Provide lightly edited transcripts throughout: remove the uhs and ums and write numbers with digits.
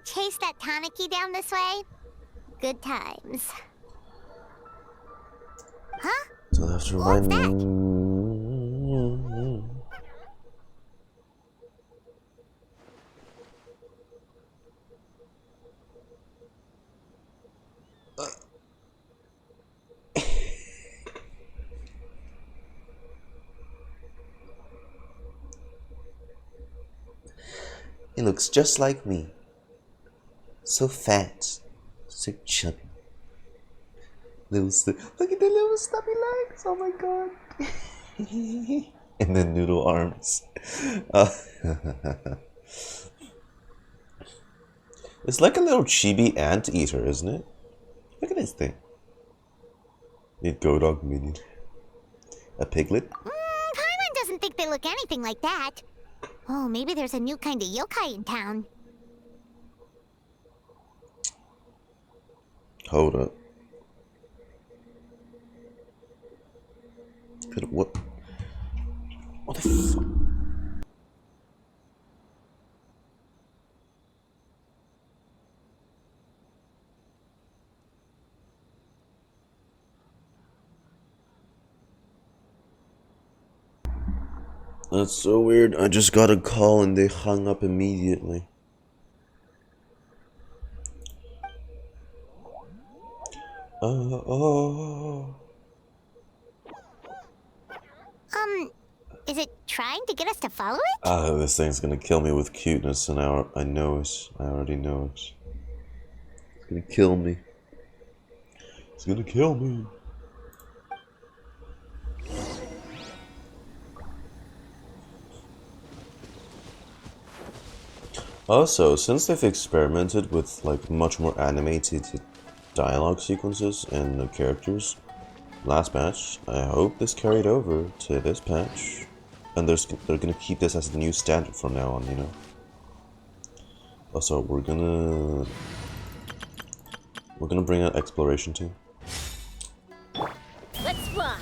chase that Tanuki down this way? Good times. Huh? So I have to What's remind that? He looks just like me. So fat. So chubby. Look at the little stubby legs. Oh my god. And then noodle arms. Uh, it's like a little chibi anteater, isn't it? Look at this thing. A go dog minion. A piglet. Paimon doesn't think they look anything like that. Oh, maybe there's a new kind of yokai in town. Hold up. What? What the fuck? That's so weird. I just got a call and they hung up immediately. Oh. Is it trying to get us to follow it? This thing's gonna kill me with cuteness, and I know it. I already know it. It's gonna kill me. It's gonna kill me. Also, since they've experimented with like much more animated dialogue sequences and the characters last patch, I hope this carried over to this patch, and they're gonna keep this as the new standard from now on, you know. Also, we're gonna bring out exploration too. Let's fly.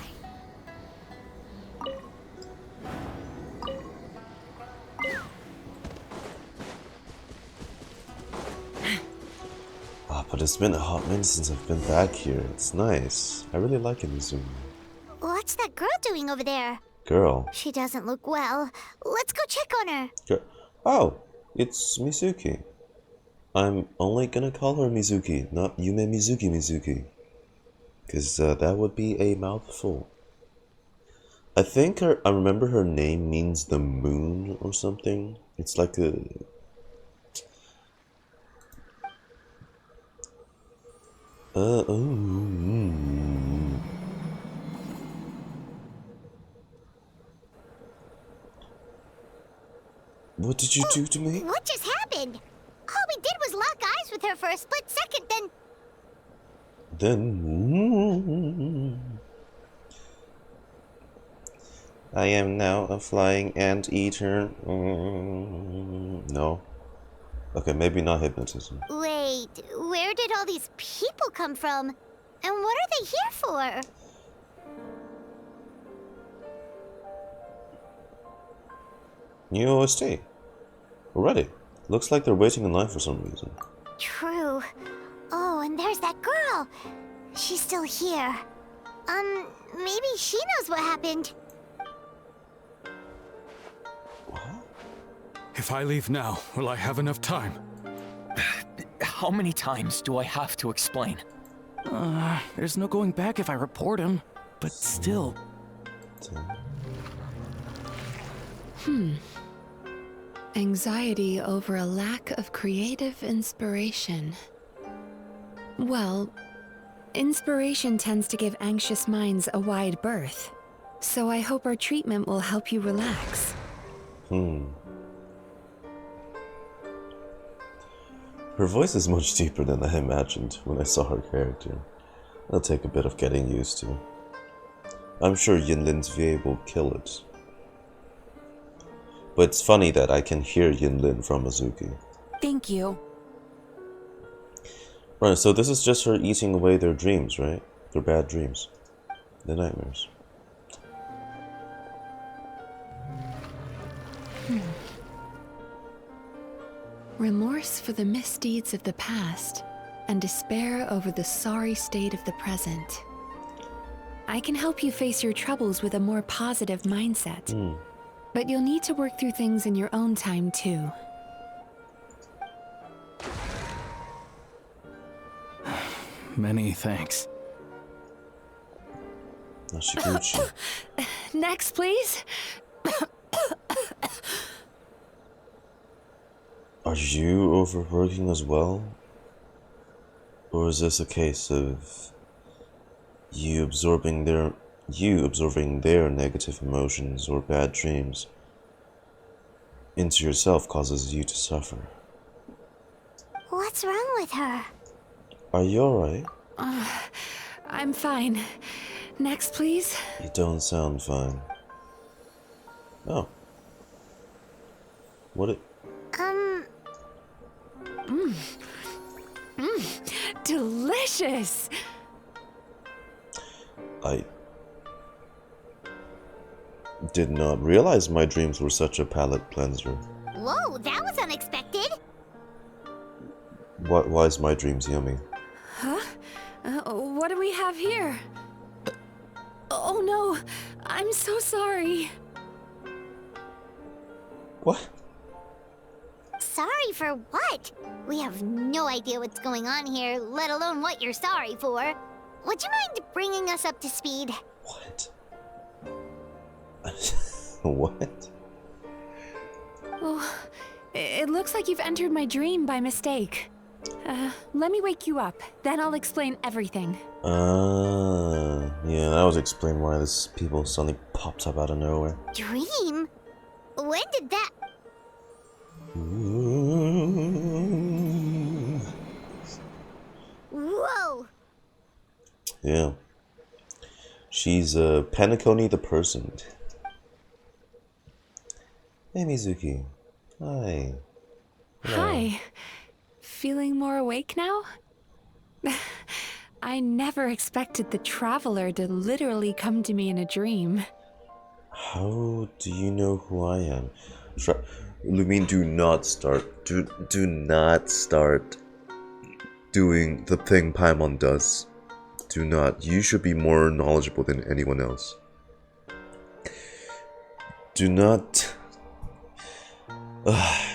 But it's been a hot minute since I've been back here. It's nice. I really like Inazuma. What's that girl doing over there? Girl. She doesn't look well. Let's go check on her. Oh, it's Mizuki. I'm only gonna call her Mizuki, not Yumemizuki. Because that would be a mouthful. I think I remember her name means the moon or something. It's like a... What did you do to me? What just happened? All we did was lock eyes with her for a split second, Then... I am now a flying anteater. No. Okay, maybe not hypnotism. Wait, where did all these people come from? And what are they here for? New OST. Already. Looks like they're waiting in line for some reason. True. Oh, and there's that girl. She's still here. Maybe she knows what happened. What? If I leave now, will I have enough time? How many times do I have to explain? There's no going back if I report him. But still. Anxiety over a lack of creative inspiration. Well, inspiration tends to give anxious minds a wide berth. So I hope our treatment will help you relax. Her voice is much deeper than I imagined when I saw her character. It'll take a bit of getting used to. I'm sure Yinlin's VA will kill it. But it's funny that I can hear Yinlin from Mizuki. Thank you. Right, so this is just her eating away their dreams, right? Their bad dreams. Their nightmares. remorse for the misdeeds of the past, and despair over the sorry state of the present. I can help you face your troubles with a more positive mindset, but you'll need to work through things in your own time too. Many thanks. Nashiguchi. Next, please. Are you overworking as well? Or is this a case of you absorbing their negative emotions or bad dreams into yourself causes you to suffer? What's wrong with her? Are you alright? I'm fine. Next, please. You don't sound fine. Oh. What it... Delicious! I did not realize my dreams were such a palate cleanser. Whoa, that was unexpected. Why is my dreams yummy? Huh? What do we have here? Oh no, I'm so sorry. What? Sorry for what? We have no idea what's going on here, let alone what you're sorry for. Would you mind bringing us up to speed? What? What? Oh, it looks like you've entered my dream by mistake. Let me wake you up, then I'll explain everything. Yeah, that would explain why this people suddenly popped up out of nowhere. Dream? When did that... Whoa! Yeah. She's Panaconi the person. Hey Mizuki. Hi. Hello. Hi. Feeling more awake now? I never expected the Traveler to literally come to me in a dream. How do you know who I am? Lumine, do not start. Do not start doing the thing Paimon does. Do not. You should be more knowledgeable than anyone else. Do not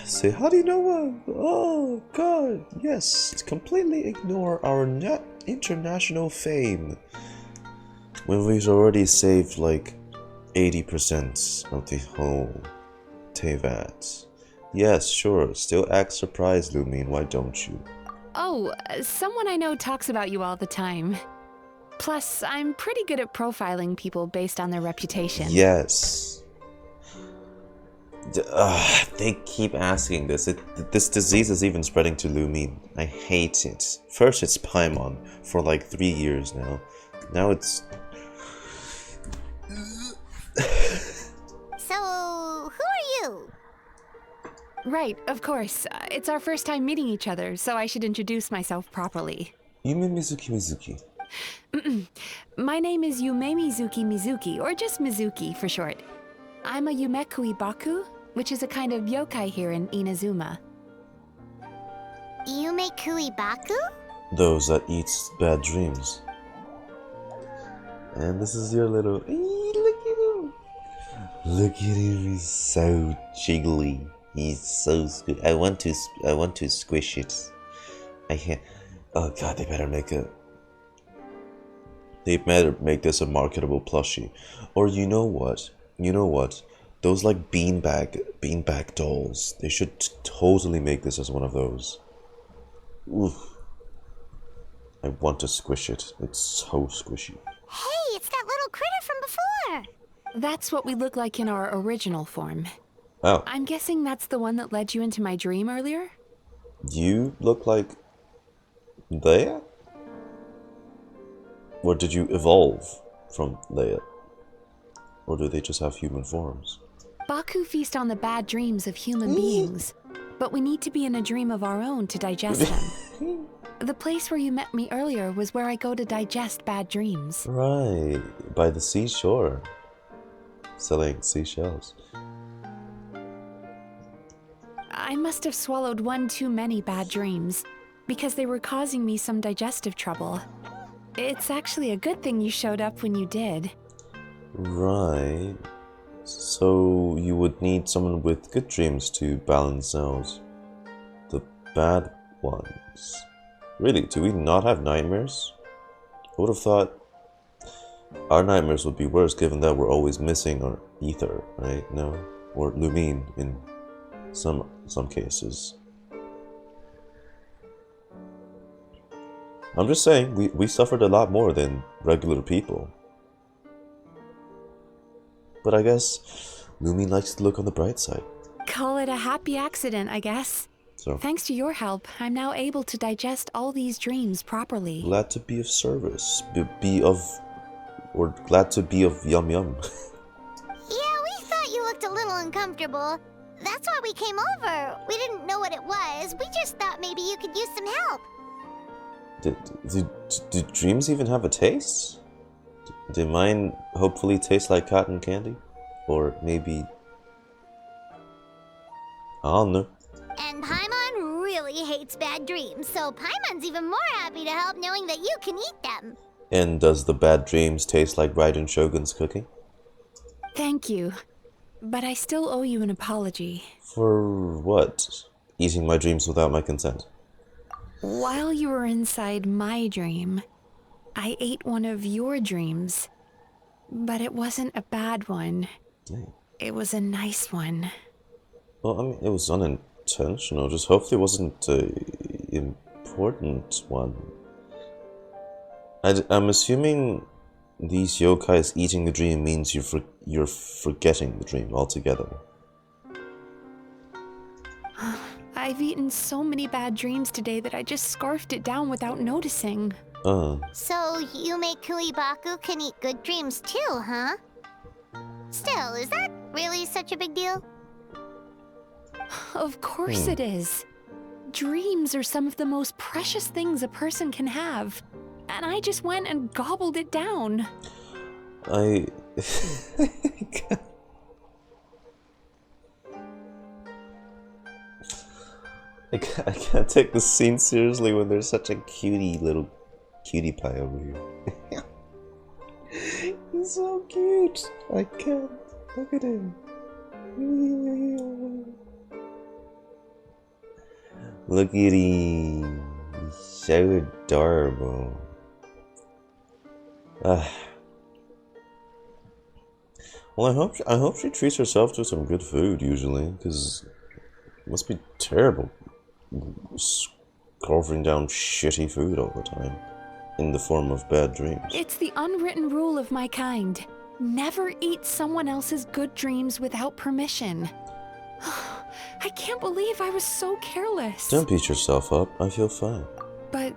say, how do you know what? Oh god, yes. Completely ignore our international fame. When we've already saved like 80% of the whole Tevat. Yes, sure. Still act surprised, Lumine. Why don't you? Oh, someone I know talks about you all the time. Plus, I'm pretty good at profiling people based on their reputation. Yes. They keep asking this. This disease is even spreading to Lumine. I hate it. First it's Paimon for like 3 years now. Now it's... So, who are you? Right, of course. It's our first time meeting each other, so I should introduce myself properly. Yumemizuki. My name is Yumemizuki, or just Mizuki for short. I'm a Yumekui Baku, which is a kind of yokai here in Inazuma. Yumekui Baku? Those that eat bad dreams. And this is your little... Look at him! Look at him, he's so jiggly. He's so... I want to squish it. I can't... Oh god, they better make a... They better make this a marketable plushie. Or you know what? You know what? Those like beanbag dolls. They should totally make this as one of those. Oof. I want to squish it. It's so squishy. Hey, it's that little critter from before! That's what we look like in our original form. Oh. I'm guessing that's the one that led you into my dream earlier? You look like... Leia? Or did you evolve from Leia? Or do they just have human forms? Baku feast on the bad dreams of human beings, but we need to be in a dream of our own to digest them. The place where you met me earlier was where I go to digest bad dreams. Right, by the seashore. Selling seashells. I must have swallowed one too many bad dreams, because they were causing me some digestive trouble. It's actually a good thing you showed up when you did. Right. So you would need someone with good dreams to balance out the bad ones. Really, do we not have nightmares? I would have thought our nightmares would be worse given that we're always missing our ether, right? No? Or lumine in some cases. I'm just saying, we suffered a lot more than regular people. But I guess Lumine likes to look on the bright side. Call it a happy accident, I guess. So, Thanks to your help, I'm now able to digest all these dreams properly. glad to be of service. Glad to be of Yum Yum. Yeah, we thought you looked a little uncomfortable. That's why we came over. We didn't know what it was. We just thought maybe you could use some help. Did dreams even have a taste? Did mine hopefully taste like cotton candy? Or maybe... I don't know. And Paimon really hates bad dreams, so Paimon's even more happy to help knowing that you can eat them. And does the bad dreams taste like Raiden Shogun's cooking? Thank you. But I still owe you an apology. For what? Eating my dreams without my consent? While you were inside my dream, I ate one of your dreams. But it wasn't a bad one. Dang. It was a nice one. Well, I mean, it was unintentional. Just hopefully it wasn't an important one. I'm assuming these yokais eating the dream means you're forgetting the dream altogether. I've eaten so many bad dreams today that I just scarfed it down without noticing. So Yume Kuibaku can eat good dreams too, huh? Still, is that really such a big deal? Of course it is. Dreams are some of the most precious things a person can have. And I just went and gobbled it down. I can't take the scene seriously when there's such a little cutie pie over here. He's so cute. I can't. Look at him. Look at him. He's so adorable. Well, I hope she treats herself to some good food usually, because it must be terrible scarfing down shitty food all the time in the form of bad dreams. It's the unwritten rule of my kind. Never eat someone else's good dreams without permission. I can't believe I was so careless. Don't beat yourself up. I feel fine. But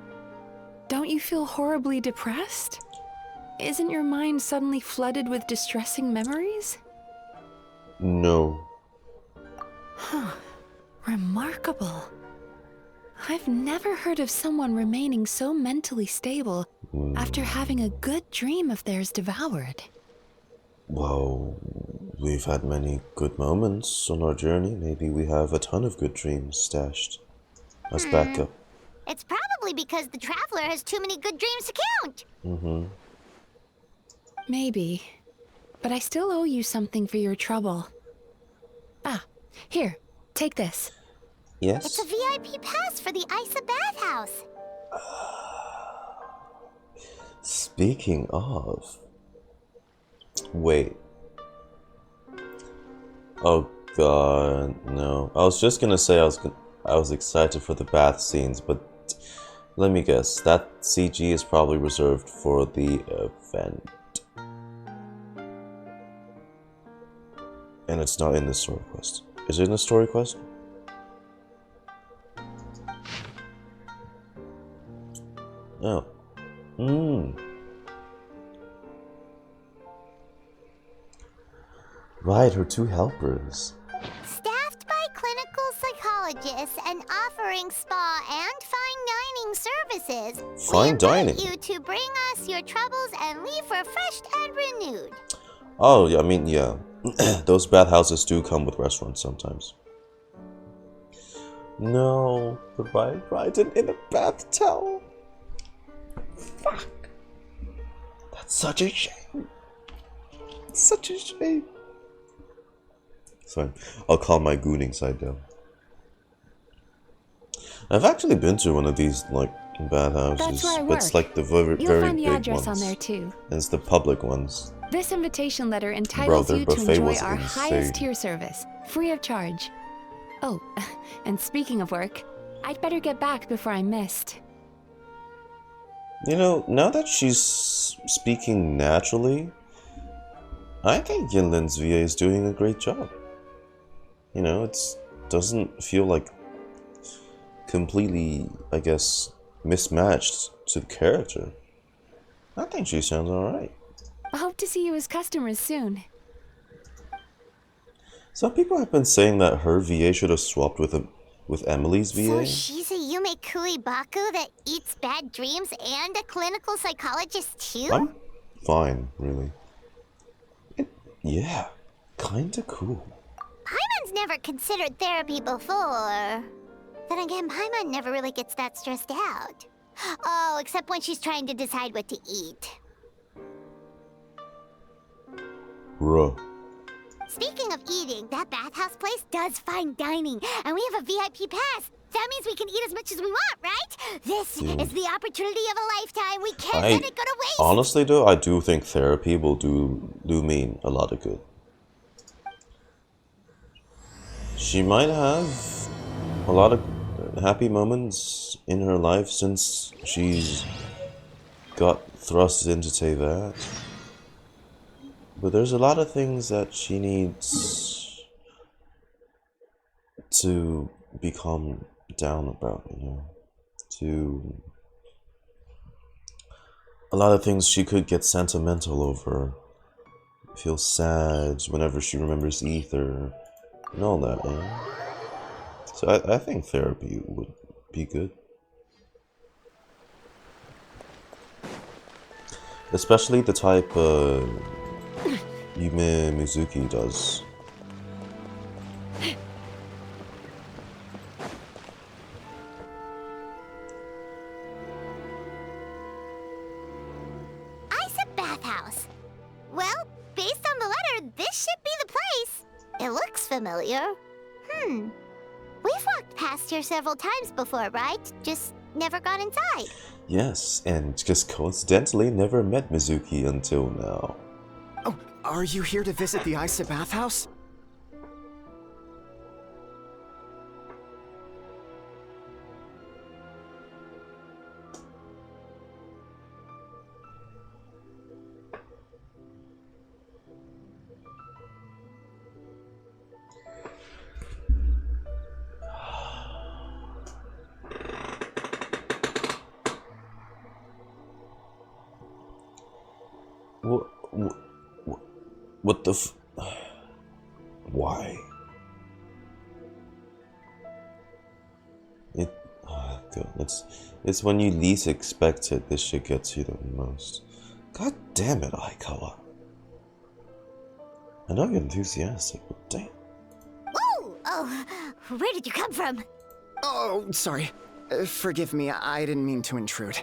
don't you feel horribly depressed? Isn't your mind suddenly flooded with distressing memories? No. Huh. Remarkable. I've never heard of someone remaining so mentally stable after having a good dream of theirs devoured. Well, we've had many good moments on our journey. Maybe we have a ton of good dreams stashed as backup. It's probably because the traveler has too many good dreams to count. Maybe. But I still owe you something for your trouble. Ah, here, take this. Yes? It's a VIP pass for the Isa bathhouse. Speaking of... Wait. Oh god, no. I was just gonna say I was excited for the bath scenes, but let me guess. That CG is probably reserved for the event. And it's not in the story quest. Is it in the story quest? Oh. Right, her two helpers. Staffed by clinical psychologists and offering spa and fine dining services. Fine dining? We invite you to bring us your troubles and leave refreshed and renewed. Oh, yeah, I mean, yeah. Those bathhouses do come with restaurants sometimes. No, the ride in a bath towel. Fuck. That's such a shame. Such a shame. It's fine. I'll calm my gooning side down. I've actually been to one of these like bathhouses, That's where I but it's work. like the very You'll very find the big address ones. on there too. And it's the public ones. This invitation letter entitles their you to buffet enjoy was our insane. highest tier service, free of charge. Oh, and speaking of work, I'd better get back before I'm missed. You know, now that she's speaking naturally, I think Yinlin's VA is doing a great job. You know, it doesn't feel like completely, I guess, mismatched to the character. I think she sounds alright. I hope to see you as customers soon. Some people have been saying that her VA should have swapped with Emily's VA. So she's a Yumekui Baku that eats bad dreams and a clinical psychologist too? I'm fine, really. Yeah, kinda cool. Paimon's never considered therapy before. Then again, Paimon never really gets that stressed out. Oh, except when she's trying to decide what to eat. Bruh. Speaking of eating, that bathhouse place does fine dining, and we have a VIP pass. That means we can eat as much as we want, right? This is the opportunity of a lifetime. We can't let it go to waste. Honestly though, I do think therapy will do me a lot of good. She might have a lot of happy moments in her life since she's got thrust into Tevat. But there's a lot of things that she needs to become down about, you know. A lot of things she could get sentimental over, feel sad whenever she remembers Ether, and all that, you know. So I think therapy would be good. Especially the type Yumemizuki does. Isa Bathhouse. Well, based on the letter, this should be the place. It looks familiar. We've walked past here several times before, right? Just never got inside. Yes, and just coincidentally never met Mizuki until now. Oh, are you here to visit the Isa bathhouse? What the f... Why? It's when you least expect it, this shit gets you the most. God damn it, Aikawa. I know you're enthusiastic, but damn. Ooh! Oh, where did you come from? Oh, sorry. Forgive me, I didn't mean to intrude.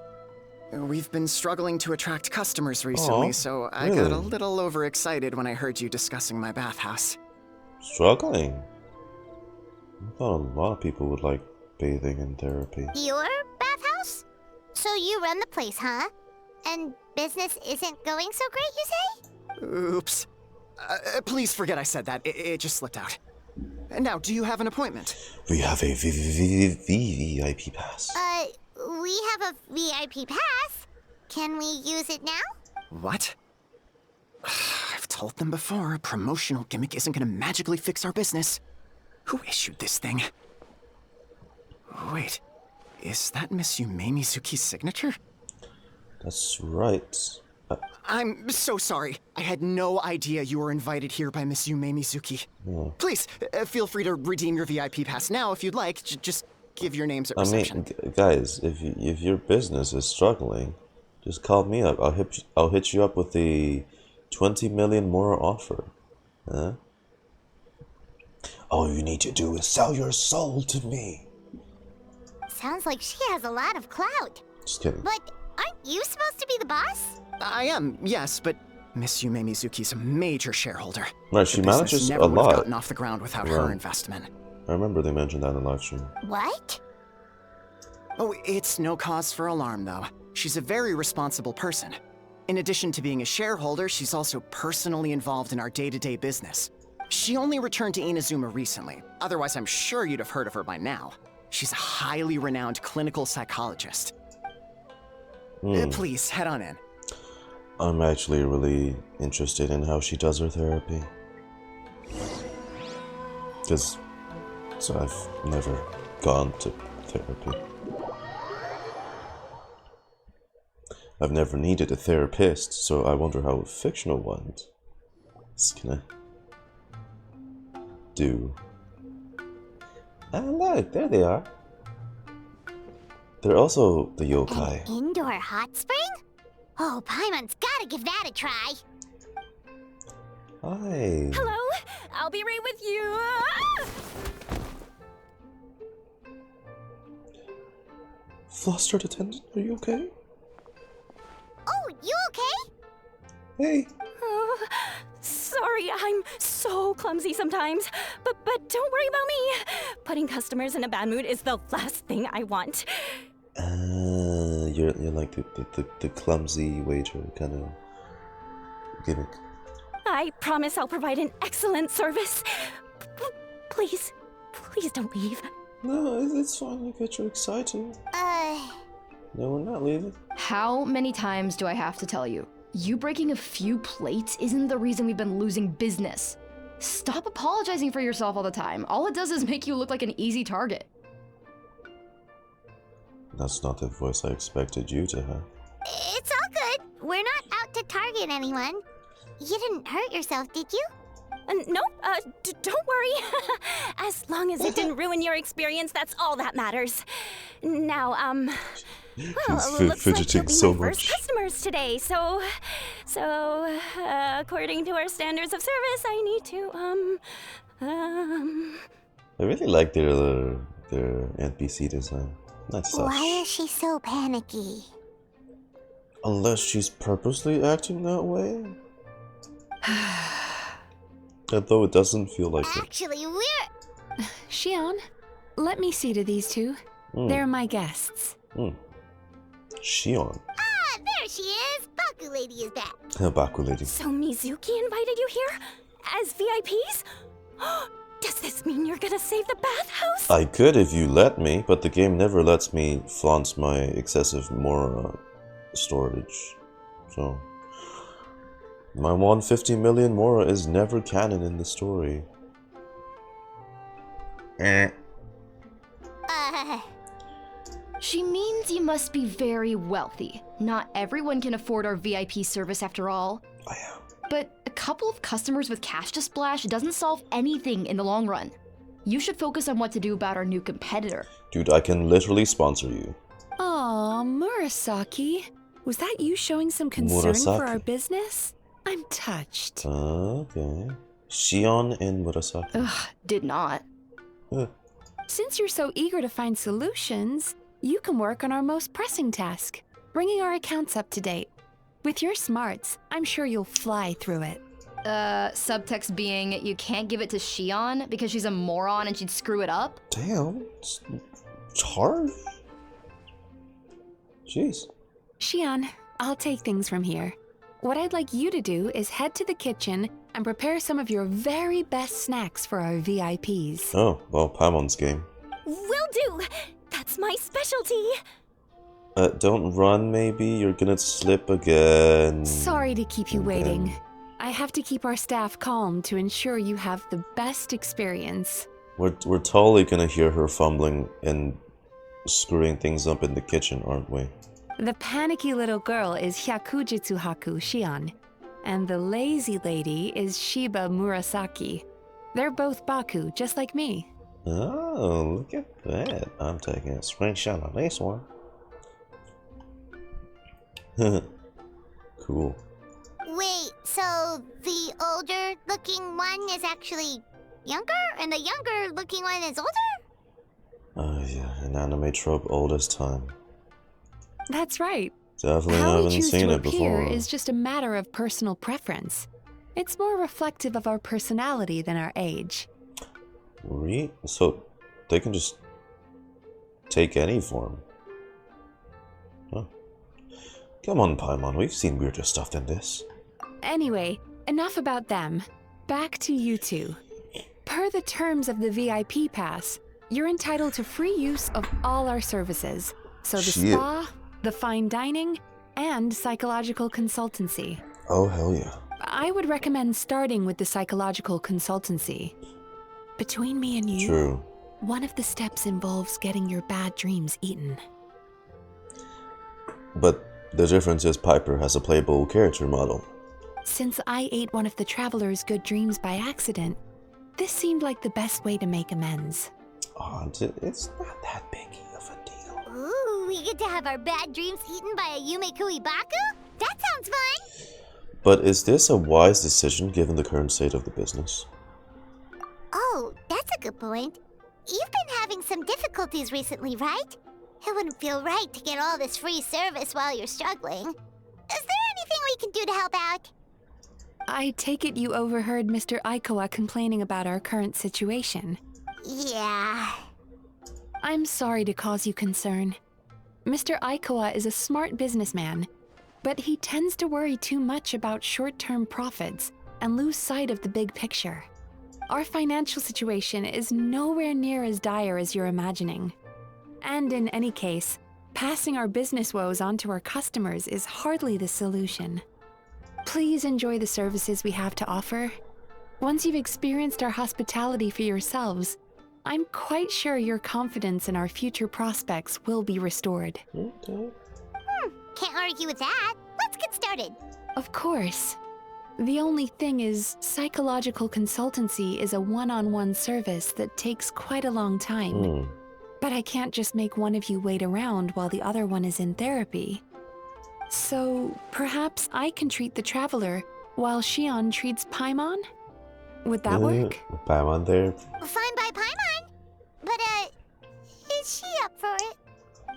We've been struggling to attract customers recently, so I got a little overexcited when I heard you discussing my bathhouse. Struggling? I thought a lot of people would like bathing and therapy. Your bathhouse? So you run the place, huh? And business isn't going so great, you say? Oops. Please forget I said that. It just slipped out. Now, do you have an appointment? We have a VIP pass. We have a VIP pass. Can we use it now? What? I've told them before, a promotional gimmick isn't gonna magically fix our business. Who issued this thing? Wait, is that Miss Yumemizuki's signature? That's right. I'm so sorry. I had no idea you were invited here by Miss Yumemizuki. Please, feel free to redeem your VIP pass now if you'd like. Just give your names at reception. I mean, guys, if your business is struggling, just call me up. I'll hit you up with the 20 million more offer. Huh? All you need to do is sell your soul to me. sounds like she has a lot of clout. Just kidding. But aren't you supposed to be the boss? I am, yes, but Miss Yumemizuki's a major shareholder. Right, she The business manages never a would have lot. gotten off the ground without her Right. investment. I remember they mentioned that in live stream. What? Oh, it's no cause for alarm, though. She's a very responsible person. In addition to being a shareholder, she's also personally involved in our day-to-day business. She only returned to Inazuma recently. Otherwise, I'm sure you'd have heard of her by now. She's a highly renowned clinical psychologist. Please, head on in. I'm actually really interested in how she does her therapy. Because I've never gone to therapy. I've never needed a therapist, so I wonder how a fictional one is gonna do. Ah, look, there they are. They're also the yokai. An indoor hot spring? Oh, Paimon's gotta give that a try. Hi. Hello, I'll be right with you. Flustered attendant, are you okay? Oh, you okay? Hey. Oh, sorry, I'm so clumsy sometimes. But don't worry about me. Putting customers in a bad mood is the last thing I want. You're like the clumsy waiter kind of gimmick. I promise I'll provide an excellent service. Please don't leave. No, it's fine. I get you excited. No, we're not leaving. How many times do I have to tell you? You breaking a few plates isn't the reason we've been losing business. Stop apologizing for yourself all the time. All it does is make you look like an easy target. That's not the voice I expected you to have. It's all good. We're not out to target anyone. You didn't hurt yourself, did you? Nope, don't worry. As long as it didn't ruin your experience, that's all that matters. Now, well, He's looks like fidgeting you'll be so my first much. customers today, so, according to our standards of service, I need to, I really like their NPC design. Nice touch. Why is she so panicky? Unless she's purposely acting that way. Although it doesn't feel like it. Actually, we're... Shion, let me see to these two. They're my guests. Shion. Ah, there she is. Baku Lady is back. Baku lady. so Mizuki invited you here? As VIPs? Does this mean you're gonna save the bathhouse? I could if you let me, but the game never lets me flaunt my excessive Mora storage. So, my 150 million Mora is never canon in the story. She means you must be very wealthy. Not everyone can afford our VIP service after all. I am. But a couple of customers with cash to splash doesn't solve anything in the long run. You should focus on what to do about our new competitor. Dude, I can literally sponsor you. Aw, Murasaki. Was that you showing some concern for our Murasaki. business? I'm touched. Okay. Shion and Murasaki. Ugh, did not. Since you're so eager to find solutions, you can work on our most pressing task, bringing our accounts up to date. With your smarts, I'm sure you'll fly through it. Subtext being you can't give it to Shion because she's a moron and she'd screw it up? Damn. It's hard. Jeez. Shion, I'll take things from here. What I'd like you to do is head to the kitchen and prepare some of your very best snacks for our VIPs. Oh, well, Paimon's game. Will do. That's my specialty. Don't run, maybe? You're gonna slip again. Sorry to keep you And waiting. then I have to keep our staff calm to ensure you have the best experience. We're totally gonna hear her fumbling and screwing things up in the kitchen, aren't we? The panicky little girl is Hyakujitsu Haku Shion, and the lazy lady is Shiba Murasaki. They're both Baku, just like me. Oh, look at that. I'm taking a screenshot of this one. Cool. Wait, so the older-looking one is actually younger, and the younger-looking one is older? Yeah, an anime trope old as time. That's right. Definitely How we haven't choose seen to it appear before. is just a matter of personal preference. It's more reflective of our personality than our age. So they can just take any form. Huh. Come on, Paimon, we've seen weirder stuff than this. Anyway, enough about them. Back to you two. Per the terms of the VIP pass, you're entitled to free use of all our services. So the Shit. spa, the fine dining, and psychological consultancy. Oh, hell yeah. I would recommend starting with the psychological consultancy. Between me and you, True. one of the steps involves getting your bad dreams eaten. But the difference is Piper has a playable character model. Since I ate one of the traveler's good dreams by accident, this seemed like the best way to make amends. Oh, it's not that big of a deal. Ooh, we get to have our bad dreams eaten by a Yumekuibaku? That sounds fun! But is this a wise decision given the current state of the business? Oh, that's a good point. You've been having some difficulties recently, right? It wouldn't feel right to get all this free service while you're struggling. Is there anything we can do to help out? I take it you overheard Mr. Aikawa complaining about our current situation. Yeah. I'm sorry to cause you concern. Mr. Aikawa is a smart businessman, but he tends to worry too much about short-term profits and lose sight of the big picture. Our financial situation is nowhere near as dire as you're imagining. And in any case, passing our business woes on to our customers is hardly the solution. Please enjoy the services we have to offer. Once you've experienced our hospitality for yourselves, I'm quite sure your confidence in our future prospects will be restored. Okay. Can't argue with that. Let's get started. Of course. The only thing is, psychological consultancy is a one-on-one service that takes quite a long time. But I can't just make one of you wait around while the other one is in therapy. So, perhaps I can treat the traveler while Shion treats Paimon? Would that work? Paimon there. Fine by Paimon. But, is she up for it?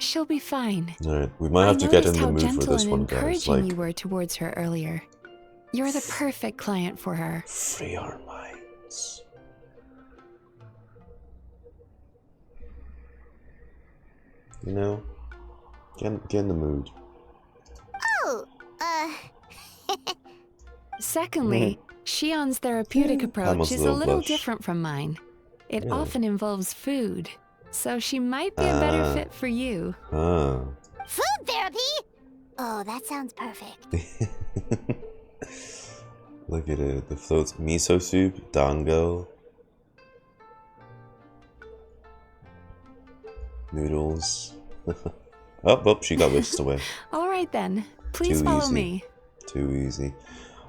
She'll be fine. Alright, we might have to get in the mood for I noticed this how one, gentle and guys. encouraging you were towards her earlier. You're the perfect client for her. Free our minds. You know, get in the mood. Oh, Secondly, Shion's therapeutic approach is a little blush. different from mine. It Yeah. often involves food, so she might be a better fit for you. food therapy? Oh, that sounds perfect. Look at it. The floats miso soup, dango, noodles. Oh, she got whisked away. All right then, please Too follow easy. me. Too easy.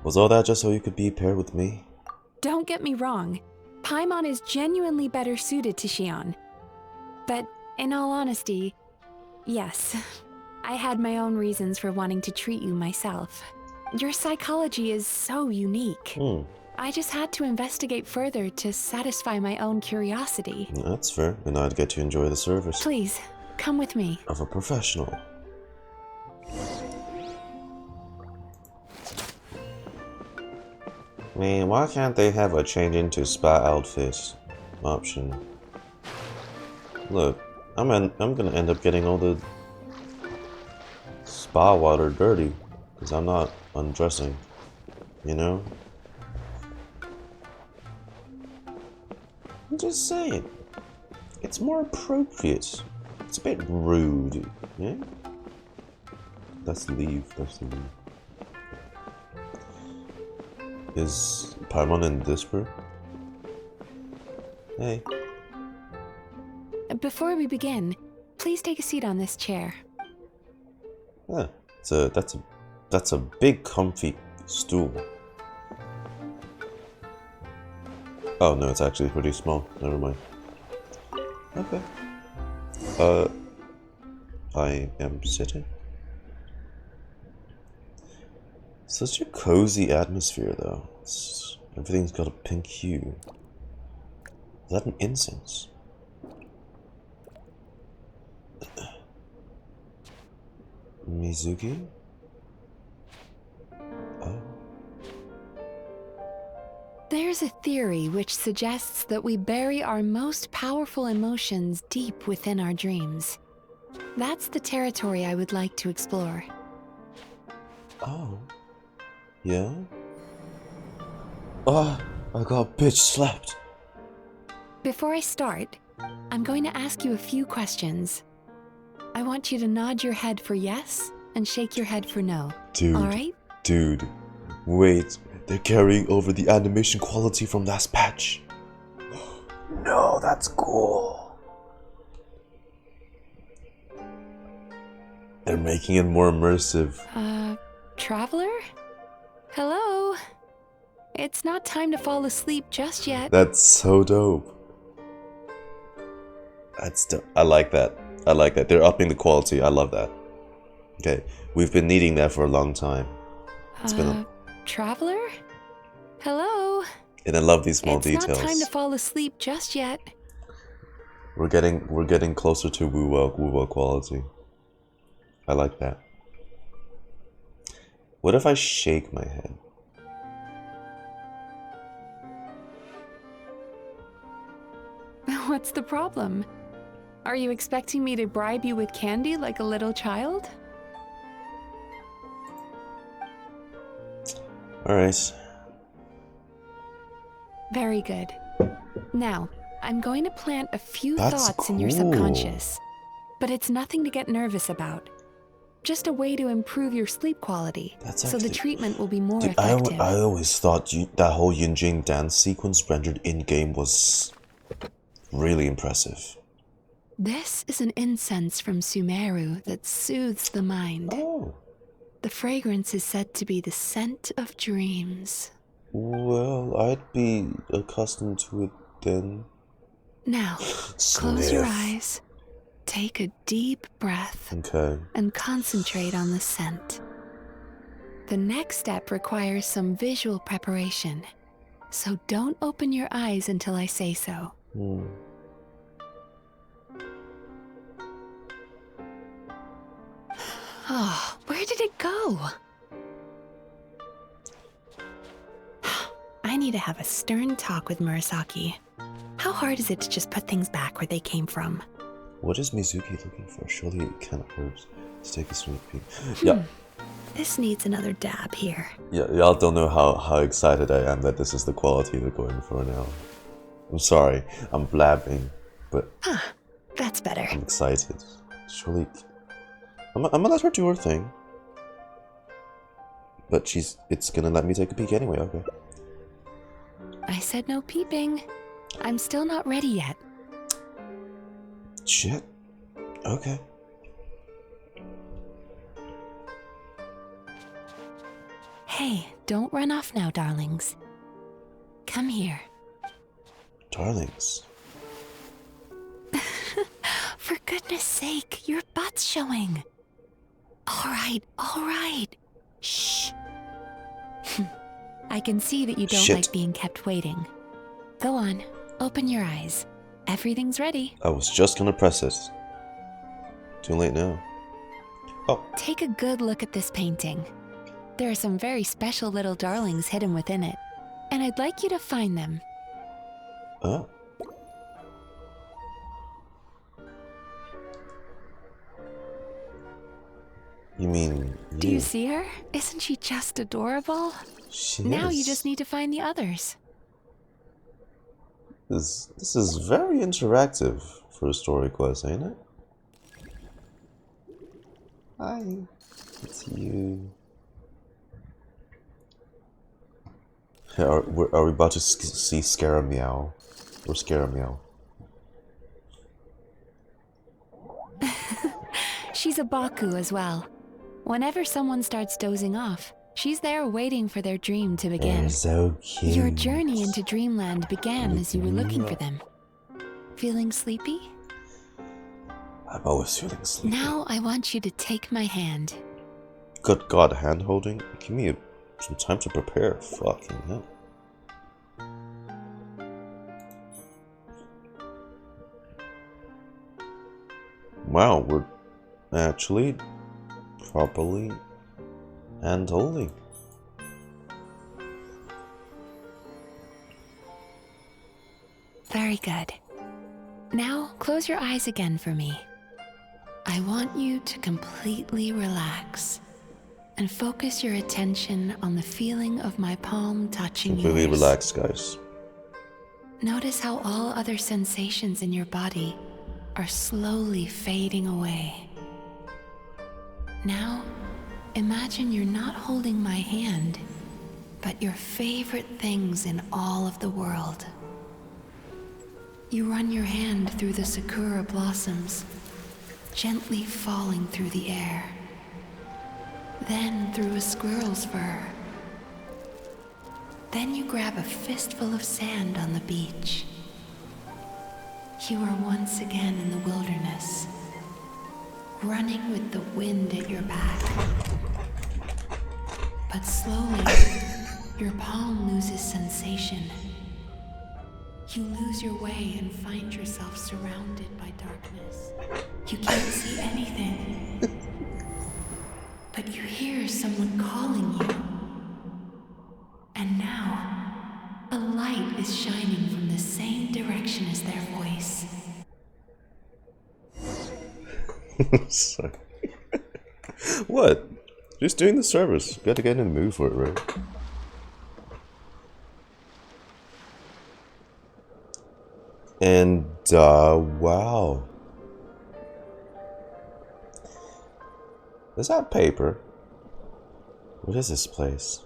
Was all that just so you could be paired with me? Don't get me wrong, Paimon is genuinely better suited to Shion. But in all honesty, yes, I had my own reasons for wanting to treat you myself. Your psychology is so unique. I just had to investigate further to satisfy my own curiosity. That's fair, and I'd get to enjoy the service Please, come with me. of a professional. Man, why can't they have a change into spa outfit option? Look, I'm gonna end up getting all the spa water dirty because I'm not undressing, you know? I'm just saying, it's more appropriate. It's a bit rude, yeah? That's the leave. Is Paimon in Disper? Hey. Before we begin, please take a seat on this chair. Yeah, that's a big comfy stool. Oh no, it's actually pretty small. Never mind. Okay. I am sitting. Such a cozy atmosphere, though. Everything's got a pink hue. Is that an incense? Mizuki? Oh. There's a theory which suggests that we bury our most powerful emotions deep within our dreams. That's the territory I would like to explore. Oh. Yeah? Ah, I got bitch slapped. Before I start, I'm going to ask you a few questions. I want you to nod your head for yes and shake your head for no. Dude. Alright? Dude. Wait, they're carrying over the animation quality from last patch. No, that's cool. They're making it more immersive. Traveler? Hello? It's not time to fall asleep just yet. That's so dope. That's dope. I like that. I like that. They're upping the quality. I love that. Okay, we've been needing that for a long time. It's been a... Traveler? Hello? And I love these small details. It's not time to fall asleep just yet. We're getting closer to woo quality. I like that. What if I shake my head? What's the problem? Are you expecting me to bribe you with candy like a little child? Alright. Very good. Now, I'm going to plant a few That's thoughts in your cool. subconscious. But it's nothing to get nervous about. Just a way to improve your sleep quality, That's so the actually... treatment will be more Dude, effective. I always thought that whole Yunjing dance sequence rendered in-game was really impressive. This is an incense from Sumeru that soothes the mind. Oh. The fragrance is said to be the scent of dreams. Well, I'd be accustomed to it then. Now, close your eyes, take a deep breath, Okay. and concentrate on the scent. The next step requires some visual preparation, so don't open your eyes until I say so. Oh, where did it go? I need to have a stern talk with Murasaki. How hard is it to just put things back where they came from? What is Mizuki looking for? Surely it can't hurt to take a sneak peek. Yeah. This needs another dab here. Yeah, y'all don't know how excited I am that this is the quality they're going for now. I'm sorry, I'm blabbing, but That's better. I'm excited. Surely... I'm gonna let her do her thing. But it's gonna let me take a peek anyway, okay. I said no peeping. I'm still not ready yet. Shit. Okay. Hey, don't run off now, darlings. Come here. Darlings. For goodness sake, your butt's showing. All right. Shh. I can see that you don't Shit. like being kept waiting. Go on, open your eyes. Everything's ready. I was just gonna press it. Too late now. Oh. Take a good look at this painting. There are some very special little darlings hidden within it, and I'd like you to find them. Oh. You mean you? Do you see her? Isn't she just adorable? Now you just need to find the others. This is very interactive for a story quest, ain't it? Hi, it's you. Are we about to see Scarammeow? Or Scarammeow? She's a Baku as well. Whenever someone starts dozing off, she's there waiting for their dream to begin. They're so cute. Your journey into dreamland began as you were looking for them. Feeling sleepy? I'm always feeling sleepy. Now I want you to take my hand. Good God, hand holding? Give me some time to prepare. Fucking hell. Wow, we're actually properly and wholly. Very good. Now, close your eyes again for me. I want you to completely relax and focus your attention on the feeling of my palm touching yours. Completely relaxed, guys. Notice how all other sensations in your body are slowly fading away. Now, imagine you're not holding my hand, but your favorite things in all of the world. You run your hand through the sakura blossoms, gently falling through the air. Then through a squirrel's fur. Then you grab a fistful of sand on the beach. You are once again in the wilderness, running with the wind at your back. But slowly, your palm loses sensation. You lose your way and find yourself surrounded by darkness. You can't see anything. But you hear someone calling you. And now, a light is shining from the same direction as their voice. Sorry. What? Just doing the service. Gotta get in the mood for it, right? And, wow. Is that paper? What is this place?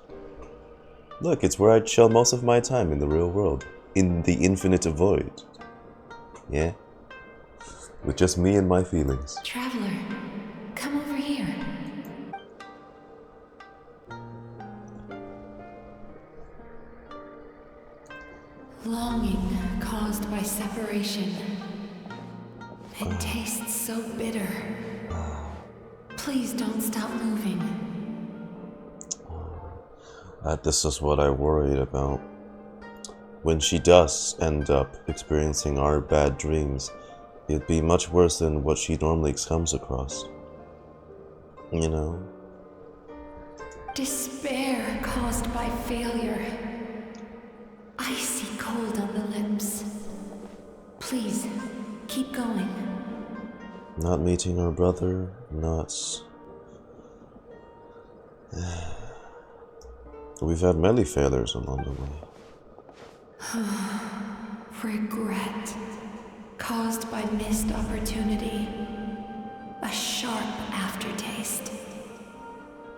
Look, it's where I chill most of my time in the real world. In the infinite void. Yeah? With just me and my feelings. Traveler, come over here. Longing caused by separation. It tastes so bitter. Please don't stop moving. This is what I worried about. When she does end up experiencing our bad dreams, it'd be much worse than what she normally comes across. You know? Despair caused by failure. Icy cold on the lips. Please, keep going. Not meeting her brother, not... We've had many failures along the way. Regret caused by missed opportunity. A sharp aftertaste.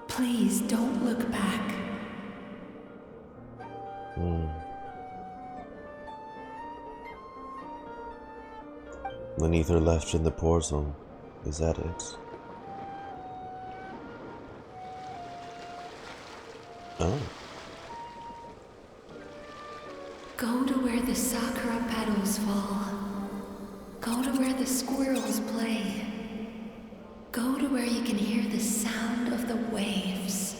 Please don't look back. When either left in the portal, is that it? Oh. Go to where the sakura petals fall. Go to where the squirrels play. Go to where you can hear the sound of the waves.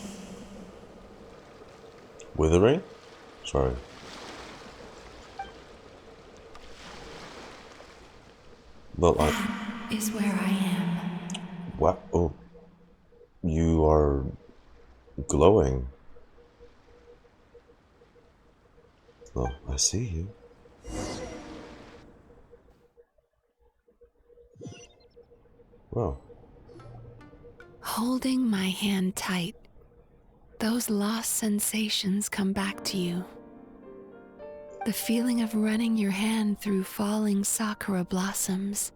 Withering? Sorry. Well, That is where I am. What? Oh. You are glowing. Oh, I see you. Wow. Holding my hand tight, those lost sensations come back to you. The feeling of running your hand through falling sakura blossoms,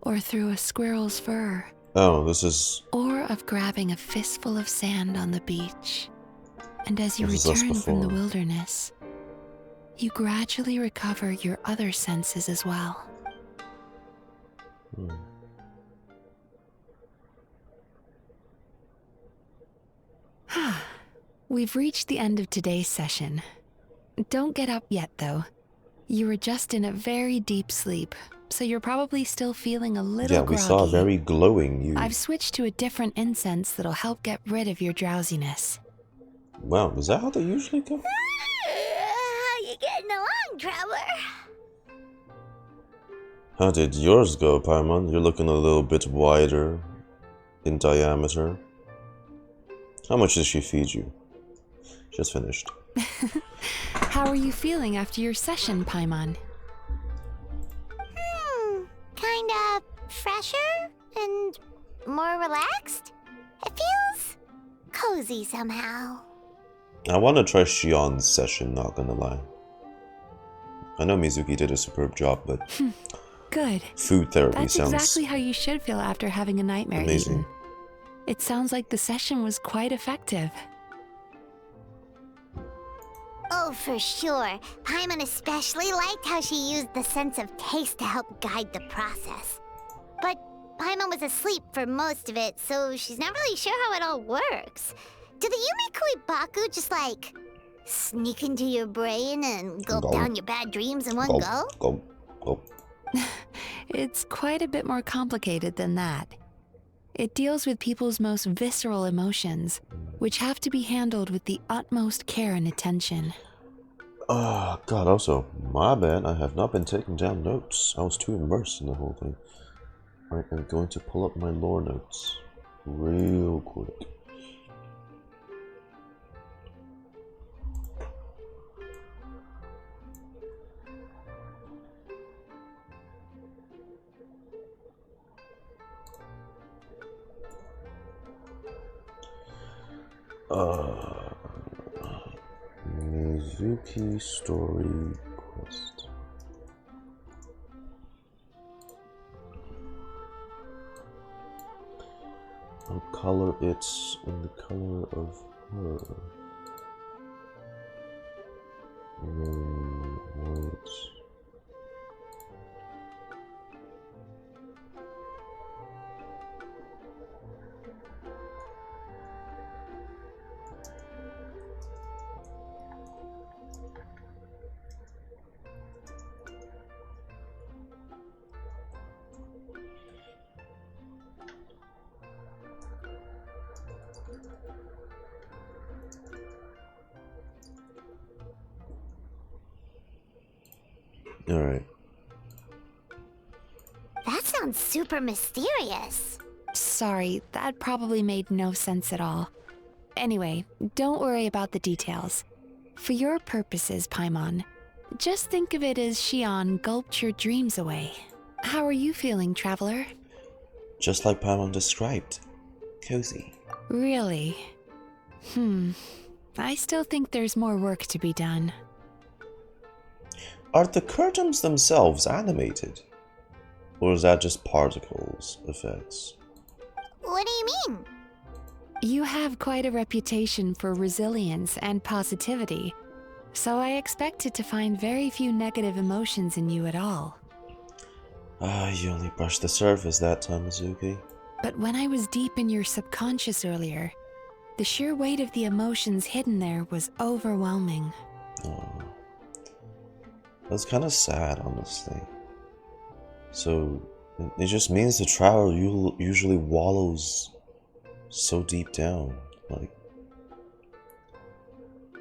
or through a squirrel's fur. Oh, this is... Or of grabbing a fistful of sand on the beach. And as you This is us return from the before. wilderness, you gradually recover your other senses as well. We've reached the end of today's session. Don't get up yet, though. You were just in a very deep sleep, so you're probably still feeling a little Yeah, we groggy. saw a very glowing you. I've switched to a different incense that'll help get rid of your drowsiness. Wow, is that how they usually go? How you getting along, traveler? How did yours go, Paimon? You're looking a little bit wider in diameter. How much does she feed you? Just finished. How are you feeling after your session, Paimon? Kinda fresher and more relaxed. It feels cozy somehow. I want to try Shion's session, not gonna lie. I know Mizuki did a superb job, but Good. food therapy That's sounds exactly how you should feel after having a nightmare amazing. eaten. It sounds like the session was quite effective. Oh, for sure. Paimon especially liked how she used the sense of taste to help guide the process. But Paimon was asleep for most of it, so she's not really sure how it all works. Do the Yumekui Baku just like sneak into your brain and gulp down your bad dreams in one go? Go. It's quite a bit more complicated than that. It deals with people's most visceral emotions, which have to be handled with the utmost care and attention. Oh, God, also, my bad, I have not been taking down notes. I was too immersed in the whole thing. I am going to pull up my lore notes real quick. Mizuki story quest. I'll color it in the color of her. White. Alright. That sounds super mysterious. Sorry, that probably made no sense at all. Anyway, don't worry about the details. For your purposes, Paimon, just think of it as Shion gulped your dreams away. How are you feeling, Traveler? Just like Paimon described. Cozy. Really? I still think there's more work to be done. Are the curtains themselves animated? Or is that just particles effects? What do you mean? You have quite a reputation for resilience and positivity, so I expected to find very few negative emotions in you at all. You only brushed the surface that time, Mizuki. But when I was deep in your subconscious earlier, the sheer weight of the emotions hidden there was overwhelming. Oh. That's kind of sad, honestly. So, it just means the traveler usually wallows so deep down. Like,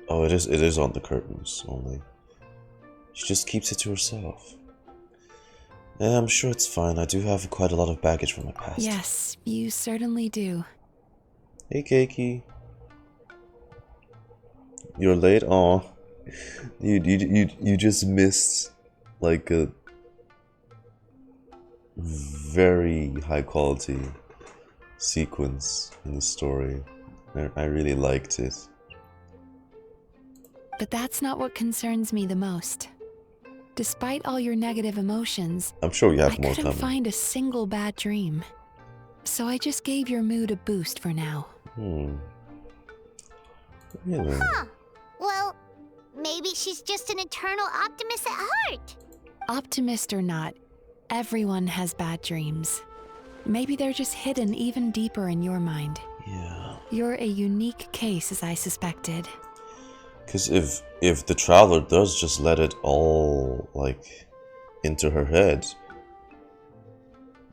oh, it is on the curtains only. She just keeps it to herself. Yeah, I'm sure it's fine. I do have quite a lot of baggage from my past. Yes, you certainly do. Hey, Keiki. You're late? Aw. You just missed like a very high quality sequence in the story. I really liked it. But that's not what concerns me the most. Despite all your negative emotions, I'm sure you have I more couldn't coming. find a single bad dream. So I just gave your mood a boost for now. You know. Well, maybe she's just an eternal optimist at heart. Optimist or not, everyone has bad dreams. Maybe they're just hidden even deeper in your mind. Yeah. You're a unique case, as I suspected. Because if the traveler does just let it all like into her head,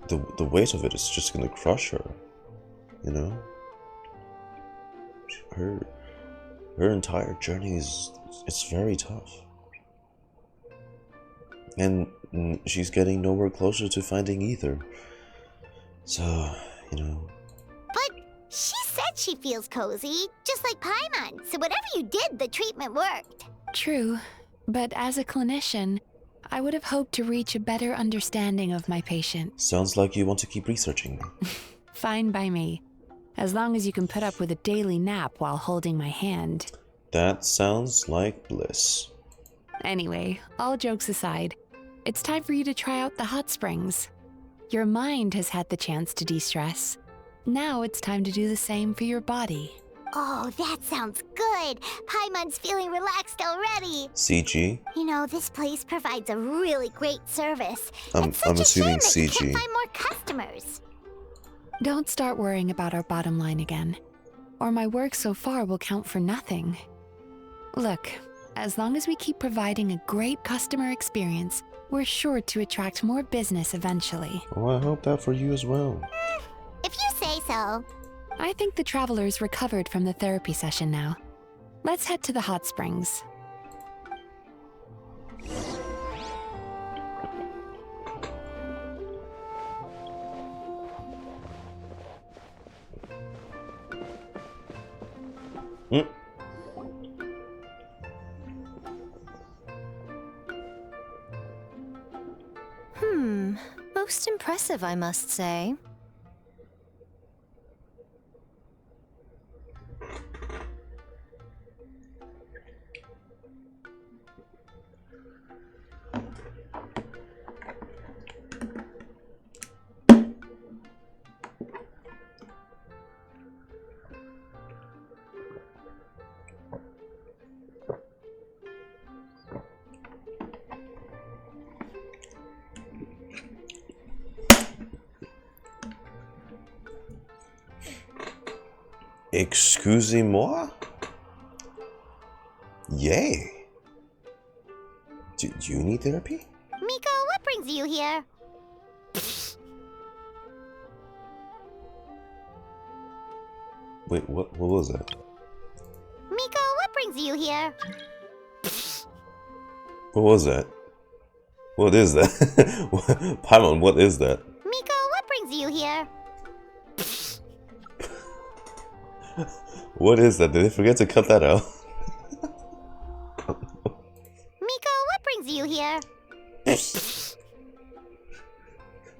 the weight of it is just gonna crush her. You know. Her entire journey it's very tough. And she's getting nowhere closer to finding either. So, you know, said she feels cozy, just like Paimon, so whatever you did, the treatment worked. True, but as a clinician, I would have hoped to reach a better understanding of my patient. Sounds like you want to keep researching me. Fine by me, as long as you can put up with a daily nap while holding my hand. That sounds like bliss. Anyway, all jokes aside, it's time for you to try out the hot springs. Your mind has had the chance to de-stress. Now it's time to do the same for your body. Oh, that sounds good. Paimon's feeling relaxed already. CG? You know, this place provides a really great service. I'm It's such assuming a shame that you CG. can't find more customers. Don't start worrying about our bottom line again, or my work so far will count for nothing. Look, as long as we keep providing a great customer experience, we're sure to attract more business eventually. Oh, I hope that for you as well. If you say so. I think the travelers recovered from the therapy session now. Let's head to the hot springs. Most impressive, I must say. Excusez-moi? Yay. Do you need therapy? Miko, what brings you here? Wait, what was that? Miko, what brings you here? What was that? What is that? Paimon, what is that? Miko, what brings you here? What is that? Did they forget to cut that out? Miko, what brings you here?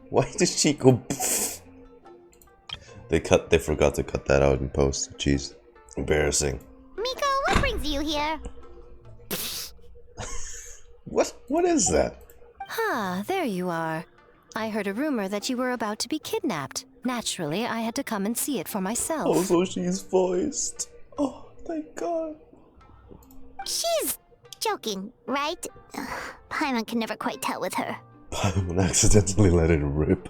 Why did she go? They forgot to cut that out in post. Jeez, embarrassing. Miko, what brings you here? What is that? There you are. I heard a rumor that you were about to be kidnapped. Naturally, I had to come and see it for myself. Oh, so she's voiced. Oh, thank God. She's joking, right? Ugh, Paimon can never quite tell with her. Paimon accidentally let it rip.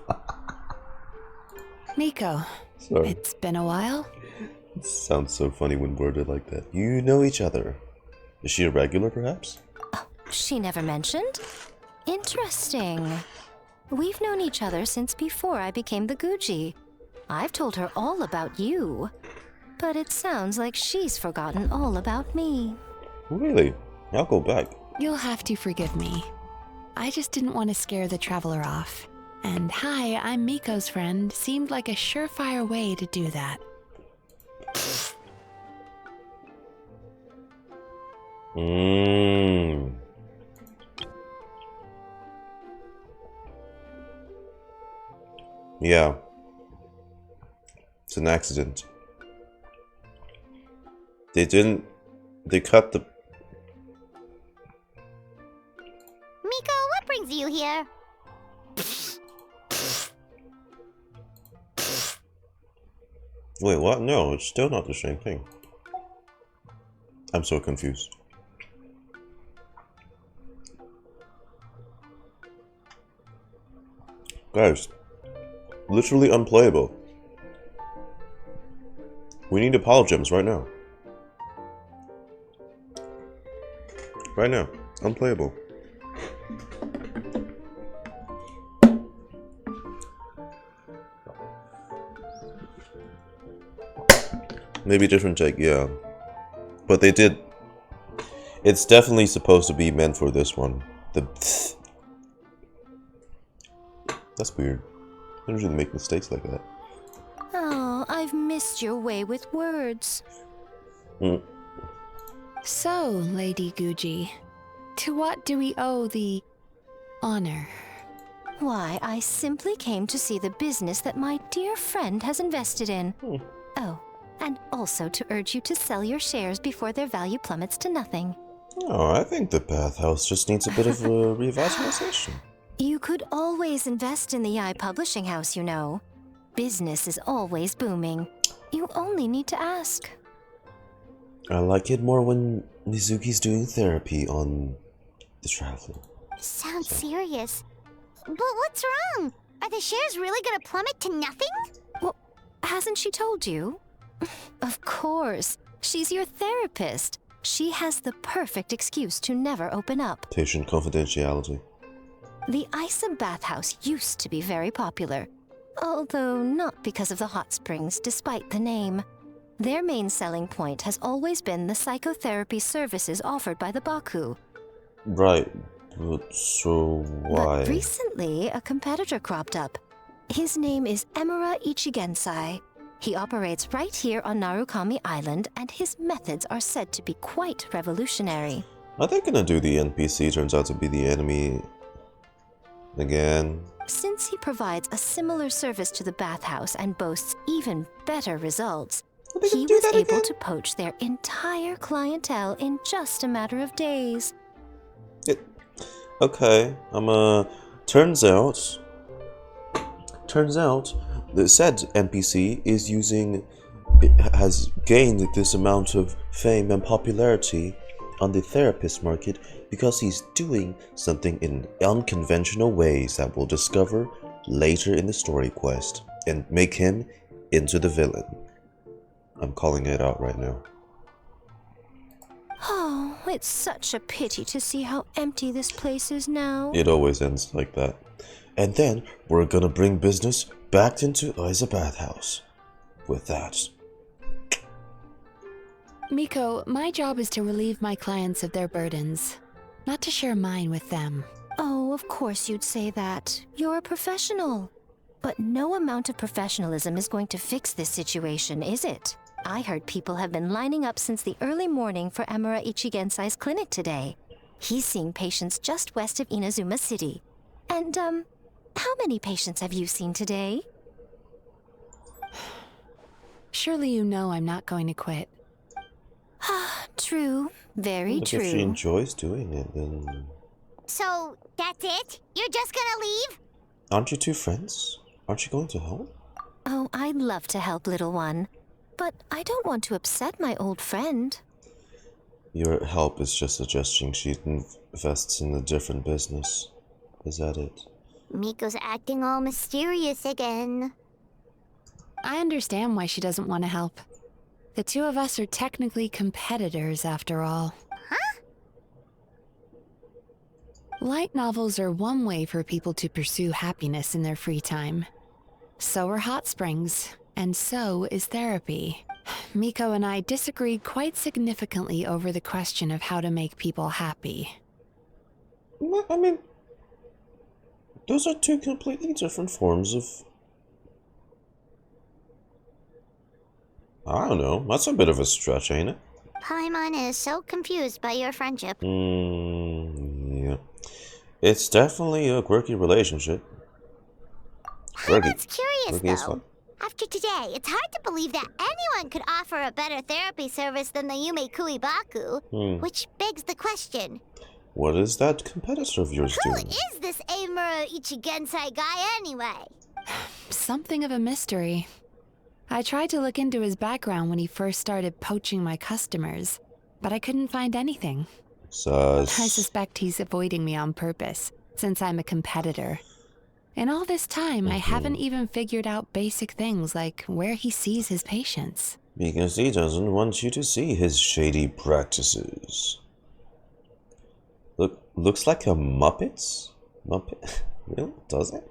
Miko, Sorry. it's been a while. It sounds so funny when worded like that. You know each other. Is she a regular, perhaps? She never mentioned? Interesting. We've known each other since before I became the Guji. I've told her all about you. But it sounds like she's forgotten all about me. Really? I'll go back. You'll have to forgive me. I just didn't want to scare the traveler off. And hi, I'm Miko's friend seemed like a surefire way to do that. Yeah. It's an accident. They cut the... Miko, what brings you here? Wait, what? No, it's still not the same thing. I'm so confused. Guys, literally unplayable. We need apologems right now. Right now, unplayable. Maybe different take, yeah. But they did... It's definitely supposed to be meant for this one. That's weird. They usually make mistakes like that. Oh, I've you've missed your way with words. So, Lady Guji, to what do we owe the honor? Why, I simply came to see the business that my dear friend has invested in. Oh, and also to urge you to sell your shares before their value plummets to nothing. Oh, I think the bathhouse just needs a bit of a revitalization. You could always invest in the Eye Publishing House, you know. Business is always booming. You only need to ask. I like it more when Mizuki's doing therapy on the Traveler. Sounds serious. But what's wrong? Are the shares really gonna plummet to nothing? Well, hasn't she told you? Of course. She's your therapist. She has the perfect excuse to never open up. Patient confidentiality. The Isa bathhouse used to be very popular. Although not because of the hot springs, despite the name. Their main selling point has always been the psychotherapy services offered by the Baku. Right, but so why? But recently, a competitor cropped up. His name is Emura Ichigensai. He operates right here on Narukami Island, and his methods are said to be quite revolutionary. Are they gonna do the NPC turns out to be the enemy again? Since he provides a similar service to the bathhouse and boasts even better results, he was able to poach their entire clientele in just a matter of days. Okay, turns out the said NPC has gained this amount of fame and popularity on the therapist market because he's doing something in unconventional ways that we'll discover later in the story quest and make him into the villain. I'm calling it out right now. Oh, it's such a pity to see how empty this place is now. It always ends like that. And then we're gonna bring business back into Isa Bathhouse. With that. Miko, my job is to relieve my clients of their burdens, not to share mine with them. Oh, of course you'd say that. You're a professional. But no amount of professionalism is going to fix this situation, is it? I heard people have been lining up since the early morning for Emura Ichigensai's clinic today. He's seeing patients just west of Inazuma City. And, how many patients have you seen today? Surely you know I'm not going to quit. True. Very But true. if she enjoys doing it, then... So, that's it? You're just gonna leave? Aren't you two friends? Aren't you going to help? Oh, I'd love to help, little one. But I don't want to upset my old friend. Your help is just suggesting she invests in a different business. Is that it? Miko's acting all mysterious again. I understand why she doesn't want to help. The two of us are technically competitors, after all. Huh? Light novels are one way for people to pursue happiness in their free time. So are hot springs, and so is therapy. Miko and I disagreed quite significantly over the question of how to make people happy. I mean, those are two completely different forms of... I don't know, that's a bit of a stretch, ain't it? Paimon is so confused by your friendship. Yeah. It's definitely a quirky relationship. Paimon's curious, Quirky as though. fuck. After today, it's hard to believe that anyone could offer a better therapy service than the Yumei Baku, which begs the question, What is that competitor of yours who doing? is this Emura Ichigensai guy anyway? Something of a mystery. I tried to look into his background when he first started poaching my customers, but I couldn't find anything. Sus. I suspect he's avoiding me on purpose, since I'm a competitor. In all this time, I haven't even figured out basic things like where he sees his patients. Because he doesn't want you to see his shady practices. Looks like a Muppet? Really? Does it?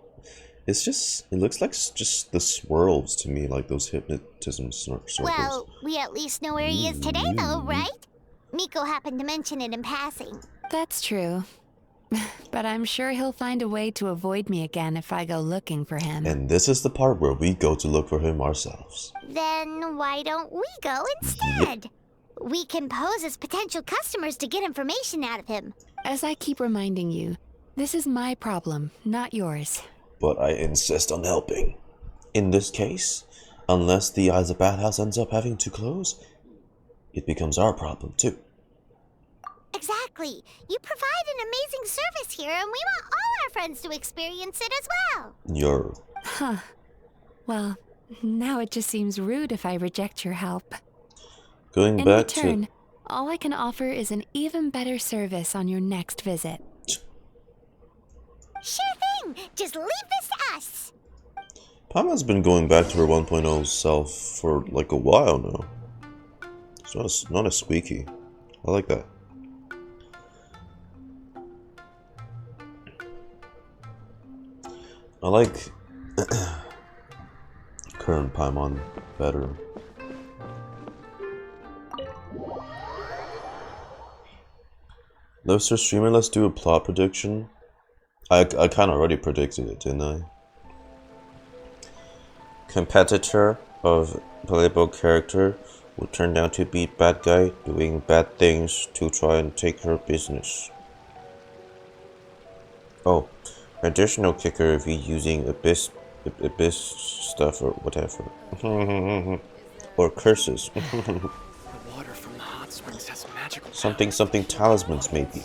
It looks like just the swirls to me, like those hypnotism circles. Well, we at least know where he is today, though, right? Miko happened to mention it in passing. That's true. But I'm sure he'll find a way to avoid me again if I go looking for him. And this is the part where we go to look for him ourselves. Then why don't we go instead? We can pose as potential customers to get information out of him. As I keep reminding you, this is my problem, not yours. But I insist on helping. In this case, unless the Eyes Bathhouse ends up having to close, it becomes our problem too. Exactly. You provide an amazing service here, and we want all our friends to experience it as well. You're... Huh. Well, now it just seems rude if I reject your help. Going In back return, to... all I can offer is an even better service on your next visit. Sure thing. Just leave this to us. Pama's been going back to her 1.0 self for like a while now. It's not a squeaky. I like that. I like current Paimon better. Let's just stream and let's do a plot prediction. I kind of already predicted it, didn't I? Competitor of playable character will turn down to beat bad guy doing bad things to try and take her business. Oh, additional kicker if you using abyss stuff or whatever. Or curses. The water from the hot springs has magical something talismans maybe.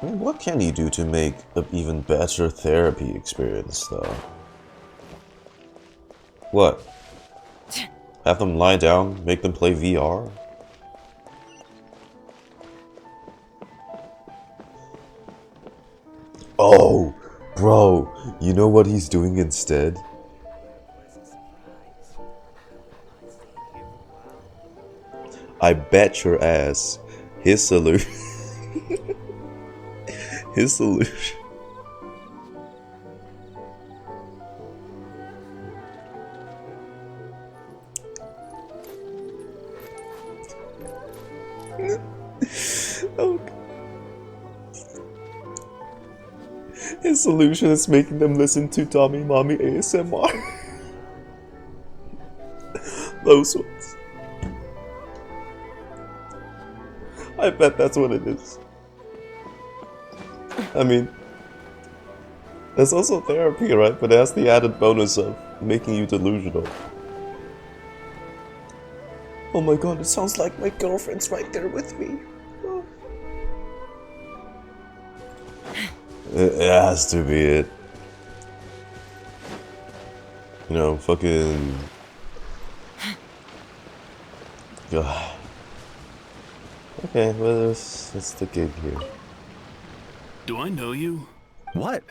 What can you do to make an even better therapy experience, though? What? Have them lie down, make them play VR? Oh, bro, you know what he's doing instead? I bet your ass his solution. His solution. Oh. His solution is making them listen to Tommy Mommy ASMR. Those ones. I bet that's what it is. I mean, that's also therapy, right? But it has the added bonus of making you delusional. Oh my god, it sounds like my girlfriend's right there with me. Oh. It has to be it. You know, fucking... God. Okay, well, that's the gig here. Do I know you? What?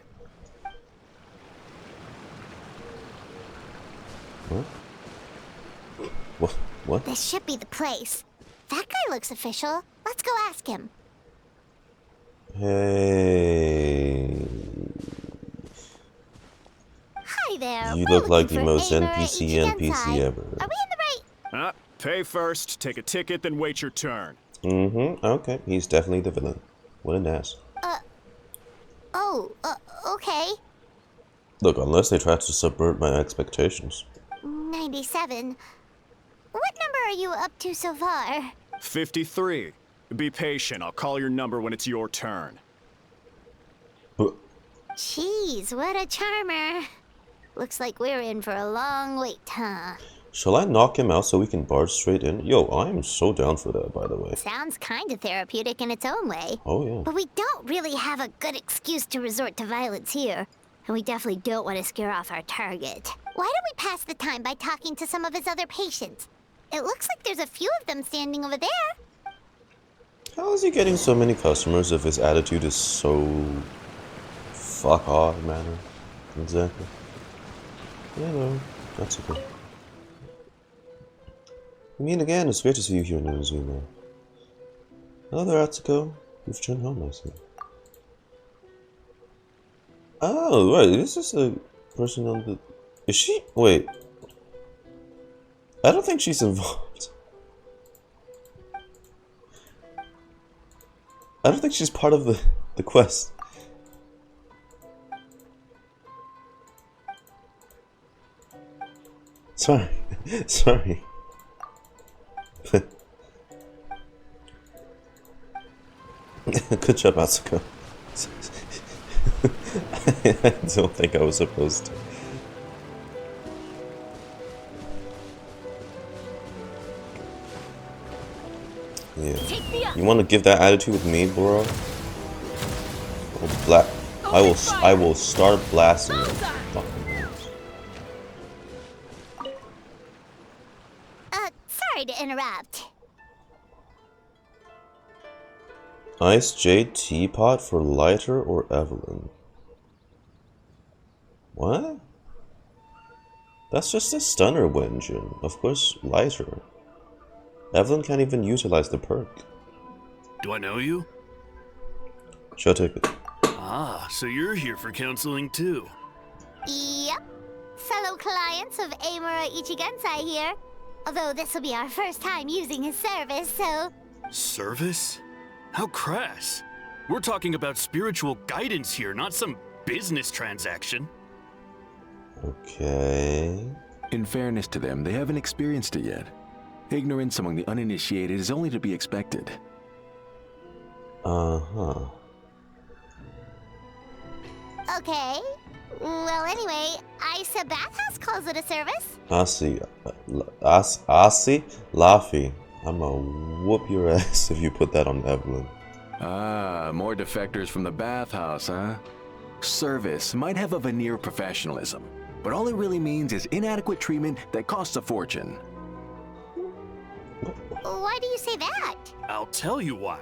What? What? This should be the place. That guy looks official. Let's go ask him. Hey. Hi there. You We're look like the looking most for Amber NPC Ichigensai. ever. Are we in the right? Pay first, take a ticket, then wait your turn. Mm-hmm. Okay, he's definitely the villain. What an ass. Okay. Look, unless they try to subvert my expectations. 97. What number are you up to so far? 53. Be patient, I'll call your number when it's your turn. But Jeez, what a charmer. Looks like we're in for a long wait, huh? shall I knock him out so we can barge straight in? Yo, I am so down for that, by the way. Sounds kind of therapeutic in its own way. Oh, yeah. But we don't really have a good excuse to resort to violence here. And we definitely don't want to scare off our target. Why don't we pass the time by talking to some of his other patients? It looks like there's a few of them standing over there. How is he getting so many customers if his attitude is so... fuck off manner? Exactly. Yeah, no, that's okay. I mean, again, it's great to see you here in Inazuma. Hello there, Atsuko. You've returned home, I see. Oh, right, this is a person on the... Is she? Wait. I don't think she's involved. I don't think she's part of the quest. Sorry. Sorry. Good job, Atsuko. I don't think I was supposed to. Yeah. You want to give that attitude with me, bro? I will start blasting you. Sorry to interrupt. Ice jade teapot for Lighter or Evelyn? What? That's just a stunner engine. Of course, Lighter. Evelyn can't even utilize the perk. Do I know you? Show ticket. Ah, so you're here for counseling too. Yep. Fellow clients of Amura Ichigensai here. Although this will be our first time using his service, so... Service? How crass. We're talking about spiritual guidance here, not some business transaction. Okay. In fairness to them, they haven't experienced it yet. Ignorance among the uninitiated is only to be expected. Uh-huh. Okay. Well, anyway, Isa Bathhouse calls it a service. Asi? Laffy. I'ma whoop your ass if you put that on Evelyn. Ah, more defectors from the bathhouse, huh? Service might have a veneer of professionalism, but all it really means is inadequate treatment that costs a fortune. Why do you say that? I'll tell you why.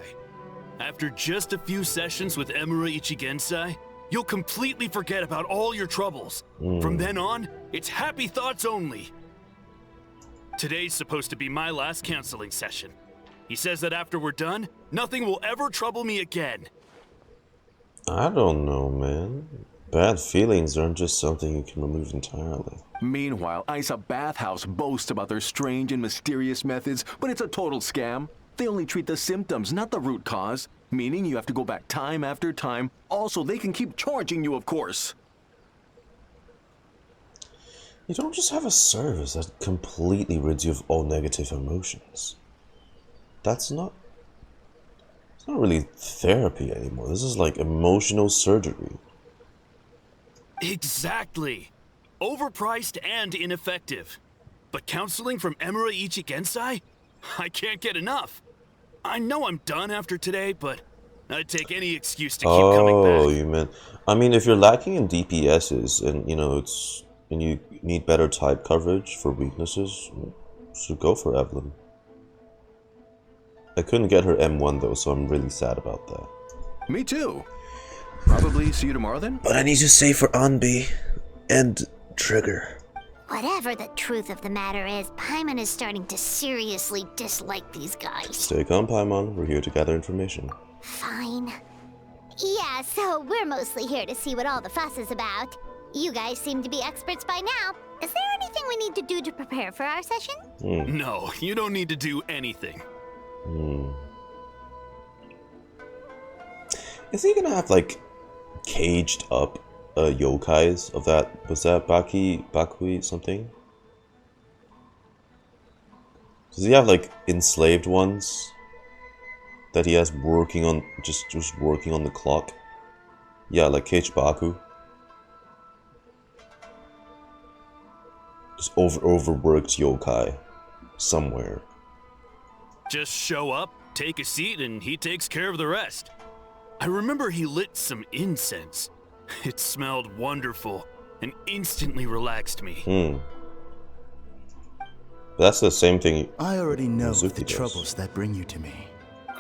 After just a few sessions with Emura Ichigensai, you'll completely forget about all your troubles. From then on, it's happy thoughts only. Today's supposed to be my last counseling session. He says that after we're done, nothing will ever trouble me again. I don't know, man. Bad feelings aren't just something you can remove entirely. Meanwhile, Isa Bathhouse boasts about their strange and mysterious methods, but it's a total scam. They only treat the symptoms, not the root cause, meaning you have to go back time after time. Also, they can keep charging you, of course. You don't just have a service that completely rids you of all negative emotions. It's not really therapy anymore. This is like emotional surgery. Exactly. Overpriced and ineffective. But counseling from Emura Ichigensai? I can't get enough. I know I'm done after today, but I'd take any excuse to keep coming back. Oh, you meant... I mean, if you're lacking in DPSs and, and you need better type coverage for weaknesses, so go for Evelyn. I couldn't get her M1 though, so I'm really sad about that. Me too. Probably see you tomorrow then? But I need to save for Anbi and Trigger. Whatever the truth of the matter is, Paimon is starting to seriously dislike these guys. Stay calm, Paimon. We're here to gather information. Fine. Yeah, so we're mostly here to see what all the fuss is about. You guys seem to be experts by now. Is there anything we need to do to prepare for our session? No, you don't need to do anything. Is he gonna have, like, caged up yokais of that? Was that Bakui something? Does he have, like, enslaved ones that he has working on, just working on the clock? Yeah, like Caged Baku. Just overworked yokai somewhere. Just show up, take a seat, and he takes care of the rest. I remember he lit some incense. It smelled wonderful and instantly relaxed me. That's the same thing. I already know Mizuki the does. troubles that bring you to me.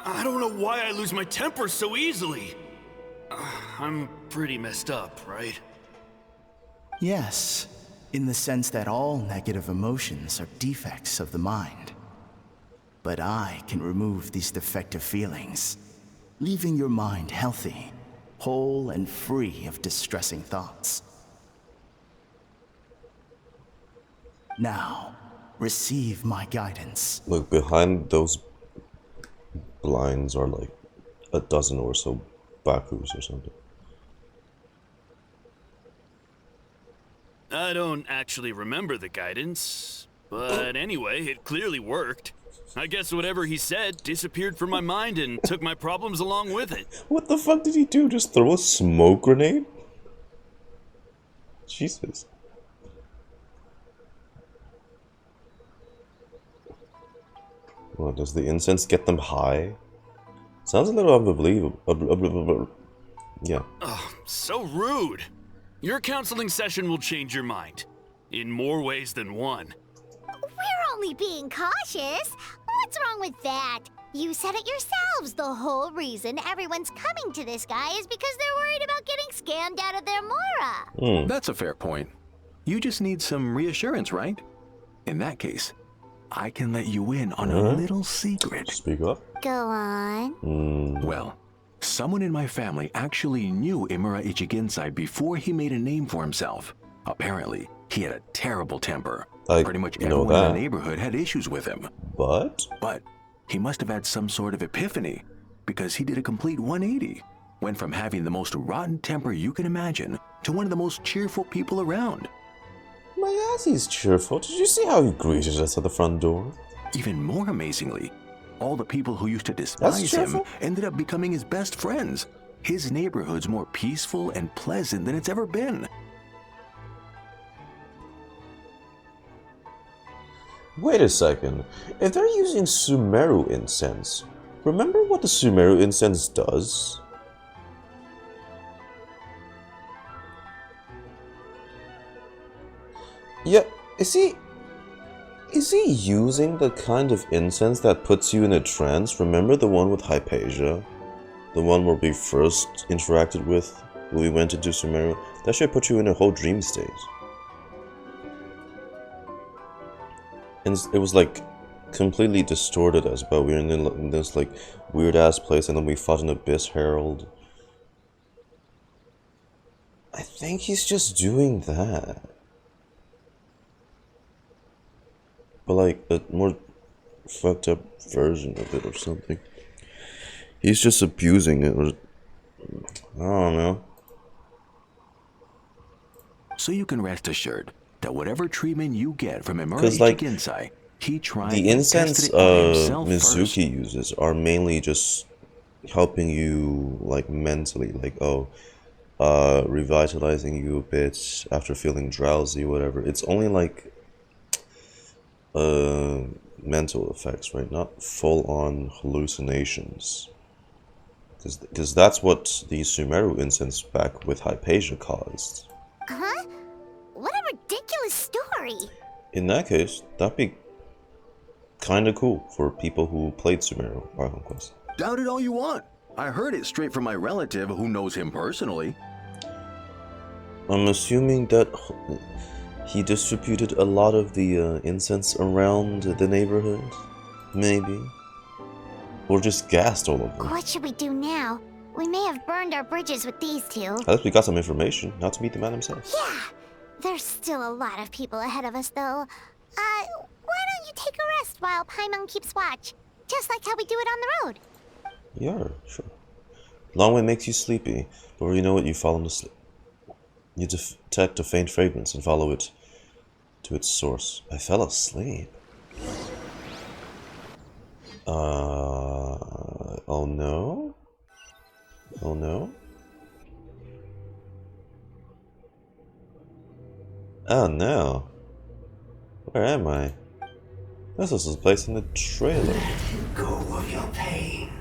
I don't know why I lose my temper so easily. I'm pretty messed up, right? Yes, in the sense that all negative emotions are defects of the mind. But I can remove these defective feelings, leaving your mind healthy, whole and free of distressing thoughts. Now, receive my guidance. Look, behind those blinds are like a dozen or so Bakus or something. I don't actually remember the guidance, but anyway, it clearly worked. I guess whatever he said disappeared from my mind and took my problems along with it. What the fuck did he do? Just throw a smoke grenade? Jesus. Well, does the incense get them high? Sounds a little unbelievable. Yeah. Oh, so rude. Your counseling session will change your mind. In more ways than one. We're only being cautious. What's wrong with that? You said it yourselves. The whole reason everyone's coming to this guy is because they're worried about getting scammed out of their Mora. That's a fair point. You just need some reassurance, right? In that case, I can let you in on a little secret. Speak up. Go on. Well, someone in my family actually knew Imura Ichigensai before he made a name for himself. Apparently, he had a terrible temper. Pretty much everyone in the neighborhood had issues with him. But he must have had some sort of epiphany, because he did a complete 180. Went from having the most rotten temper you can imagine to one of the most cheerful people around. My ass, he's cheerful. Did you see how he greeted us at the front door? Even more amazingly, all the people who used to despise him ended up becoming his best friends. His neighborhood's more peaceful and pleasant than it's ever been. Wait a second. If they're using Sumeru incense, remember what the Sumeru incense does? Yeah, is he using the kind of incense that puts you in a trance? Remember the one with Hypatia? The one where we first interacted with when we went into Sumeru? That should put you in a whole dream state. And it was like completely distorted as well. We were in this like weird ass place and then we fought an Abyss Herald. I think he's just doing that. But like a more fucked up version of it or something. He's just abusing it, or I don't know. So you can rest assured that whatever treatment you get from Imura Ichigensai, he tried the incense Mizuki uses are mainly just helping you like mentally, like revitalizing you a bit after feeling drowsy, whatever. It's only like mental effects, right? Not full-on hallucinations. Because that's what the Sumeru incense back with Hypatia caused. Huh? What a ridiculous story! In that case, that'd be kinda cool for people who played Sumeru or Conquest. Doubt it all you want. I heard it straight from my relative who knows him personally. I'm assuming that he distributed a lot of the incense around the neighborhood, maybe? Or just gassed all of them. What should we do now? We may have burned our bridges with these two. At least we got some information, not to meet the man himself. Yeah! There's still a lot of people ahead of us, though. Why don't you take a rest while Paimon keeps watch? Just like how we do it on the road. Yeah, sure. Long way makes you sleepy, but you know what? You fall into sleep. You detect a faint fragrance and follow it to its source. I fell asleep. Oh no? Oh no? Oh no. Where am I? This was place in the trailer. Let go of your pain.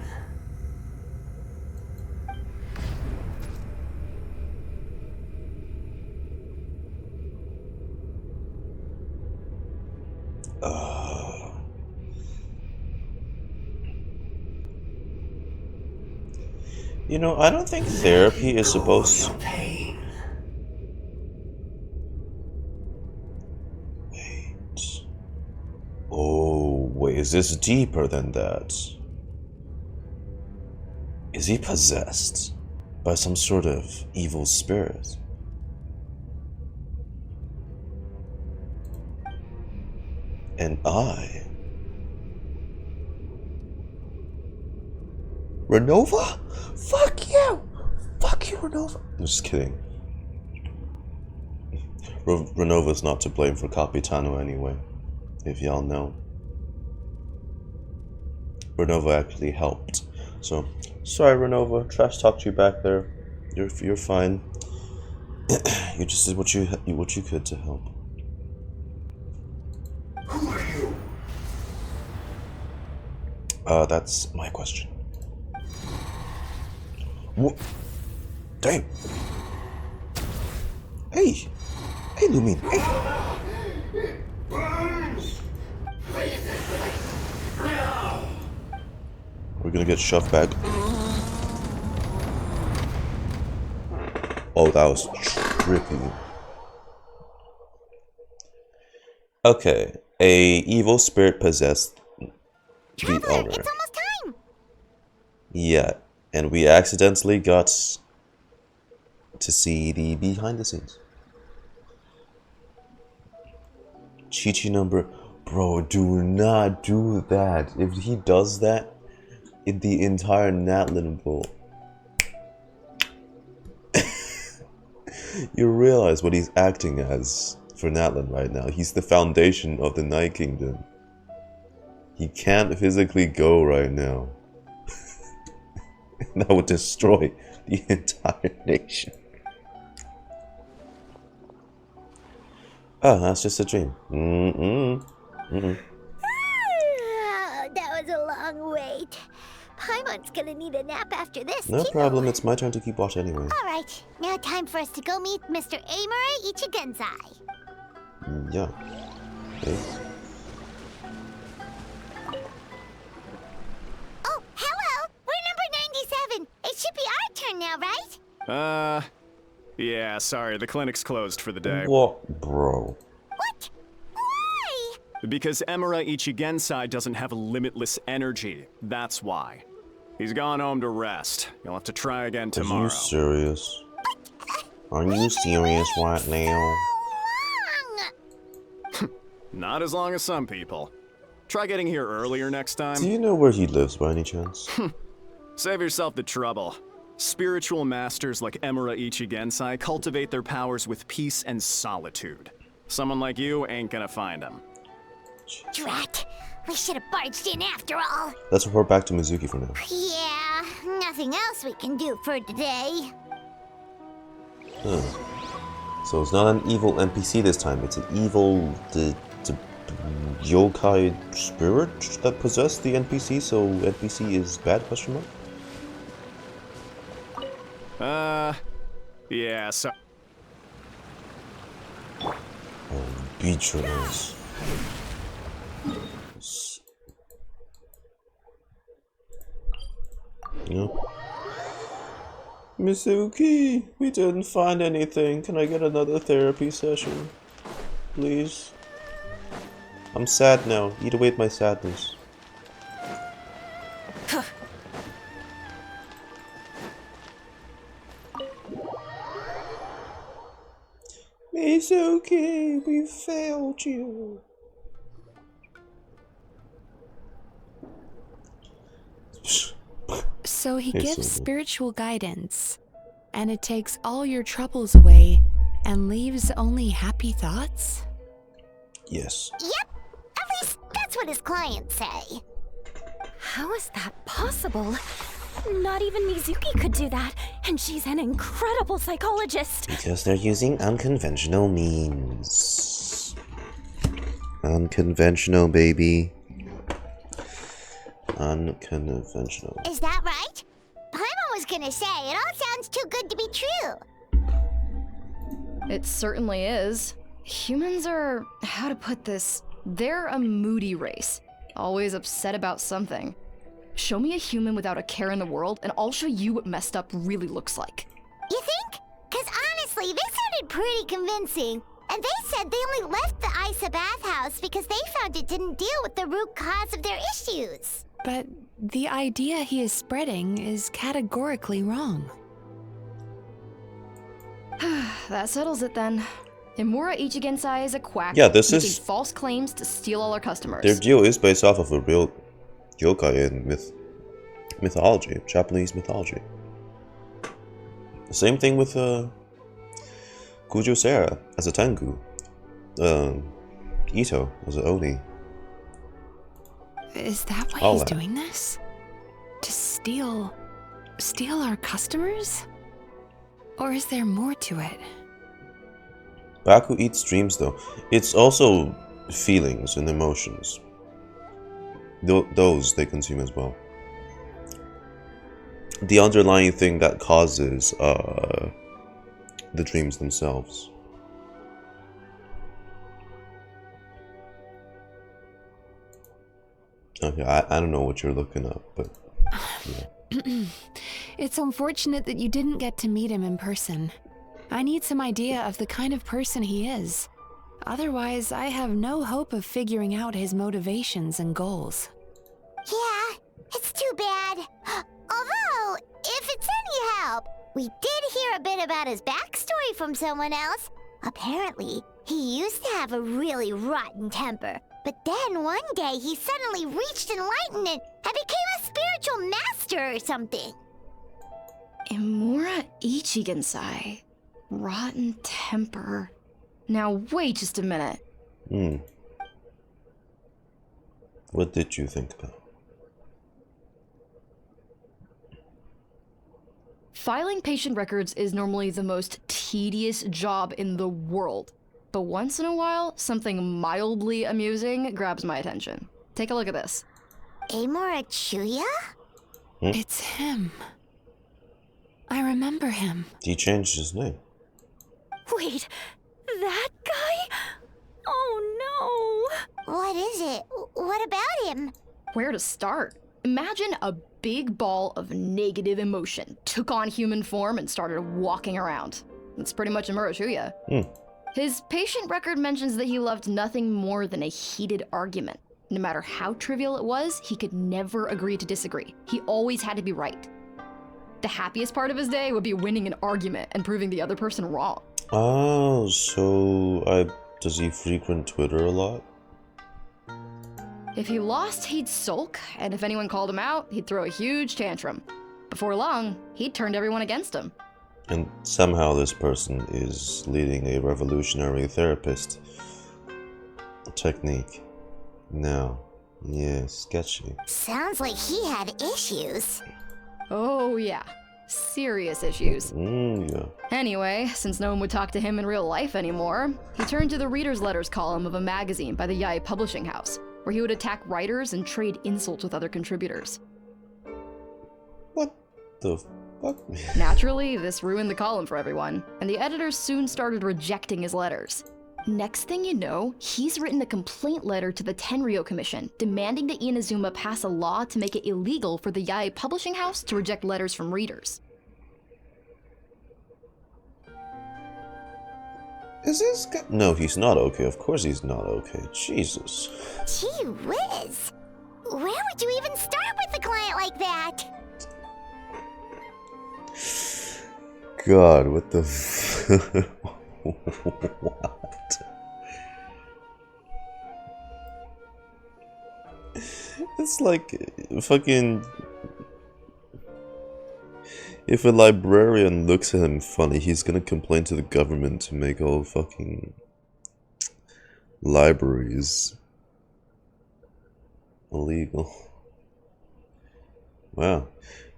You know, I don't think therapy is supposed to... Wait. Oh, wait, is this deeper than that? Is he possessed by some sort of evil spirit? And I... Renova? Fuck you! Fuck you, Renova! I'm just kidding. Renova's not to blame for Capitano anyway, if y'all know. Renova actually helped. So, sorry Renova, trash talked you back there. You're fine. You just did what you could to help. Who are you? That's my question. What? Damn. Hey, Lumin. Hey. We're gonna get shoved back. Oh, that was trippy. Okay, a evil spirit possessed the owner. It's almost time. Yeah, and we accidentally got to see the behind the scenes. Chi-Chi number, bro, do not do that. If he does that, in the entire Natlin will. You realize what he's acting as for Natlin right now. He's the foundation of the Night Kingdom. He can't physically go right now. That would destroy the entire nation. Oh, that's just a dream. Oh, that was a long wait. Paimon's gonna need a nap after this, No too. problem, it's my turn to keep watch anyway. Alright, now time for us to go meet Mr. Amore Ichigenzai. Yeah. Okay. Oh, hello! We're number 97. It should be our turn now, right? Yeah, sorry, the clinic's closed for the day. What, bro? What? Why? Because Emura Ichigensai doesn't have limitless energy. That's why. He's gone home to rest. You'll have to try again tomorrow. Are you serious? Are you serious right now? Not as long as some people. Try getting here earlier next time. Do you know where he lives by any chance? Save yourself the trouble. Spiritual masters like Emura Ichigensai cultivate their powers with peace and solitude. Someone like you ain't gonna find them. Drat. We should have barged in after all. Let's report back to Mizuki for now. Yeah, nothing else we can do for today. Huh. So it's not an evil NPC this time, it's an evil the yokai spirit that possessed the NPC, so NPC is bad, question mark? Yeah, so... Oh, betrayals. Yeah. Mizuki, we didn't find anything. Can I get another therapy session? Please? I'm sad now. Eat away my sadness. Mizuki, we failed you. So he Hey, gives Silver. spiritual guidance, and it takes all your troubles away and leaves only happy thoughts? Yes. Yep, at least that's what his clients say. How is that possible? Not even Mizuki could do that, and she's an incredible psychologist. Because they're using unconventional means. Unconventional, baby. Unconventional. Is that right? Paimon was gonna say, it all sounds too good to be true. It certainly is. Humans are, how to put this, they're a moody race. Always upset about something. Show me a human without a care in the world, and I'll show you what messed up really looks like. You think? Cause honestly, they sounded pretty convincing. And they said they only left the Isa bathhouse because they found it didn't deal with the root cause of their issues. But the idea he is spreading is categorically wrong. That settles it then. Imura Ichigensai is a quack, Yeah, this making is- false claims to steal all our customers. Their deal is based off of a real yokai in mythology, Japanese mythology. The same thing with Kujo Sera as a Tengu. Ito as a Oni. Is that why All he's that. doing this? To steal our customers? Or is there more to it? Baku eats dreams though. It's also feelings and emotions. Those they consume as well. The underlying thing that causes the dreams themselves. Okay, I don't know what you're looking up, but yeah. It's unfortunate that you didn't get to meet him in person. I need some idea of the kind of person he is. Otherwise, I have no hope of figuring out his motivations and goals. Yeah, it's too bad. Although, if it's any help, we did hear a bit about his backstory from someone else. Apparently, he used to have a really rotten temper. But then one day he suddenly reached enlightenment and became a spiritual master or something. Imura Ichigensai. Rotten temper. Now wait just a minute. What did you think about? Filing patient records is normally the most tedious job in the world. But once in a while, something mildly amusing grabs my attention. Take a look at this. Amora Chuya? It's him. I remember him. He changed his name. Wait, that guy? Oh no! What is it? What about him? Where to start? Imagine a big ball of negative emotion took on human form and started walking around. That's pretty much Imura Chuya. His patient record mentions that he loved nothing more than a heated argument. No matter how trivial it was, he could never agree to disagree. He always had to be right. The happiest part of his day would be winning an argument and proving the other person wrong. Oh, so does he frequent Twitter a lot? If he lost, he'd sulk, and if anyone called him out, he'd throw a huge tantrum. Before long, he'd turned everyone against him. And somehow this person is leading a revolutionary therapist technique. No. Yeah, sketchy. Sounds like he had issues. Oh yeah, serious issues. Yeah. Anyway, since no one would talk to him in real life anymore, he turned to the reader's letters column of a magazine by the Yai Publishing House, where he would attack writers and trade insults with other contributors. What the fuck? Naturally, this ruined the column for everyone, and the editors soon started rejecting his letters. Next thing you know, he's written a complaint letter to the Tenryo Commission, demanding that Inazuma pass a law to make it illegal for the Yai Publishing House to reject letters from readers. Is this guy? No, he's not okay. Of course he's not okay. Jesus. Gee whiz. Where would you even start with a client like that? God, what the what? It's like fucking... If a librarian looks at him funny, he's gonna complain to the government to make all fucking libraries illegal. Wow.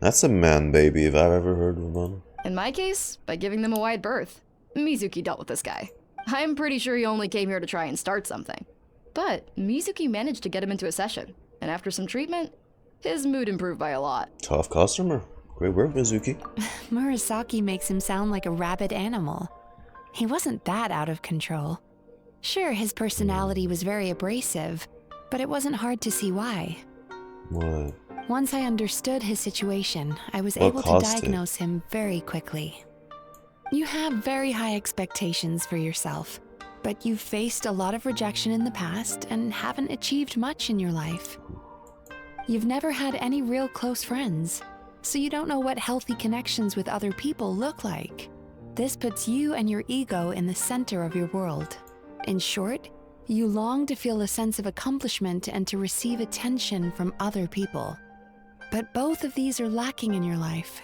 That's a man baby if I've ever heard of one. In my case, by giving them a wide berth. Mizuki dealt with this guy. I'm pretty sure he only came here to try and start something. But Mizuki managed to get him into a session, and after some treatment, his mood improved by a lot. Tough customer. Great work, Mizuki. Murasaki makes him sound like a rabid animal. He wasn't that out of control. Sure, his personality was very abrasive, but it wasn't hard to see why. What? Once I understood his situation, I was able to diagnose him very quickly. You have very high expectations for yourself, but you've faced a lot of rejection in the past and haven't achieved much in your life. You've never had any real close friends, so you don't know what healthy connections with other people look like. This puts you and your ego in the center of your world. In short, you long to feel a sense of accomplishment and to receive attention from other people. But both of these are lacking in your life.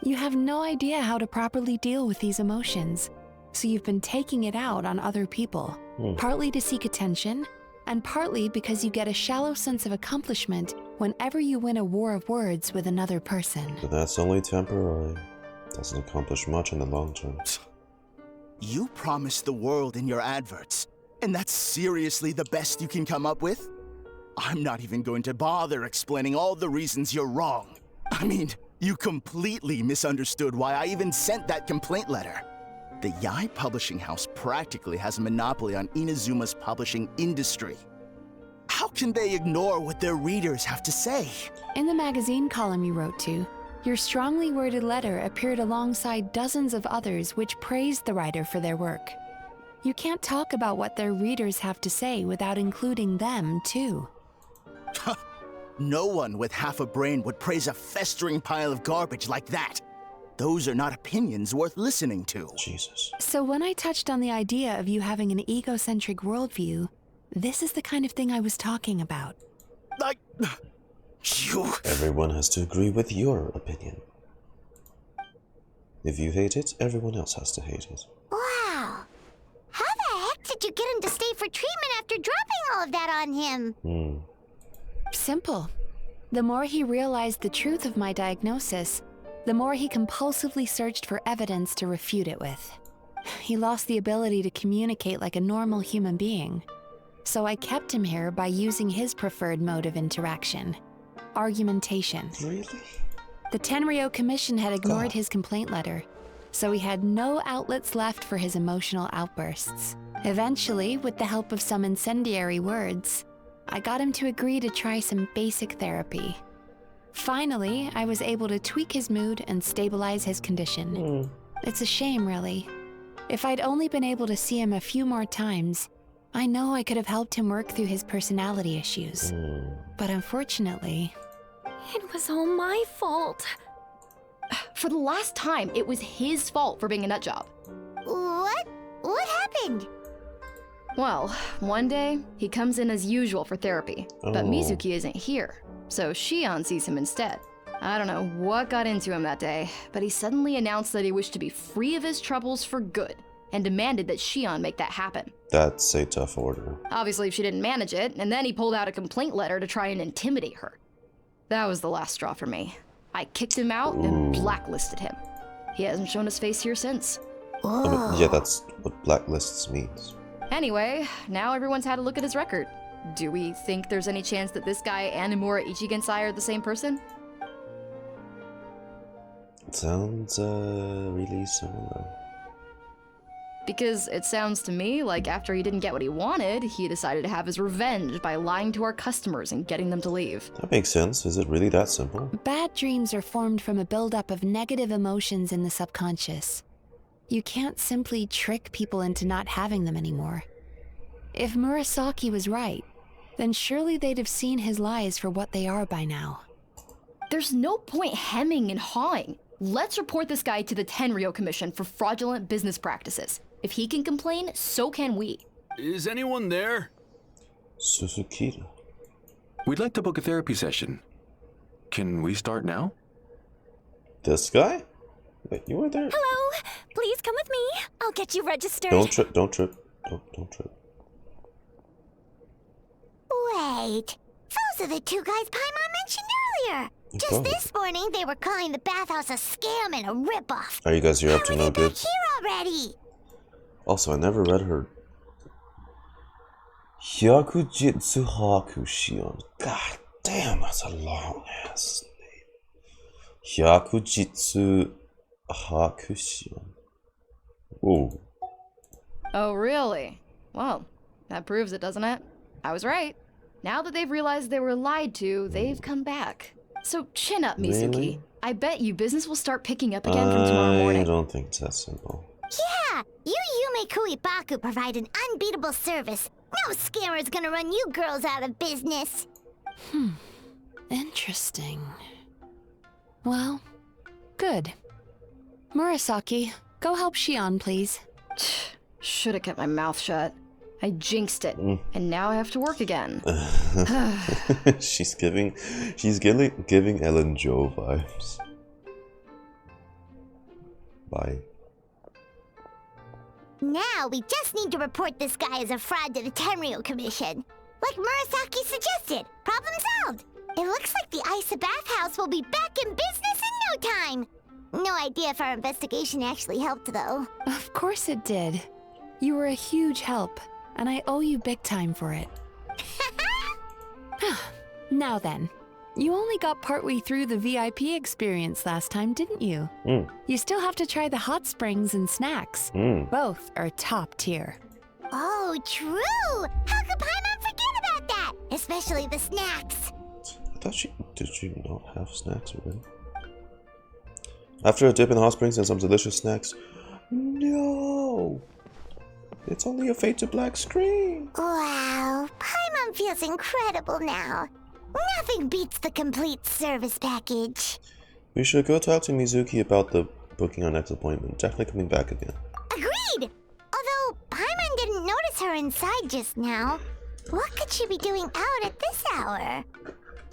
You have no idea how to properly deal with these emotions, so you've been taking it out on other people, partly to seek attention, and partly because you get a shallow sense of accomplishment whenever you win a war of words with another person. But that's only temporary. Doesn't accomplish much in the long term. You promised the world in your adverts, and that's seriously the best you can come up with? I'm not even going to bother explaining all the reasons you're wrong. I mean, you completely misunderstood why I even sent that complaint letter. The Yai Publishing House practically has a monopoly on Inazuma's publishing industry. How can they ignore what their readers have to say? In the magazine column you wrote to, your strongly worded letter appeared alongside dozens of others which praised the writer for their work. You can't talk about what their readers have to say without including them, too. No one with half a brain would praise a festering pile of garbage like that. Those are not opinions worth listening to. Jesus. So when I touched on the idea of you having an egocentric worldview, this is the kind of thing I was talking about. Everyone has to agree with your opinion. If you hate it, everyone else has to hate it. Wow. How the heck did you get him to stay for treatment after dropping all of that on him? Simple. The more he realized the truth of my diagnosis, the more he compulsively searched for evidence to refute it with. He lost the ability to communicate like a normal human being. So I kept him here by using his preferred mode of interaction. Argumentation. Really? The Tenryo Commission had ignored his complaint letter, so he had no outlets left for his emotional outbursts. Eventually, with the help of some incendiary words, I got him to agree to try some basic therapy. Finally, I was able to tweak his mood and stabilize his condition. It's a shame, really. If I'd only been able to see him a few more times, I know I could have helped him work through his personality issues. But unfortunately... It was all my fault. For the last time, it was his fault for being a nut job. What? What happened? Well, one day, he comes in as usual for therapy, but Mizuki isn't here, so Shion sees him instead. I don't know what got into him that day, but he suddenly announced that he wished to be free of his troubles for good, and demanded that Shion make that happen. That's a tough order. Obviously, she didn't manage it, and then he pulled out a complaint letter to try and intimidate her. That was the last straw for me. I kicked him out and blacklisted him. He hasn't shown his face here since. I mean, yeah, that's what blacklists means. Anyway, now everyone's had a look at his record. Do we think there's any chance that this guy and Nomura Ichigensai are the same person? It sounds really similar. Because it sounds to me like after he didn't get what he wanted, he decided to have his revenge by lying to our customers and getting them to leave. That makes sense. Is it really that simple? Bad dreams are formed from a buildup of negative emotions in the subconscious. You can't simply trick people into not having them anymore. If Murasaki was right, then surely they'd have seen his lies for what they are by now. There's no point hemming and hawing. Let's report this guy to the Tenryo Commission for fraudulent business practices. If he can complain, so can we. Is anyone there? Suzuki. We'd like to book a therapy session. Can we start now? This guy? Wait, you were there? Hello! Please come with me. I'll get you registered. Don't trip, don't trip. Don't trip. Wait. Those are the two guys Paimon mentioned earlier. Just this morning, they were calling the bathhouse a scam and a ripoff. Are you guys here up to no good? Here already. Also, I never read her. Hyakujitsu Hakushion. God damn, that's a long ass name. Hyakujitsu Hakushion. Whoa. Oh, really? Well, that proves it, doesn't it? I was right. Now that they've realized they were lied to, they've come back. So chin up, Mizuki. Really? I bet you business will start picking up again from tomorrow morning. I don't think it's that simple. Yeah, you Yume Baku provide an unbeatable service. No scammer's gonna run you girls out of business. Interesting. Well, good. Murasaki, go help Shion, please. Should have kept my mouth shut. I jinxed it, and now I have to work again. She's giving Ellen Jo vibes. Bye. Now we just need to report this guy as a fraud to the Tenryo Commission. Like Murasaki suggested. Problem solved. It looks like the Isa bathhouse will be back in business in no time. No idea if our investigation actually helped, though. Of course it did. You were a huge help, and I owe you big time for it. Now then, you only got partway through the VIP experience last time, didn't you? You still have to try the hot springs and snacks. Both are top tier. Oh, true! How could Paimon forget about that? Especially the snacks. I thought did she not have snacks already? After a dip in the hot springs and some delicious snacks. No! It's only a fade to black screen. Wow, Paimon feels incredible now. Nothing beats the complete service package. We should go talk to Mizuki about the booking our next appointment. Definitely coming back again. Agreed! Although Paimon didn't notice her inside just now. What could she be doing out at this hour?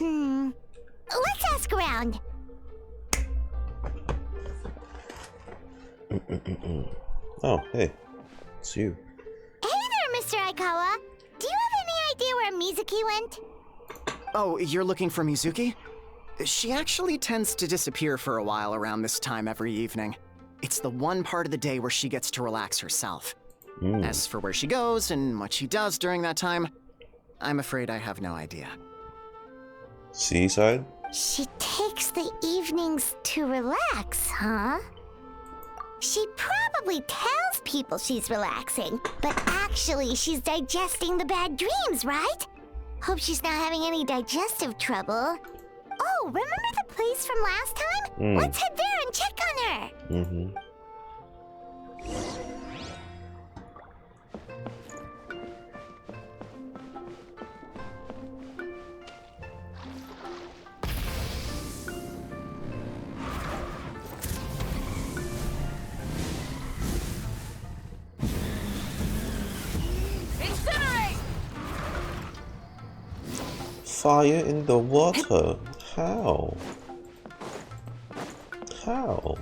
Let's ask around. Oh, hey. It's you. Hey there, Mr. Aikawa. Do you have any idea where Mizuki went? Oh, you're looking for Mizuki? She actually tends to disappear for a while around this time every evening. It's the one part of the day where she gets to relax herself. As for where she goes and what she does during that time, I'm afraid I have no idea. Seaside? She takes the evenings to relax, huh? She probably tells people she's relaxing, but actually she's digesting the bad dreams, right? Hope she's not having any digestive trouble. Oh, remember the place from last time? Let's head there and check on her. Incinerate! Fire in the water? How? How?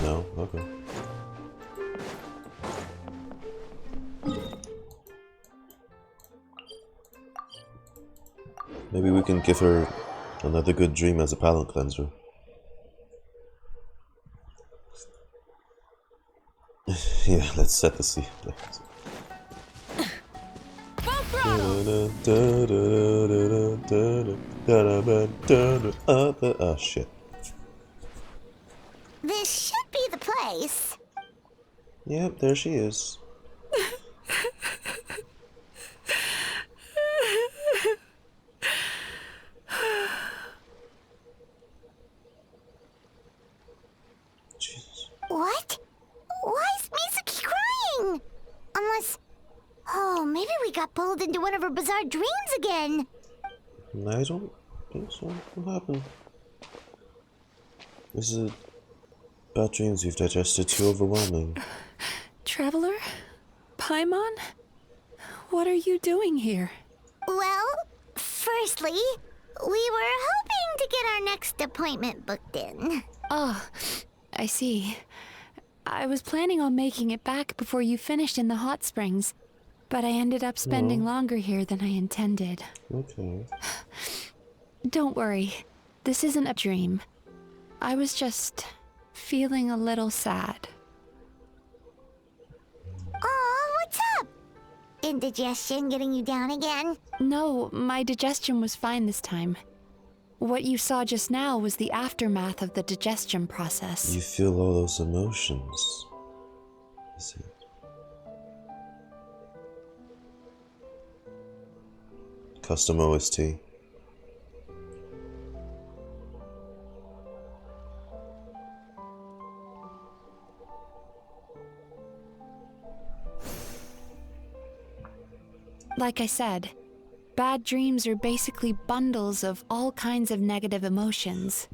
No? Okay. Maybe we can give her another good dream as a palate cleanser. Yeah, let's set the scene. Oh shit. This should be the place. Yep, there she is. Jesus. What? Why is Mizuki crying? Unless... Oh, maybe we got pulled into one of her bizarre dreams again. I don't think so. What happened? Is it bad dreams you've digested too overwhelming? Traveler? Paimon? What are you doing here? Well, firstly, we were hoping to get our next appointment booked in. Oh, I see. I was planning on making it back before you finished in the hot springs, but I ended up spending longer here than I intended. Okay. Don't worry. This isn't a dream. I was just feeling a little sad. Oh, what's up? Indigestion getting you down again? No, my digestion was fine this time. What you saw just now was the aftermath of the digestion process. You feel all those emotions. Is it? Custom OST. Like I said, bad dreams are basically bundles of all kinds of negative emotions.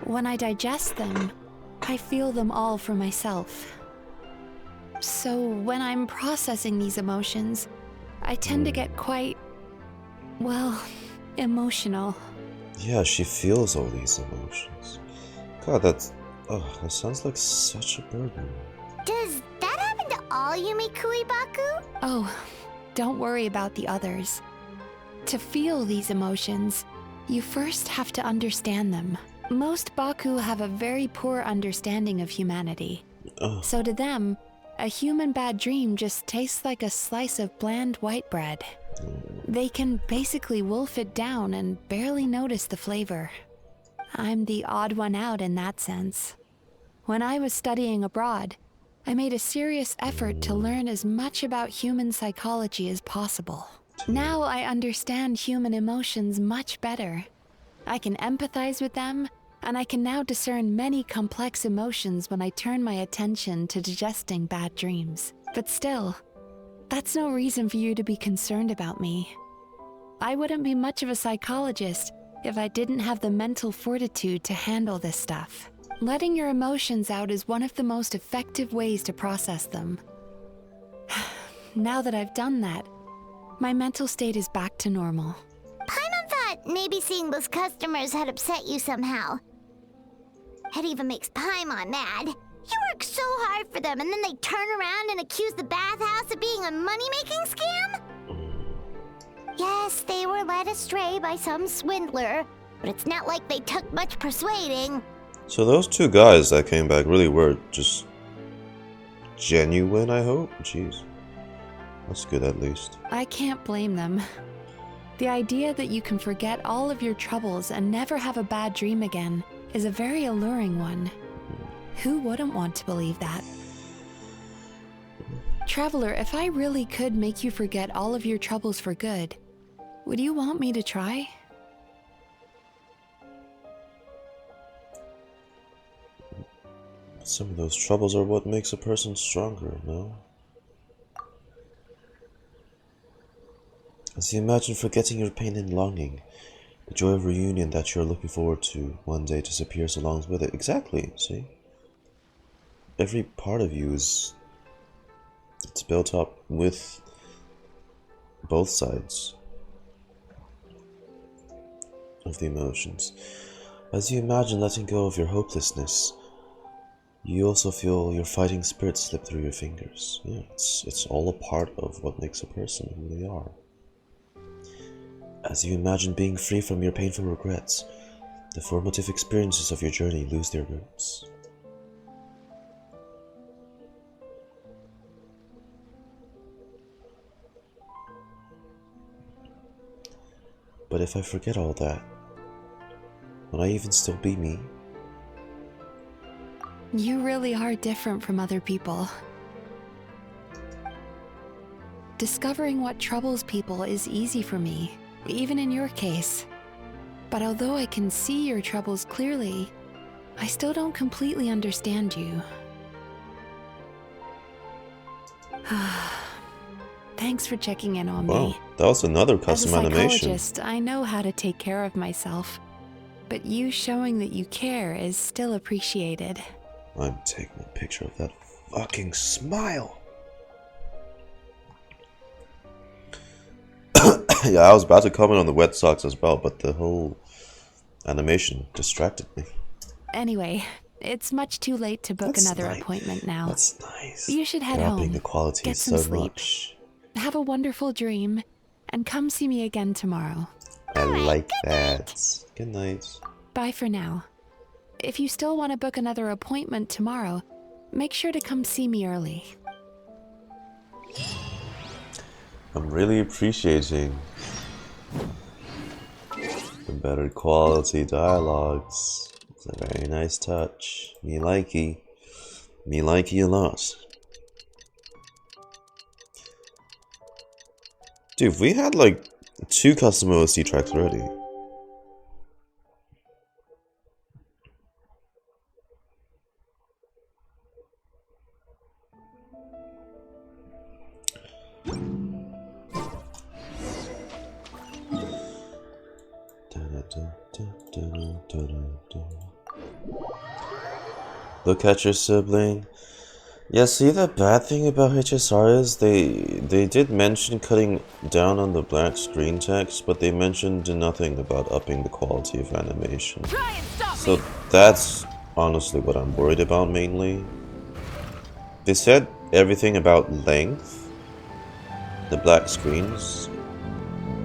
When I digest them, I feel them all for myself. So when I'm processing these emotions, I tend to get quite, well, emotional. Yeah, she feels all these emotions. God, that sounds like such a burden. Does that happen to all Yumikui Baku? Oh, don't worry about the others. To feel these emotions, you first have to understand them. Most Baku have a very poor understanding of humanity. So to them, a human bad dream just tastes like a slice of bland white bread. They can basically wolf it down and barely notice the flavor. I'm the odd one out in that sense. When I was studying abroad, I made a serious effort to learn as much about human psychology as possible. Now I understand human emotions much better. I can empathize with them, and I can now discern many complex emotions when I turn my attention to digesting bad dreams. But still, that's no reason for you to be concerned about me. I wouldn't be much of a psychologist if I didn't have the mental fortitude to handle this stuff. Letting your emotions out is one of the most effective ways to process them. Now that I've done that, my mental state is back to normal. Paimon thought maybe seeing those customers had upset you somehow. It even makes Paimon mad. You work so hard for them and then they turn around and accuse the bathhouse of being a money-making scam? Yes, they were led astray by some swindler, but it's not like they took much persuading. So those two guys that came back really were just genuine, I hope? Jeez. That's good at least. I can't blame them. The idea that you can forget all of your troubles and never have a bad dream again is a very alluring one. Who wouldn't want to believe that? Traveler, if I really could make you forget all of your troubles for good, would you want me to try? Some of those troubles are what makes a person stronger, no? As you imagine forgetting your pain and longing, the joy of reunion that you're looking forward to one day disappears along with it. Exactly, see? Every part of you it's built up with both sides of the emotions. As you imagine letting go of your hopelessness, you also feel your fighting spirit slip through your fingers. Yeah, it's all a part of what makes a person who they are. As you imagine being free from your painful regrets, the formative experiences of your journey lose their roots. But if I forget all that, will I even still be me? You really are different from other people. Discovering what troubles people is easy for me, even in your case. But although I can see your troubles clearly, I still don't completely understand you. Thanks for checking in on me. Wow, that was another custom animation. As a psychologist, I know how to take care of myself, but you showing that you care is still appreciated. I'm taking a picture of that fucking smile. Yeah, I was about to comment on the wet socks as well, but the whole animation distracted me. Anyway, it's much too late to book another appointment now. That's nice. You should head Dropping home, the quality get some so sleep, much. have a wonderful dream, and come see me again tomorrow. I like that. Good night. Bye for now. If you still want to book another appointment tomorrow, make sure to come see me early. I'm really appreciating the better quality dialogues. It's a very nice touch. Me likey. Me likey a lot. Dude, we had like 2 custom OST tracks already. Look at your sibling. Yeah, see, the bad thing about HSR is they did mention cutting down on the black screen text, but they mentioned nothing about upping the quality of animation. So that's honestly what I'm worried about mainly. They said everything about length, the black screens,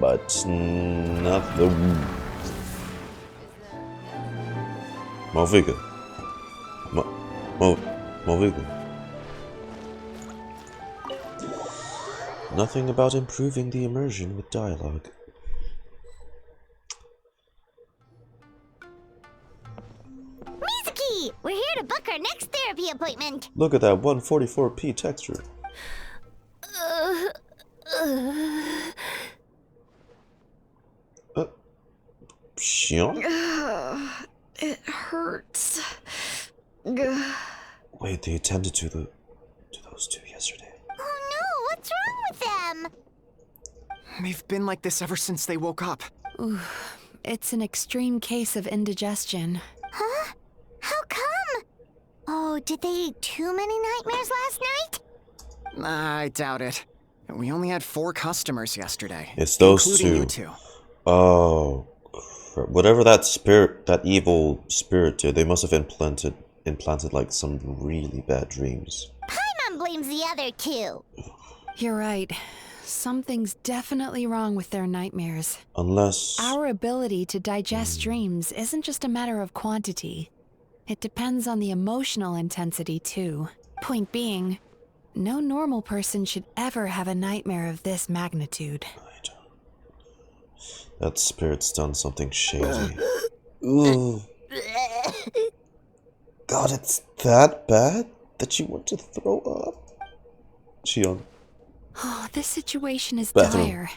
but not the... Malvika. Malvika. Nothing about improving the immersion with dialogue. Mizuki! We're here to book our next therapy appointment. Look at that 144p texture. Shion? It hurts. Wait, they attended to those two yesterday. Oh no, what's wrong with them? They've been like this ever since they woke up. Ooh, it's an extreme case of indigestion. Huh? How come? Oh, did they eat too many nightmares last night? I doubt it. We only had 4 customers yesterday. It's those including two. You two. Oh, crap. Whatever that spirit, that evil spirit did, they must have implanted like some really bad dreams. Paimon blames the other 2. You're right. Something's definitely wrong with their nightmares. Unless... Our ability to digest dreams isn't just a matter of quantity. It depends on the emotional intensity, too. Point being, no normal person should ever have a nightmare of this magnitude. That spirit's done something shady. Ooh. God, it's that bad that you want to throw up? Shion. Oh, this situation is Bathroom. dire.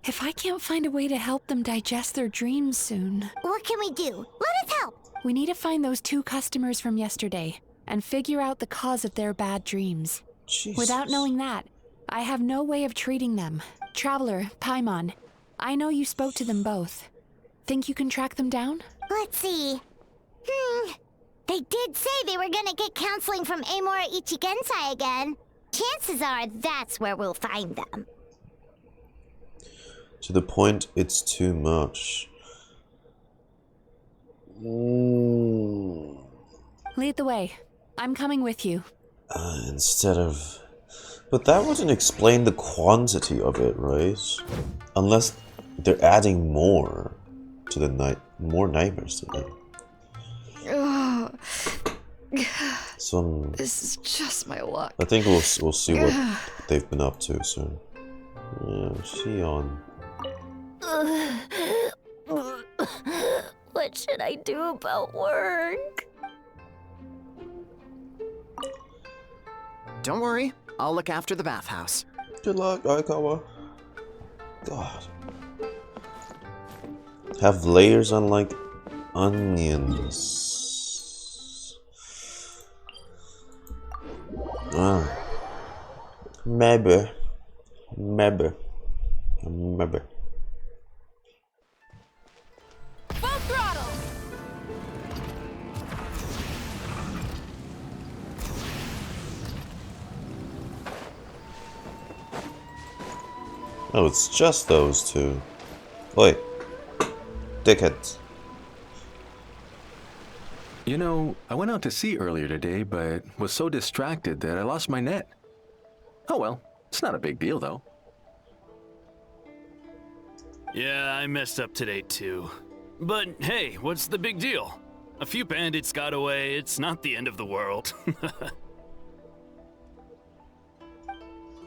If I can't find a way to help them digest their dreams soon... What can we do? Let us help! We need to find those 2 customers from yesterday and figure out the cause of their bad dreams. Jesus. Without knowing that, I have no way of treating them. Traveler, Paimon, I know you spoke to them both. Think you can track them down? Let's see. They did say they were gonna get counseling from Amora Ichigensai again. Chances are that's where we'll find them. To the point, it's too much. Lead the way. I'm coming with you. Instead of... But that wouldn't explain the quantity of it, right? Unless they're adding more to the more nightmares to them. This is just my luck. I think we'll see what they've been up to soon. Yeah, Shion. What should I do about work? Don't worry, I'll look after the bathhouse. Good luck, Aikawa. God. Have layers on like onions. Maybe. Full throttle! Oh, it's just those 2. Wait. Dickheads. You know, I went out to sea earlier today, but was so distracted that I lost my net. Oh well, it's not a big deal though. Yeah, I messed up today too. But hey, what's the big deal? A few bandits got away, it's not the end of the world.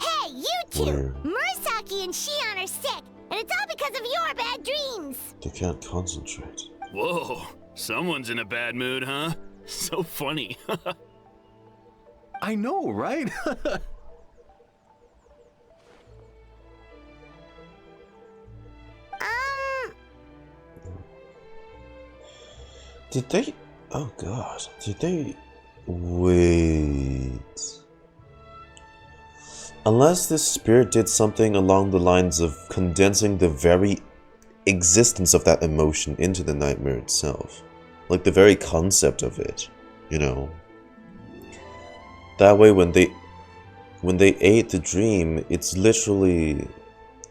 Hey, you 2! Murasaki and Shion are sick, and it's all because of your bad dreams! They can't concentrate. Whoa, someone's in a bad mood, huh? So funny. I know, right? Did they... Oh god. Did they... Wait... Unless this spirit did something along the lines of condensing the very existence of that emotion into the nightmare itself. Like the very concept of it, you know. That way when they ate the dream, it's literally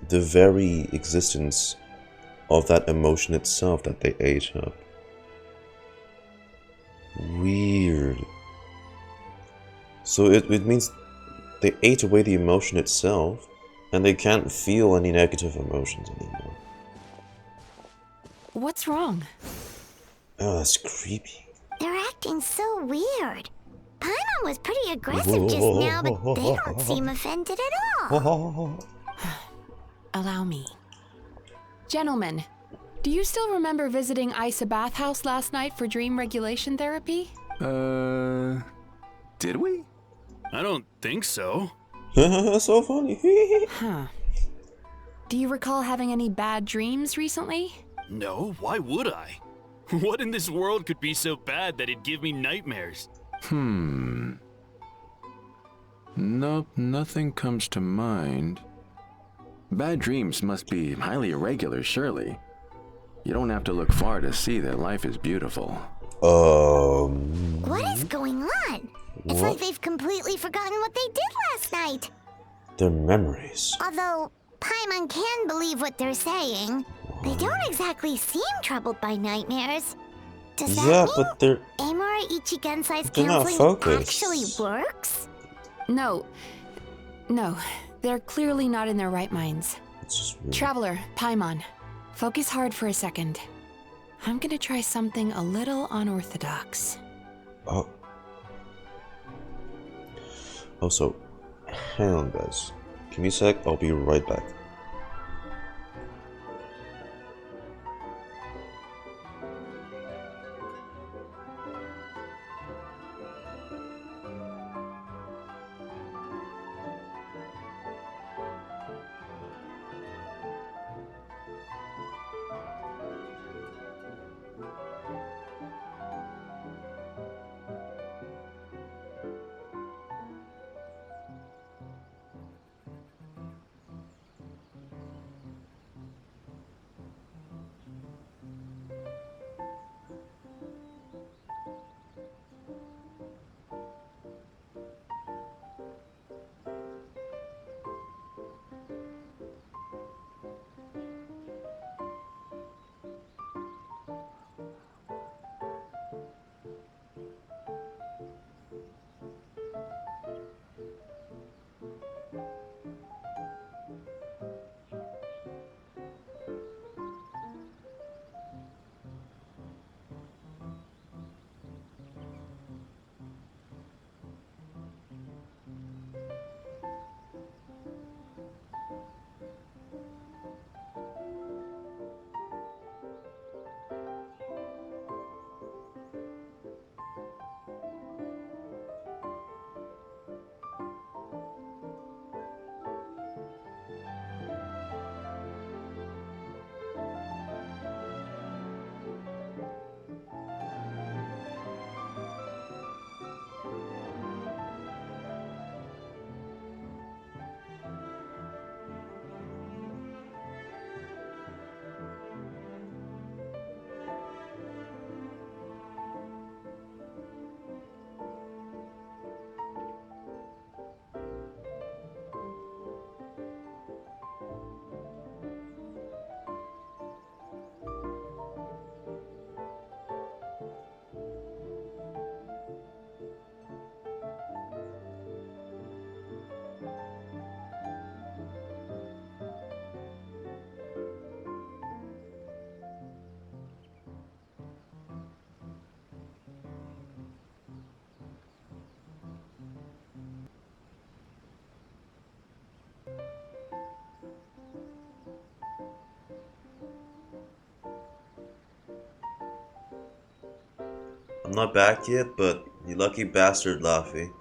the very existence of that emotion itself that they ate up. Weird. So it means they ate away the emotion itself, and they can't feel any negative emotions anymore. What's wrong? Oh, that's creepy. They're acting so weird. Paimon was pretty aggressive just now, but they don't seem offended at all. Allow me. Gentlemen, do you still remember visiting Isa Bathhouse last night for dream regulation therapy? Did we? I don't think so. So funny. Huh. Do you recall having any bad dreams recently? No, why would I? What in this world could be so bad that it'd give me nightmares? Nope, nothing comes to mind. Bad dreams must be highly irregular, surely. You don't have to look far to see that life is beautiful. What is going on? It's like they've completely forgotten what they did last night. Their memories. Although Paimon can believe what they're saying, they don't exactly seem troubled by nightmares. Does that mean but they're Amora Ichigensai's they're not counseling focused. actually works? No, they're clearly not in their right minds. It's just weird. Traveler, Paimon, focus hard for a second. I'm gonna try something a little unorthodox. Oh. Also, hang on guys. Give me a sec, I'll be right back. I'm not back yet, but you lucky bastard, Laffy.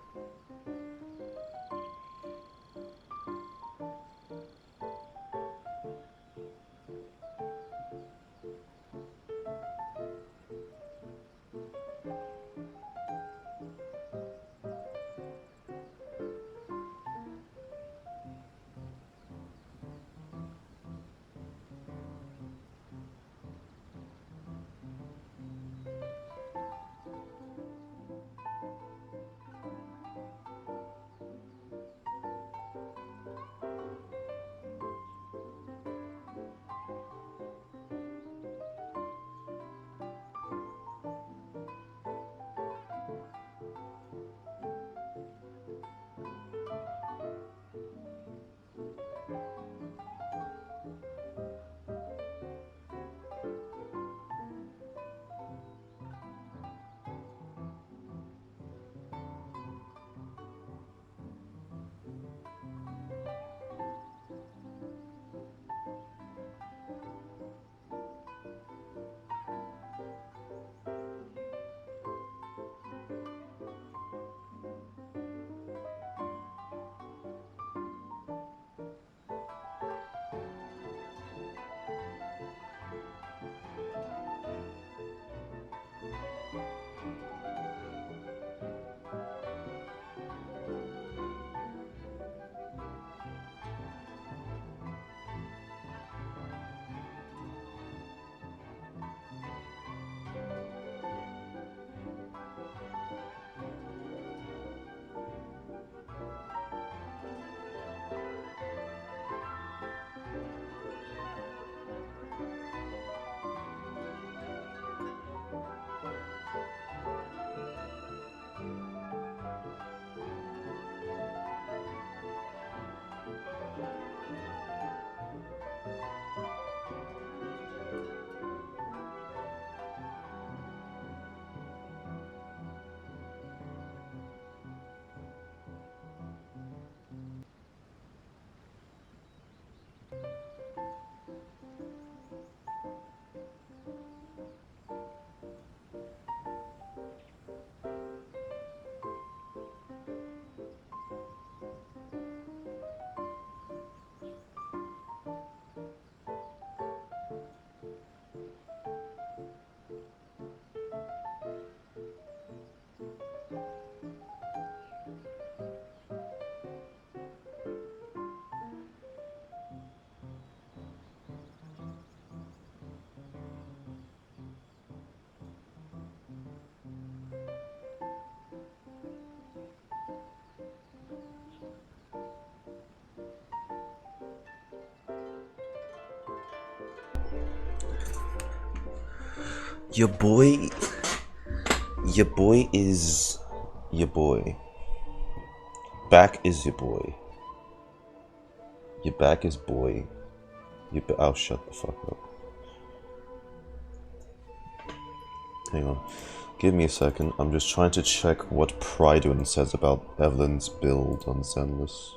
Your boy... Your boy is... Your boy. Back is your boy. Your back is boy. Oh, shut the fuck up. Hang on. Give me a second. I'm just trying to check what Prydwin says about Evelyn's build on Zenless.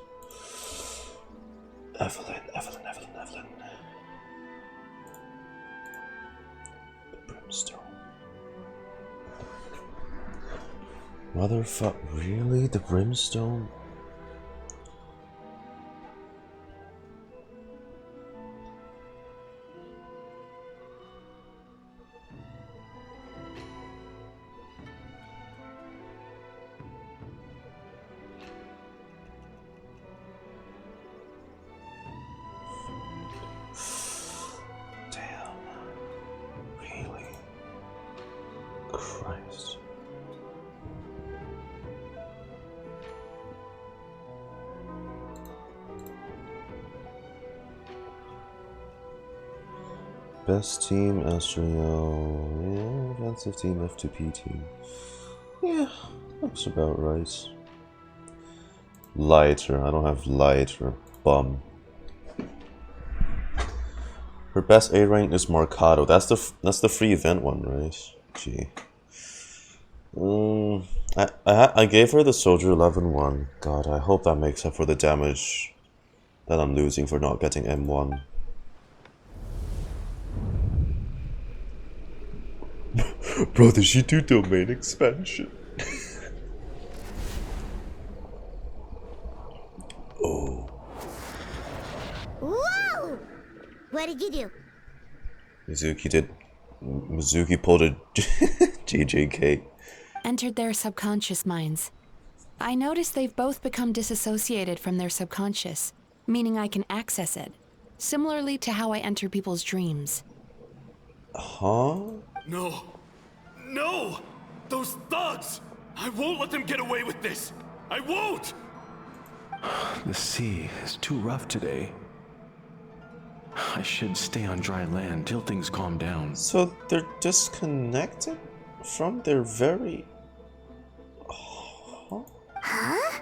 Evelyn. The brimstone. Motherfuck, really? The brimstone? Christ. Best team, Astrio. Yeah, offensive team, F2P team. Yeah, looks about right. Lighter. I don't have lighter. Bum. Her best A rank is Marcado. That's the free event one, right? Gee. I gave her the Soldier 11 one. God, I hope that makes up for the damage that I'm losing for not getting M1. Bro, did she do domain expansion? Oh. Whoa! What did you do? Mizuki pulled a JJK. Entered their subconscious minds. I noticed they've both become disassociated from their subconscious, meaning I can access it, similarly to how I enter people's dreams. Huh? No. No! Those thugs! I won't let them get away with this! I won't! The sea is too rough today. I should stay on dry land till things calm down. So they're disconnected from their very... Huh?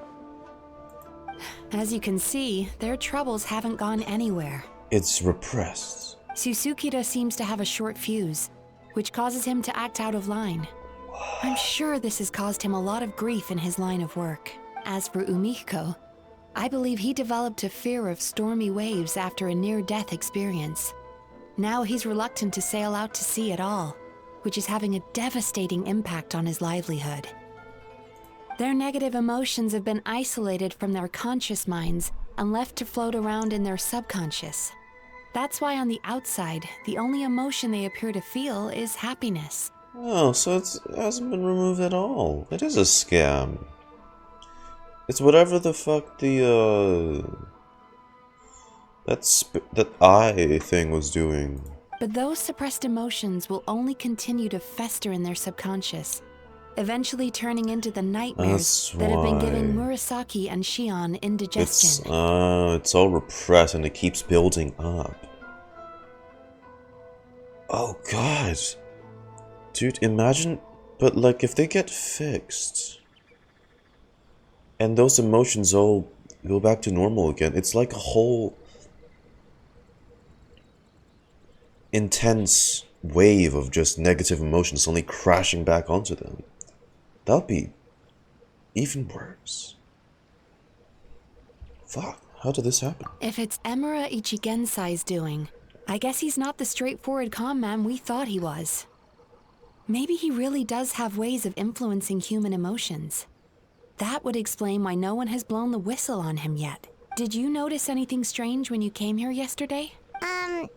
As you can see, their troubles haven't gone anywhere. It's repressed. Susukida seems to have a short fuse, which causes him to act out of line. I'm sure this has caused him a lot of grief in his line of work. As for Umiko, I believe he developed a fear of stormy waves after a near-death experience. Now he's reluctant to sail out to sea at all, which is having a devastating impact on his livelihood. Their negative emotions have been isolated from their conscious minds and left to float around in their subconscious. That's why on the outside, the only emotion they appear to feel is happiness. Oh, so it hasn't been removed at all. It is a scam. It's whatever the fuck the, that eye thing was doing. But those suppressed emotions will only continue to fester in their subconscious, eventually turning into the nightmares that have been giving Murasaki and Shion indigestion. It's all repressed and it keeps building up. Oh god. Dude, imagine, but like if they get fixed and those emotions all go back to normal again, it's like a whole intense wave of just negative emotions suddenly crashing back onto them. That'll be even worse. Fuck, how did this happen? If it's Emura Ichigensai's doing, I guess he's not the straightforward calm man we thought he was. Maybe he really does have ways of influencing human emotions. That would explain why no one has blown the whistle on him yet. Did you notice anything strange when you came here yesterday?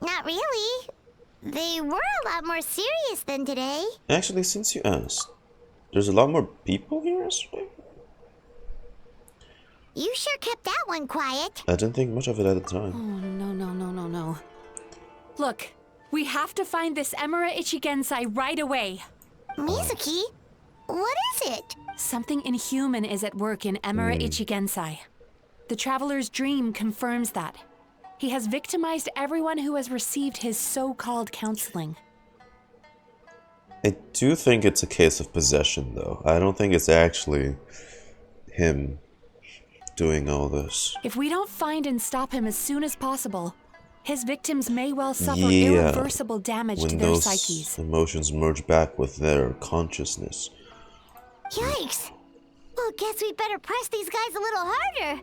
Not really. They were a lot more serious than today. Actually, since you asked, there's a lot more people here yesterday? You sure kept that one quiet. I didn't think much of it at the time. Oh, no. Look, we have to find this Emura Ichigensai right away. Mizuki? What is it? Something inhuman is at work in Emura Ichigensai. The Traveler's Dream confirms that. He has victimized everyone who has received his so-called counseling. I do think it's a case of possession, though. I don't think it's actually him doing all this. If we don't find and stop him as soon as possible, his victims may well suffer Yeah, irreversible damage to when their those psyches. emotions merge back with their consciousness. Yikes! Well, guess we better press these guys a little harder.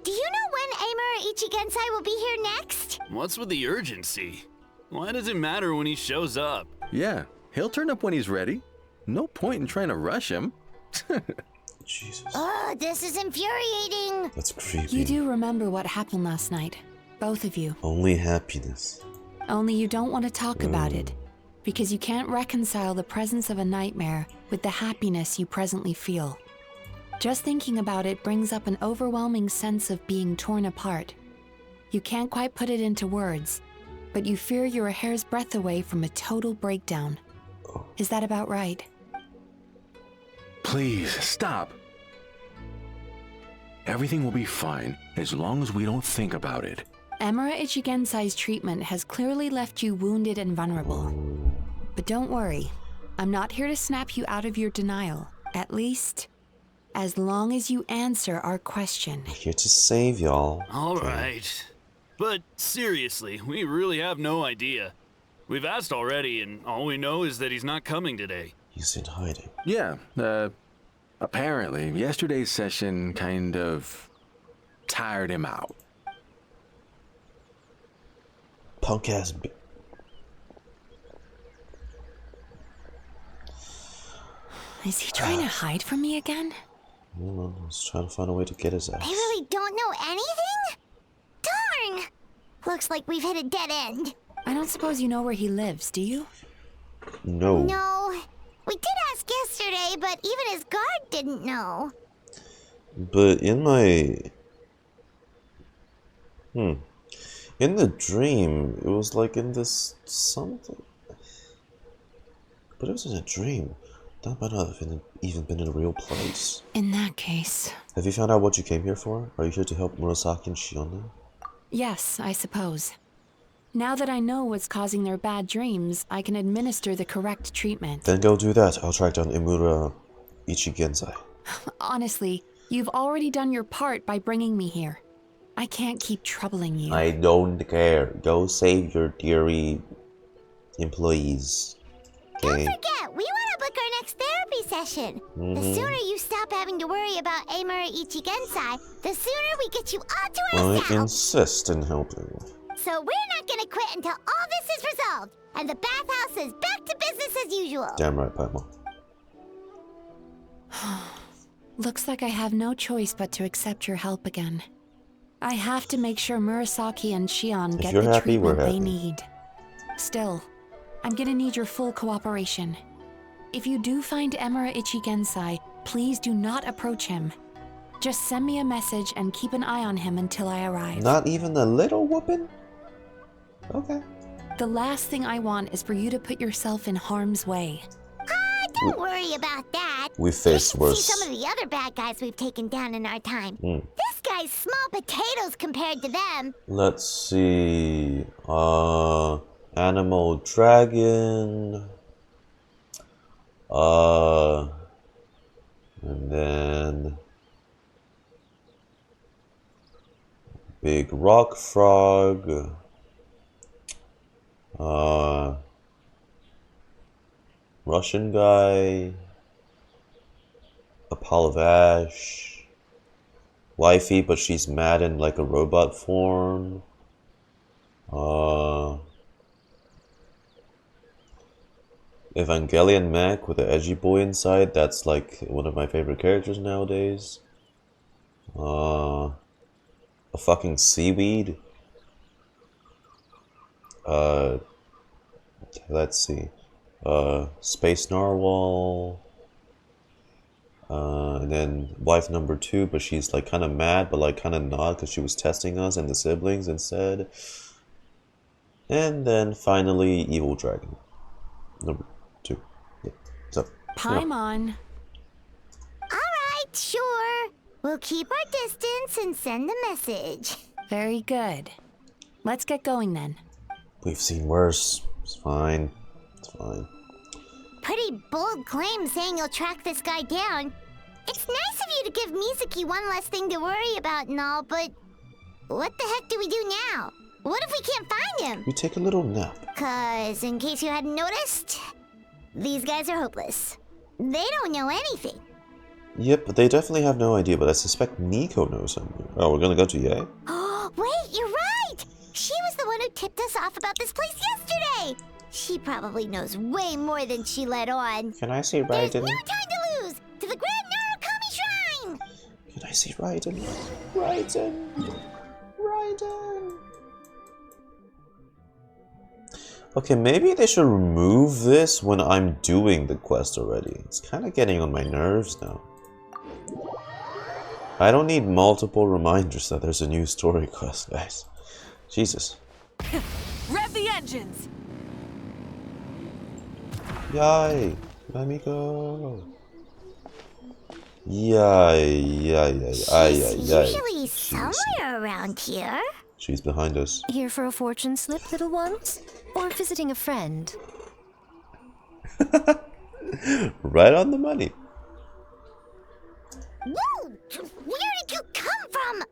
Do you know when Amura Ichigensai will be here next? What's with the urgency? Why does it matter when he shows up? Yeah, he'll turn up when he's ready. No point in trying to rush him. Jesus. Oh, this is infuriating. That's creepy. You do remember what happened last night, both of you. Only happiness. Only you don't want to talk about it, because you can't reconcile the presence of a nightmare with the happiness you presently feel. Just thinking about it brings up an overwhelming sense of being torn apart. You can't quite put it into words, but you fear you're a hair's breadth away from a total breakdown. Is that about right? Please, stop. Everything will be fine as long as we don't think about it. Amura Ichigensai's treatment has clearly left you wounded and vulnerable. But don't worry, I'm not here to snap you out of your denial, at least as long as you answer our question. Here to save y'all. Alright. But seriously, we really have no idea. We've asked already, and all we know is that he's not coming today. He's in hiding. Yeah, apparently, yesterday's session kind of tired him out. Punk ass. Is he trying to hide from me again? I don't know. He's trying to find a way to get his ass. They really don't know anything? Darn! Looks like we've hit a dead end. I don't suppose you know where he lives, do you? No. No. We did ask yesterday, but even his guard didn't know. But in my... In the dream, it was like in this something. But it was in a dream. That might not have even been in a real place. In that case... Have you found out what you came here for? Are you here to help Murasaki and Shion now? Yes, I suppose. Now that I know what's causing their bad dreams, I can administer the correct treatment. Then go do that. I'll track down Imura Ichigensai. Honestly, you've already done your part by bringing me here. I can't keep troubling you. I don't care. Go save your dearie employees. Okay? Don't forget, we want to book our next therapy session. The sooner you stop having to worry about Amura Ichigensai, the sooner we get you all to I ourselves. insist in helping. So we're not gonna quit until all this is resolved, and the bathhouse is back to business as usual. Damn right, Paimon. Looks like I have no choice but to accept your help again. I have to make sure Murasaki and Shion get the treatment they need. Still, I'm gonna need your full cooperation. If you do find Amura Ichigensai, please do not approach him. Just send me a message and keep an eye on him until I arrive. Not even a little whooping? Okay. The last thing I want is for you to put yourself in harm's way. Don't worry about that. We faced You should worse. see some of the other bad guys we've taken down in our time. This guy's small potatoes compared to them. Let's see. Animal Dragon. And then Big Rock Frog. Russian guy. A Pile of Ash. Wifey, but she's mad in like a robot form. Evangelion Mac with an edgy boy inside. That's like one of my favorite characters nowadays. A fucking seaweed. Let's see. Space Narwhal. And then wife number 2, but she's like kind of mad, but like kind of not, because she was testing us and the siblings instead. And then finally, Evil Dragon. Number 2. Yeah. So, Paimon. Alright, sure. We'll keep our distance and send the message. Very good. Let's get going then. We've seen worse. It's fine. It's fine. pretty bold claim saying you'll track this guy down. It's nice of you to give Mizuki one less thing to worry about and all, but what the heck do we do now? What if we can't find him? We take a little nap. 'Cause, in case you hadn't noticed, these guys are hopeless. They don't know anything. Yep, they definitely have no idea, but I suspect Nico knows something. Oh, we're gonna go to Yae? Oh, wait, you're right! She was the one who tipped us off about this place yesterday! She probably knows way more than she let on. Can I see There's Raiden? no time to lose! To the Grand Narukami Shrine! Can I see Raiden? Raiden! Raiden! Okay, maybe they should remove this when I'm doing the quest already. It's kind of getting on my nerves now. I don't need multiple reminders that there's a new story quest, guys. Jesus. Rev the engines! Yay! Let me go. Yay, yay. She's usually somewhere around here. She's behind us. Here for a fortune slip, little ones? Or visiting a friend? Right on the money. Whoa! Where did you come from?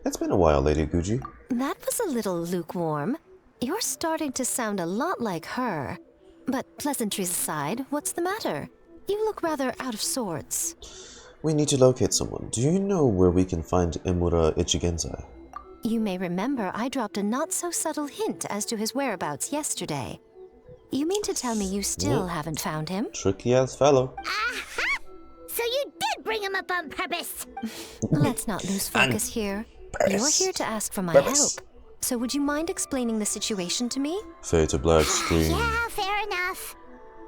It's been a while, Lady Guji. That was a little lukewarm. You're starting to sound a lot like her. But pleasantries aside, what's the matter? You look rather out of sorts. We need to locate someone. Do you know where we can find Emura Ichigensai? You may remember I dropped a not-so-subtle hint as to his whereabouts yesterday. You mean to tell me you still haven't found him? Tricky-ass fellow. Aha! So you did bring him up on purpose! Let's not lose focus here. You're here to ask for my help. So would you mind explaining the situation to me? Fade to black screen. Yeah, fair enough.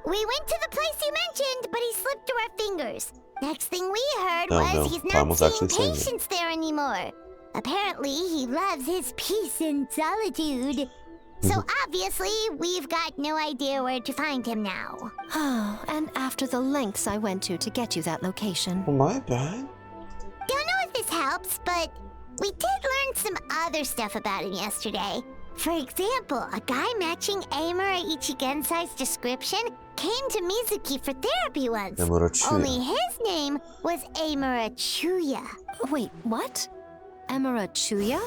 We went to the place you mentioned, but he slipped through our fingers. Next thing we heard was he's not seeing patients there anymore. Apparently, he loves his peace and solitude. So obviously, we've got no idea where to find him now. Oh, and after the lengths I went to get you that location. Oh, my bad. Don't know if this helps, but we did learn some other stuff about him yesterday. For example, a guy matching Amura Ichigensai's description came to Mizuki for therapy once. Only his name was Amura Chuya. Wait, what? Amura Chuya?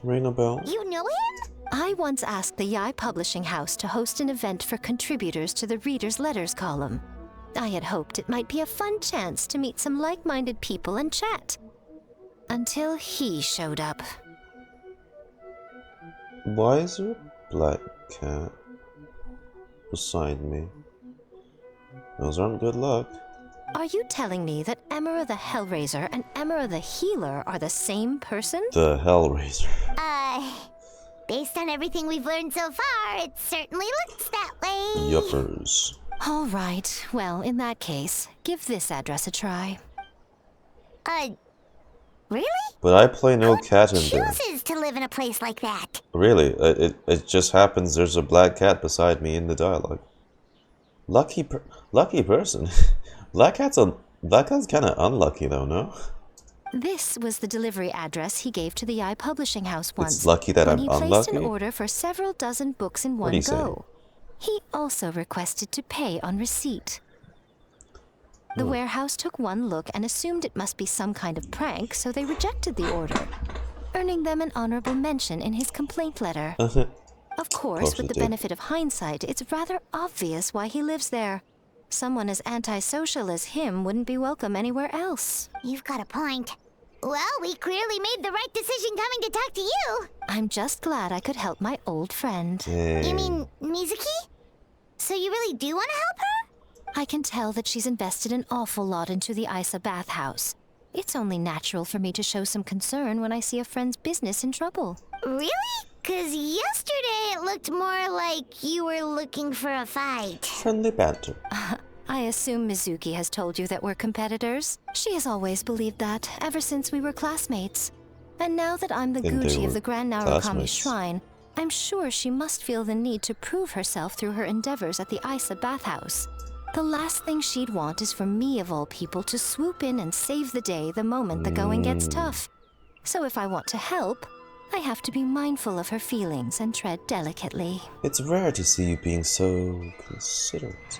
Ring a bell. You know him? I once asked the Yae Publishing House to host an event for contributors to the Reader's Letters column. I had hoped it might be a fun chance to meet some like-minded people and chat. Until he showed up. Why is there a black cat beside me? Those aren't good luck. Are you telling me that Emera the Hellraiser and Emera the Healer are the same person? The Hellraiser. Based on everything we've learned so far, it certainly looks that way. Yuppers. All right. Well, in that case, give this address a try. Really? But I play no cat in there. Chooses to live in a place like that. Really, it just happens there's a black cat beside me in the dialogue. Lucky person. Black cat's kind of unlucky though, no? This was the delivery address he gave to the Yae Publishing House once. It's lucky that I'm he unlucky? placed an order for several dozen books in one What do you go. He also requested to pay on receipt. The warehouse took one look and assumed it must be some kind of prank, so they rejected the order, earning them an honorable mention in his complaint letter. Of course, with the benefit of hindsight, it's rather obvious why he lives there. Someone as antisocial as him wouldn't be welcome anywhere else. You've got a point. Well, we clearly made the right decision coming to talk to you. I'm just glad I could help my old friend. You mean Mizuki? So you really do want to help her? I can tell that she's invested an awful lot into the Isa bathhouse. It's only natural for me to show some concern when I see a friend's business in trouble. Really? 'Cause yesterday it looked more like you were looking for a fight. Friendly banter. I assume Mizuki has told you that we're competitors. She has always believed that, ever since we were classmates. And now that I'm the Guji of the Grand Narukami Shrine, I'm sure she must feel the need to prove herself through her endeavors at the Isa bathhouse. The last thing she'd want is for me, of all people, to swoop in and save the day the moment the going gets tough. So if I want to help, I have to be mindful of her feelings and tread delicately. It's rare to see you being so considerate.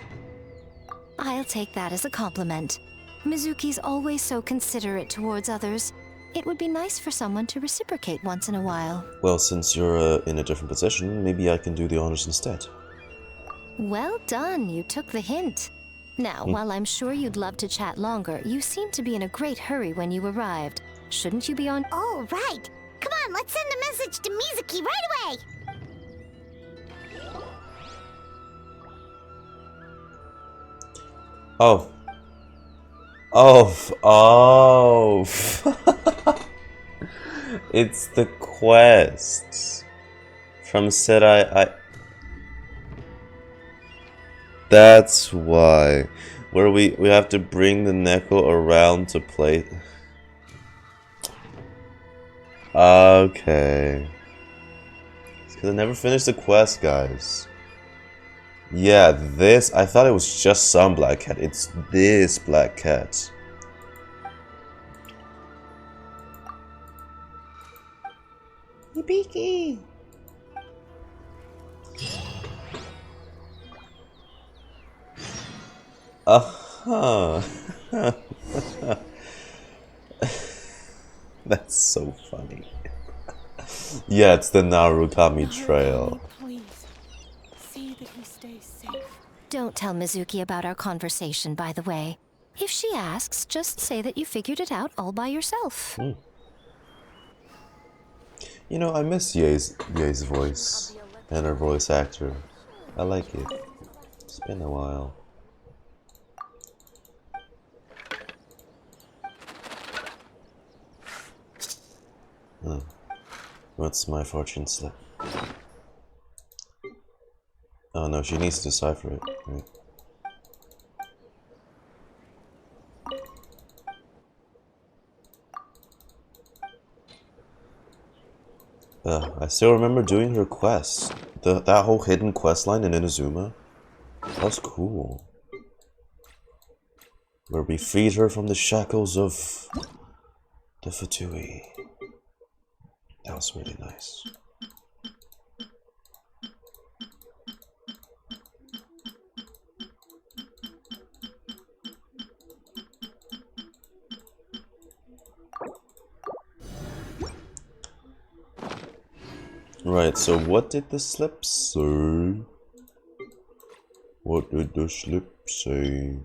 I'll take that as a compliment. Mizuki's always so considerate towards others. It would be nice for someone to reciprocate once in a while. Well, since you're in a different position, maybe I can do the honors instead. Well done, you took the hint. Now, while I'm sure you'd love to chat longer, you seemed to be in a great hurry when you arrived. Shouldn't you be on— Oh, right. Come on, let's send a message to Mizuki right away. Oh. Oh. It's the quests from said I. That's why. Where we have to bring the Neko around to play. Okay. It's because I never finished the quest, guys. Yeah, this. I thought it was just some black cat. It's this black cat. Yibiki. Uh-huh. That's so funny. Yeah, it's the Narukami Trail. Please, see that he stays safe. Don't tell Mizuki about our conversation, by the way. If she asks, just say that you figured it out all by yourself. You know, I miss Ye's voice and her voice actor. I like it. It's been a while. What's my fortune slip? Oh no, she needs to decipher it, right? I still remember doing her quest. That whole hidden quest line in Inazuma. That was cool. Where we freed her from the shackles of the Fatui. That was really nice. Right, so what did the slip say? What did the slip say?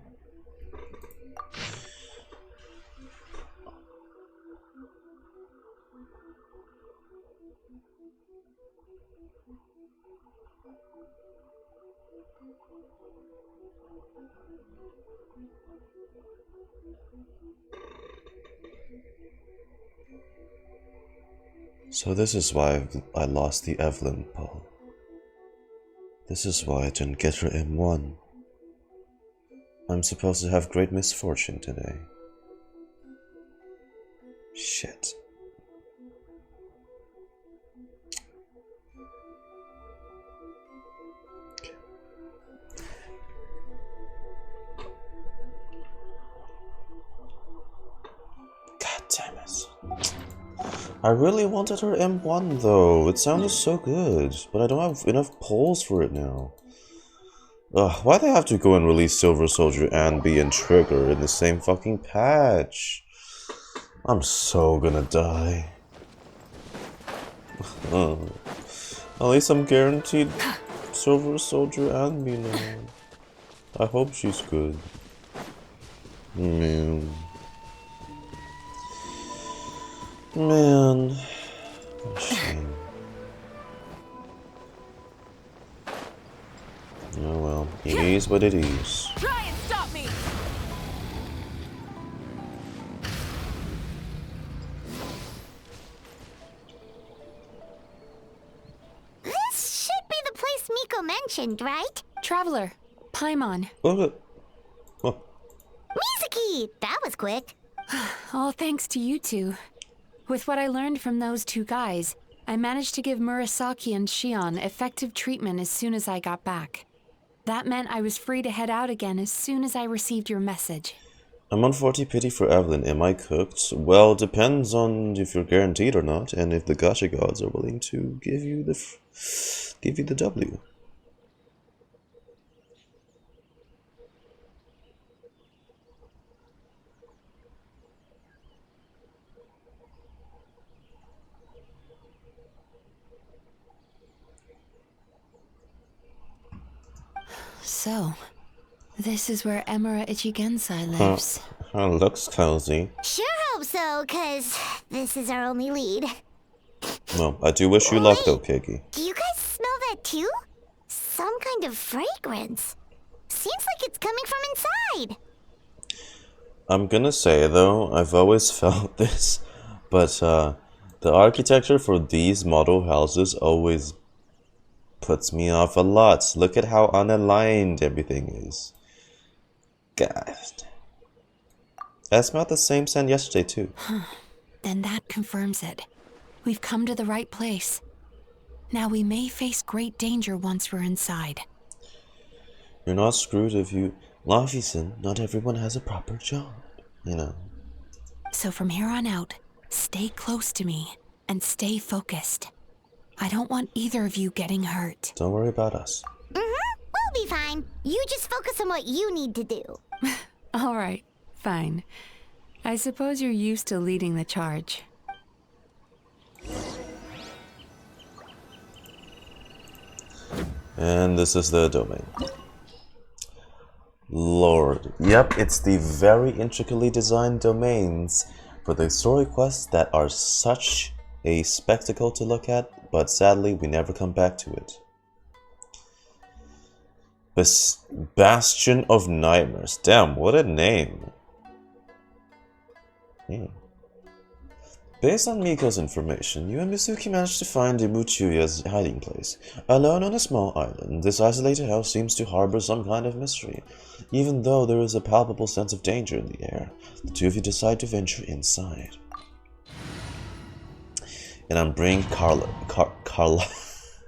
So this is why I lost the Evelyn poll. This is why I didn't get her M1. I'm supposed to have great misfortune today. Shit. God damn it. I really wanted her M1 though, it sounded so good, but I don't have enough polls for it now. Ugh, why they have to go and release Silver Soldier and B and Trigger in the same fucking patch? I'm so gonna die. At least I'm guaranteed Silver Soldier and B now. I hope she's good. Man. Man, what a shame. Oh well, it is what it is. Try and stop me! This should be the place Miko mentioned, right? Traveler, Paimon. Oh. Mizuki! That was quick. All thanks to you two. With what I learned from those two guys, I managed to give Murasaki and Shion effective treatment as soon as I got back. That meant I was free to head out again as soon as I received your message. I'm on 40 pity for Evelyn. Am I cooked? Well, depends on if you're guaranteed or not, and if the gacha gods are willing to give you the W. So, this is where Emura Ichigensai lives. Looks cozy. Sure hope so, cause this is our only lead. Well, I do wish you luck though, Kiki. Do you guys smell that too? Some kind of fragrance. Seems like it's coming from inside. I'm gonna say though, I've always felt this, but the architecture for these model houses always puts me off a lot. Look at how unaligned everything is. God. I smelled the same scent yesterday too. Then that confirms it. We've come to the right place. Now we may face great danger once we're inside. You're not screwed if you... Laufey-san, not everyone has a proper job, you know. So from here on out, stay close to me and stay focused. I don't want either of you getting hurt. Don't worry about us. We'll be fine. You just focus on what you need to do. All right, fine. I suppose you're used to leading the charge. And this is the domain. Lord. Yep, it's the very intricately designed domains for the story quests that are such a spectacle to look at, but sadly we never come back to it. Bastion of Nightmares. Damn, what a name. Based on Miko's information, Yumemizuki managed to find Ibuchuya's hiding place. Alone on a small island, this isolated house seems to harbor some kind of mystery. Even though there is a palpable sense of danger in the air, the two of you decide to venture inside. And I'm bringing Carla.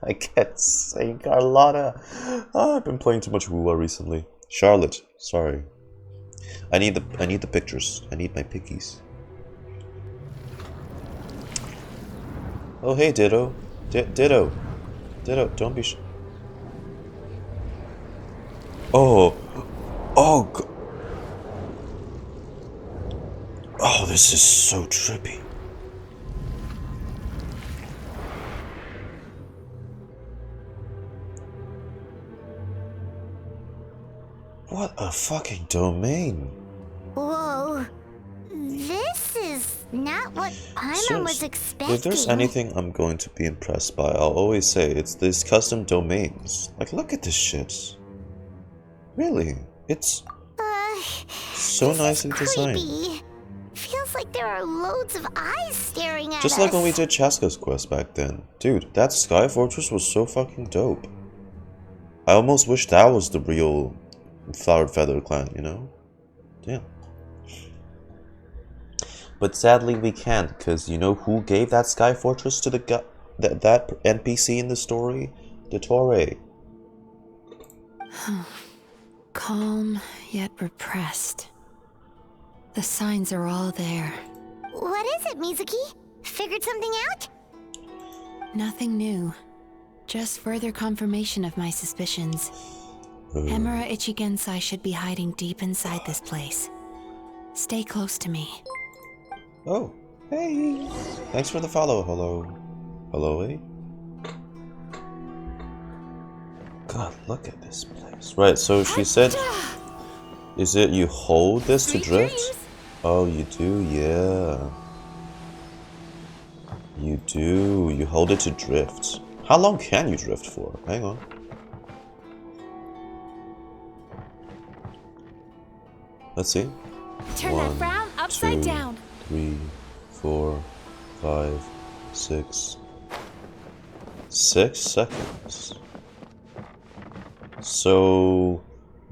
I can't say Carlotta. Oh, I've been playing too much Wuwa recently. Charlotte, sorry. I need the pictures. I need my pickies. Oh hey Ditto. Ditto, don't be Oh, this is so trippy. What a fucking domain. Whoa. This is not what Paimon was expecting. If there's anything I'm going to be impressed by, I'll always say it's these custom domains. Like, look at this shit. Really, it's so nicely designed. Feels like there are loads of eyes staring at us. Just like when we did Chaska's quest back then. Dude, that Sky Fortress was so fucking dope. I almost wish that was the real Flowered Feather clan, you know? Damn. But sadly we can't, because you know who gave that Sky Fortress to the that NPC in the story? Dottore. Calm, yet repressed. The signs are all there. What is it, Mizuki? Figured something out? Nothing new. Just further confirmation of my suspicions. Emura Ichigensai should be hiding deep inside this place. Stay close to me. Oh, hey! Thanks for the follow, hello. Hello, eh? God, look at this place. Right, so she said... Is it you hold this to drift? Oh, you do, yeah. You do. You hold it to drift. How long can you drift for? Hang on. Let's see. Turn that frown upside down. 3, 4, 5, 6. 6 seconds. So,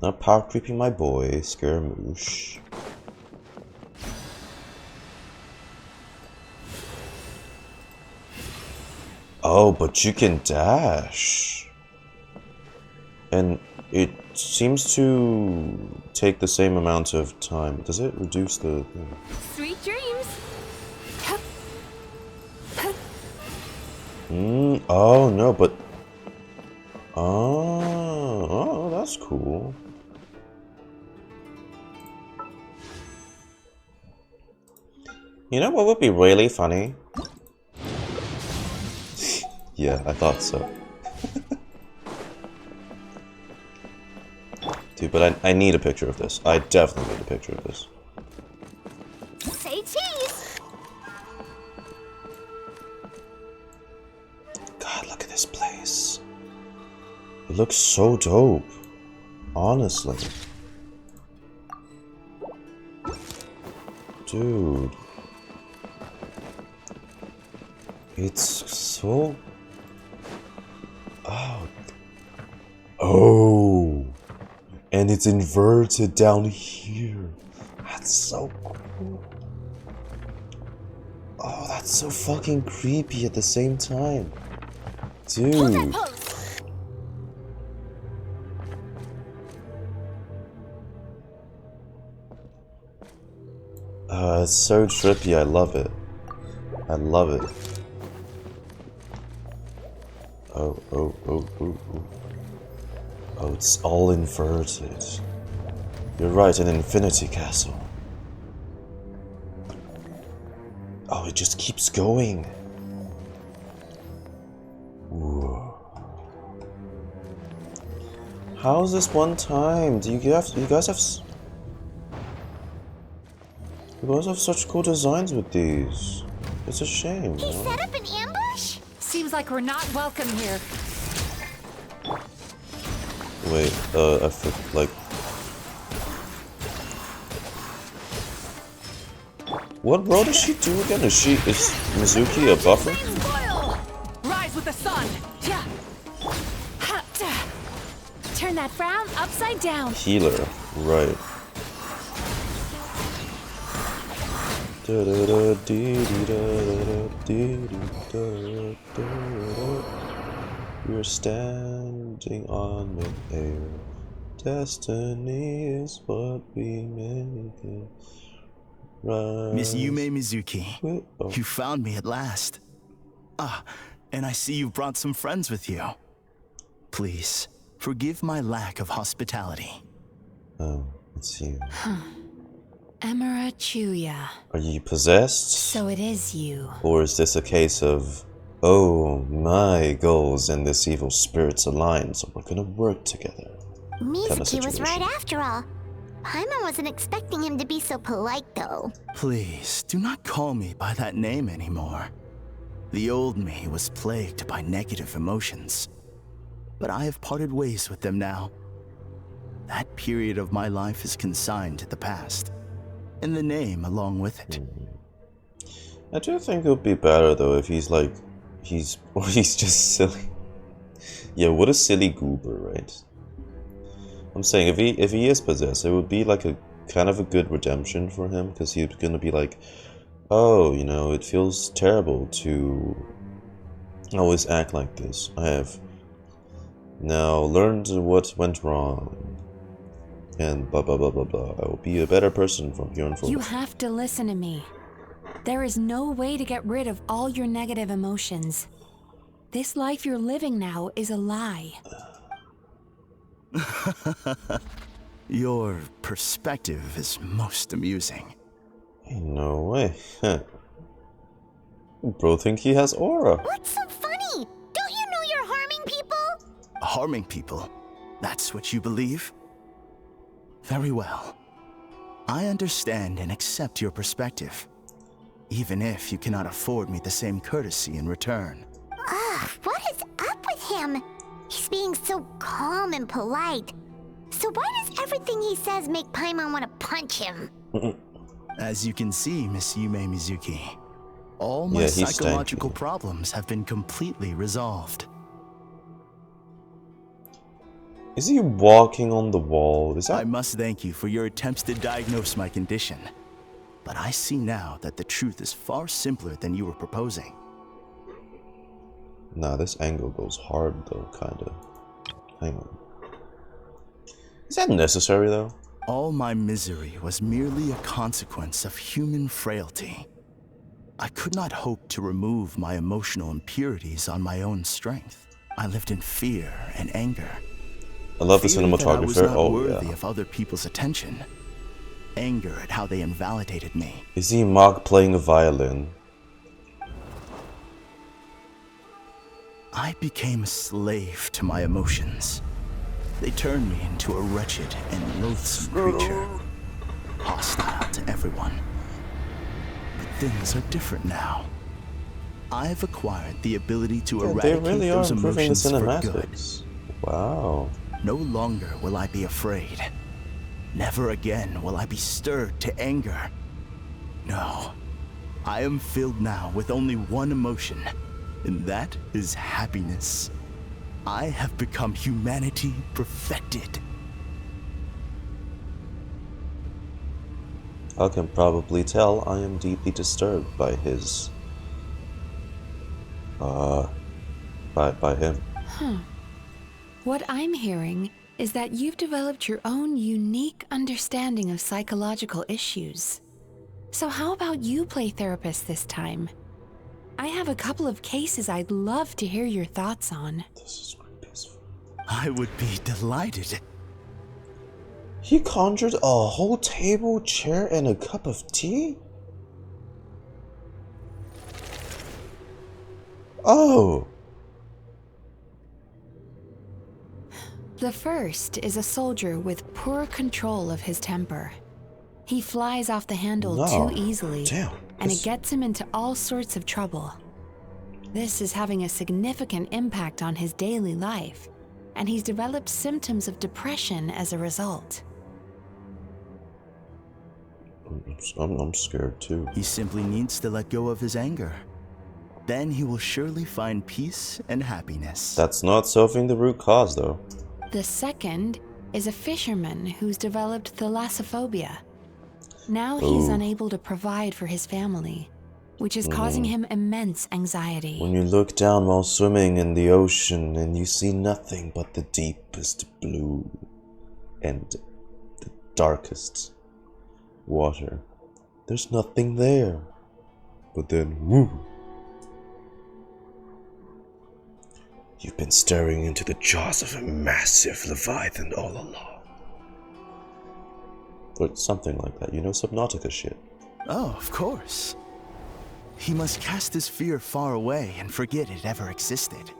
not power creeping my boy, Scaramouche. Oh, but you can dash. And seems to take the same amount of time. Does it reduce the... Sweet dreams. Oh, no, but... Oh, that's cool. You know what would be really funny? Yeah, I thought so. Dude, but I need a picture of this. I definitely need a picture of this. Say cheese. God, look at this place. It looks so dope. Honestly. Dude. It's so... Oh. Oh. And it's inverted down here. That's so cool. Oh, that's so fucking creepy at the same time. Dude. It's so trippy. I love it. I love it. Oh. Oh, it's all inverted. You're right, an infinity castle. Oh, it just keeps going. Ooh. How's this one time? You guys have such cool designs with these. It's a shame. He set up an ambush? Seems like we're not welcome here. Wait, I feel like... What role does she do again? Is Mizuki a buffer? Rise with the sun. Turn that frown upside down. Healer, right. We're standing on mid-air. Destiny is what we make it. Miss Yumemizuki, you found me at last. Ah, and I see you brought some friends with you. Please, forgive my lack of hospitality. Oh, let's see. Melancholia. Are you possessed? So it is you. Or is this a case of, oh, my goals and this evil spirit's aligned, so we're gonna work together? Mizuki was right after all. Paimon wasn't expecting him to be so polite, though. Please, do not call me by that name anymore. The old me was plagued by negative emotions, but I have parted ways with them now. That period of my life is consigned to the past, and the name along with it. I do think it would be better though if he's like, he's just silly. Yeah, what a silly goober, right? I'm saying if he is possessed, it would be like a kind of a good redemption for him, because he's gonna be like, oh, you know, it feels terrible to always act like this. I have now learned what went wrong, and blah blah blah blah blah. I will be a better person from here on forward. You have to listen to me. There is no way to get rid of all your negative emotions. This life you're living now is a lie. Your perspective is most amusing. No way. Bro think he has aura. What's so funny? Don't you know you're harming people? Harming people? That's what you believe? Very well. I understand and accept your perspective, even if you cannot afford me the same courtesy in return. Ugh, what is up with him? He's being so calm and polite. So why does everything he says make Paimon want to punch him? As you can see, Miss Yumemizuki, all my psychological problems have been completely resolved. Is he walking on the wall? Is that... I must thank you for your attempts to diagnose my condition. But I see now that the truth is far simpler than you were proposing. Nah, this angle goes hard though, kinda. Hang on. Is that necessary, though? All my misery was merely a consequence of human frailty. I could not hope to remove my emotional impurities on my own strength. I lived in fear and anger. I love the Fear that I was cinematographer. not Oh, worthy yeah. of other people's attention. Anger at how they invalidated me. Is he Mark playing a violin? I became a slave to my emotions. They turned me into a wretched and loathsome creature, hostile to everyone. But things are different now. I've acquired the ability to Yeah, they eradicate really are those improving the emotions for good. cinematics. Wow. No longer will I be afraid. Never again will I be stirred to anger. No, I am filled now with only one emotion, and that is happiness. I have become humanity perfected. I can probably tell I am deeply disturbed by his... by him. What I'm hearing is that you've developed your own unique understanding of psychological issues. So how about you play therapist this time? I have a couple of cases I'd love to hear your thoughts on. I would be delighted. He conjured a whole table, chair, and a cup of tea? Oh! The first is a soldier with poor control of his temper. He flies off the handle too easily, and it gets him into all sorts of trouble. This is having a significant impact on his daily life, and he's developed symptoms of depression as a result. I'm scared too. He simply needs to let go of his anger. Then he will surely find peace and happiness. That's not solving the root cause, though. The second is a fisherman who's developed thalassophobia. Now he's unable to provide for his family, which is causing him immense anxiety. When you look down while swimming in the ocean and you see nothing but the deepest blue and the darkest water, there's nothing there. But then, woo! You've been staring into the jaws of a massive leviathan all along. Or something like that, you know, Subnautica shit. Oh, of course. He must cast his fear far away and forget it ever existed.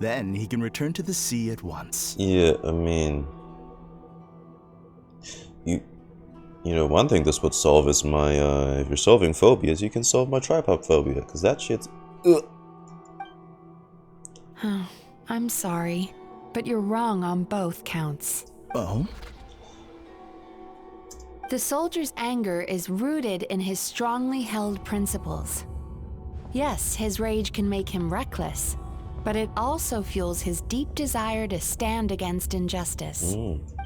Then he can return to the sea at once. Yeah, I mean... You know, one thing this would solve is my, if you're solving phobias, you can solve my tripod phobia, because that shit's... I'm sorry, but you're wrong on both counts. Oh? The soldier's anger is rooted in his strongly held principles. Yes, his rage can make him reckless, but it also fuels his deep desire to stand against injustice.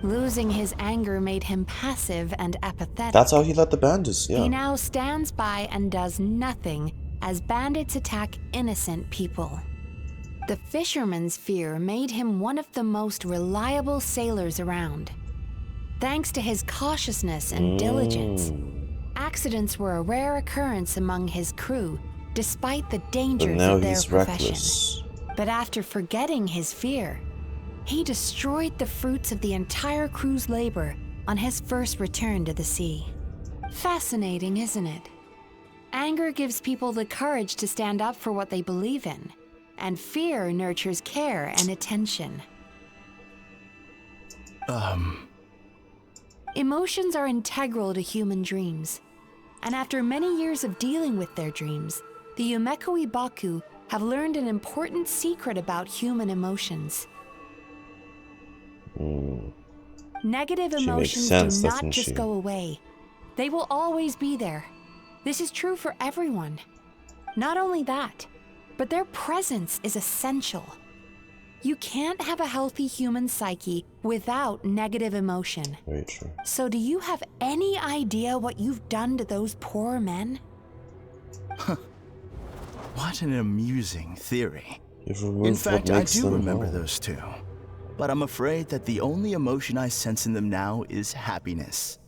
Losing his anger made him passive and apathetic. That's how he let the bandits, yeah. He now stands by and does nothing as bandits attack innocent people. The fisherman's fear made him one of the most reliable sailors around. Thanks to his cautiousness and diligence, accidents were a rare occurrence among his crew, despite the dangers of their profession. Reckless. But after forgetting his fear, he destroyed the fruits of the entire crew's labor on his first return to the sea. Fascinating, isn't it? Anger gives people the courage to stand up for what they believe in, and fear nurtures care and attention. Emotions are integral to human dreams, and after many years of dealing with their dreams, the Yumemizuki Baku have learned an important secret about human emotions. Negative emotions do not just go away. They will always be there. This is true for everyone. Not only that, but their presence is essential. You can't have a healthy human psyche without negative emotion. Very true. So do you have any idea what you've done to those poor men? What an amusing theory. You've removed In fact, what I makes do them remember whole. those two. but I'm afraid that the only emotion I sense in them now is happiness.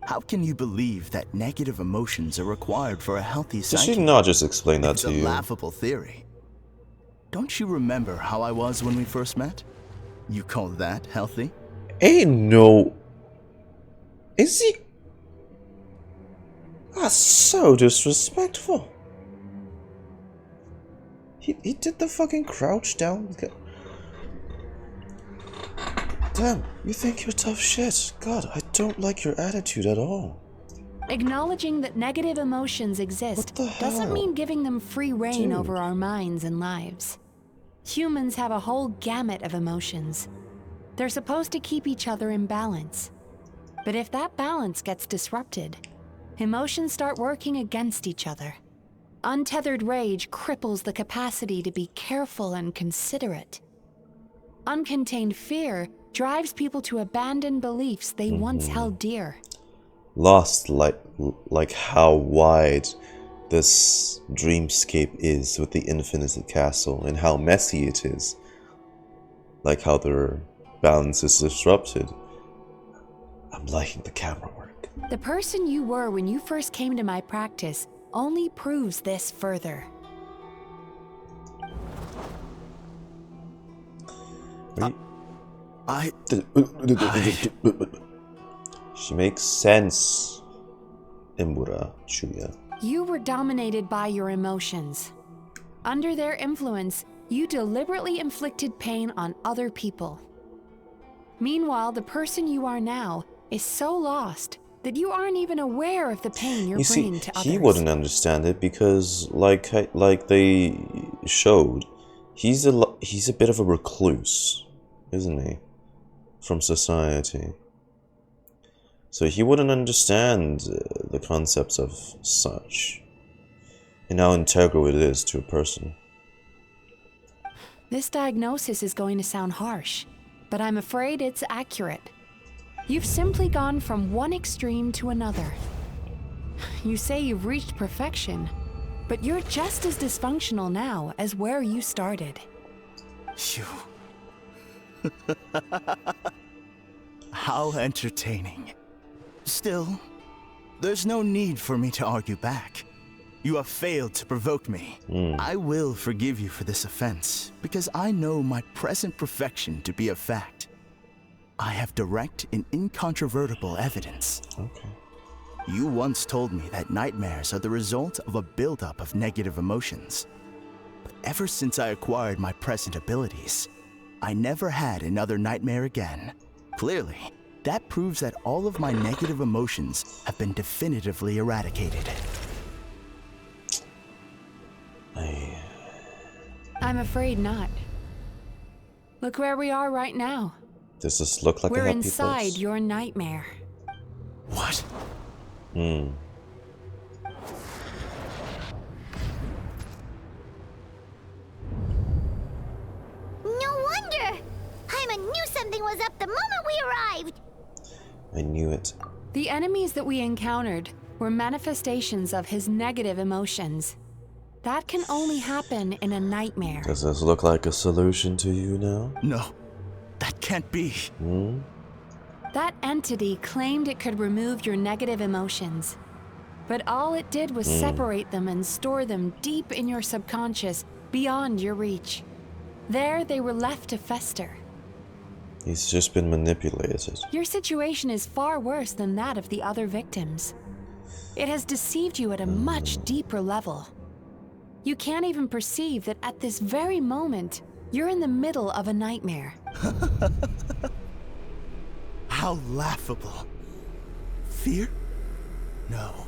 How can you believe that negative emotions are required for a healthy psyche? Did she not just explain that It's to a you? laughable theory. Don't you remember how I was when we first met? You call that healthy? Ain't no... Is he... That's so disrespectful. He did the fucking crouch down. Damn, you think you're tough shit. God, I don't like your attitude at all. Acknowledging that negative emotions exist doesn't mean giving them free rein over our minds and lives. Humans have a whole gamut of emotions. They're supposed to keep each other in balance. But if that balance gets disrupted, emotions start working against each other. Untethered rage cripples the capacity to be careful and considerate. Uncontained fear drives people to abandon beliefs they once held dear. Lost like how wide this dreamscape is with the infinite castle and how messy it is. Like how their balance is disrupted. I'm liking the camera work. The person you were when you first came to my practice only proves this further. She makes sense, Imbura Chuya. You were dominated by your emotions. Under their influence, you deliberately inflicted pain on other people. Meanwhile, the person you are now is so lost that you aren't even aware of the pain you're bringing to others. He wouldn't understand it because, like they showed, he's a bit of a recluse, isn't he, from society. So he wouldn't understand the concepts of such, and how integral it is to a person. This diagnosis is going to sound harsh, but I'm afraid it's accurate. You've simply gone from one extreme to another. You say you've reached perfection, but you're just as dysfunctional now as where you started. How entertaining. Still, there's no need for me to argue back. You have failed to provoke me. I will forgive you for this offense, because I know my present perfection to be a fact. I have direct and incontrovertible evidence. Okay. You once told me that nightmares are the result of a buildup of negative emotions. But ever since I acquired my present abilities, I never had another nightmare again. Clearly, that proves that all of my negative emotions have been definitively eradicated. I'm afraid not. Look where we are right now. Does this look like We're a happy inside place? your nightmare. What? No wonder! Paimon knew something was up the moment we arrived! I knew it. The enemies that we encountered were manifestations of his negative emotions. That can only happen in a nightmare. Does this look like a solution to you now? No, that can't be. That entity claimed it could remove your negative emotions. But all it did was separate them and store them deep in your subconscious, beyond your reach. There they were left to fester. He's just been manipulated. Your situation is far worse than that of the other victims. It has deceived you at a much deeper level. You can't even perceive that at this very moment, you're in the middle of a nightmare. How laughable. Fear? No.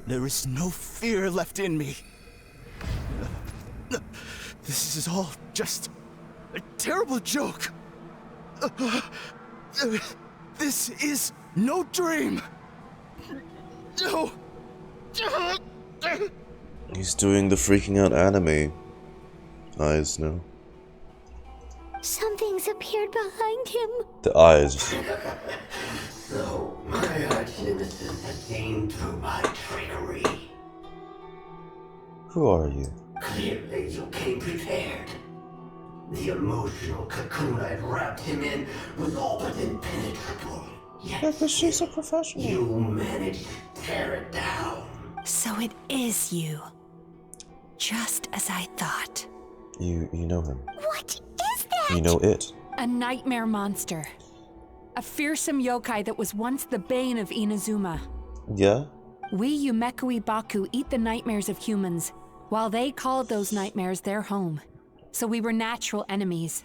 There is no fear left in me. This is all just a terrible joke. This is no dream. No. He's doing the freaking out anime eyes now. Something's appeared behind him. The eyes. So, my arch nemesis has seen through my trickery. Who are you? Clearly, you came prepared. The emotional cocoon I'd wrapped him in was all but impenetrable. Yeah, but she's a professional. You managed to tear it down. So it is you. Just as I thought. You know him. What is that? You know it. A nightmare monster. A fearsome yokai that was once the bane of Inazuma. Yeah? We Yumekui Baku eat the nightmares of humans, while they called those nightmares their home. So we were natural enemies.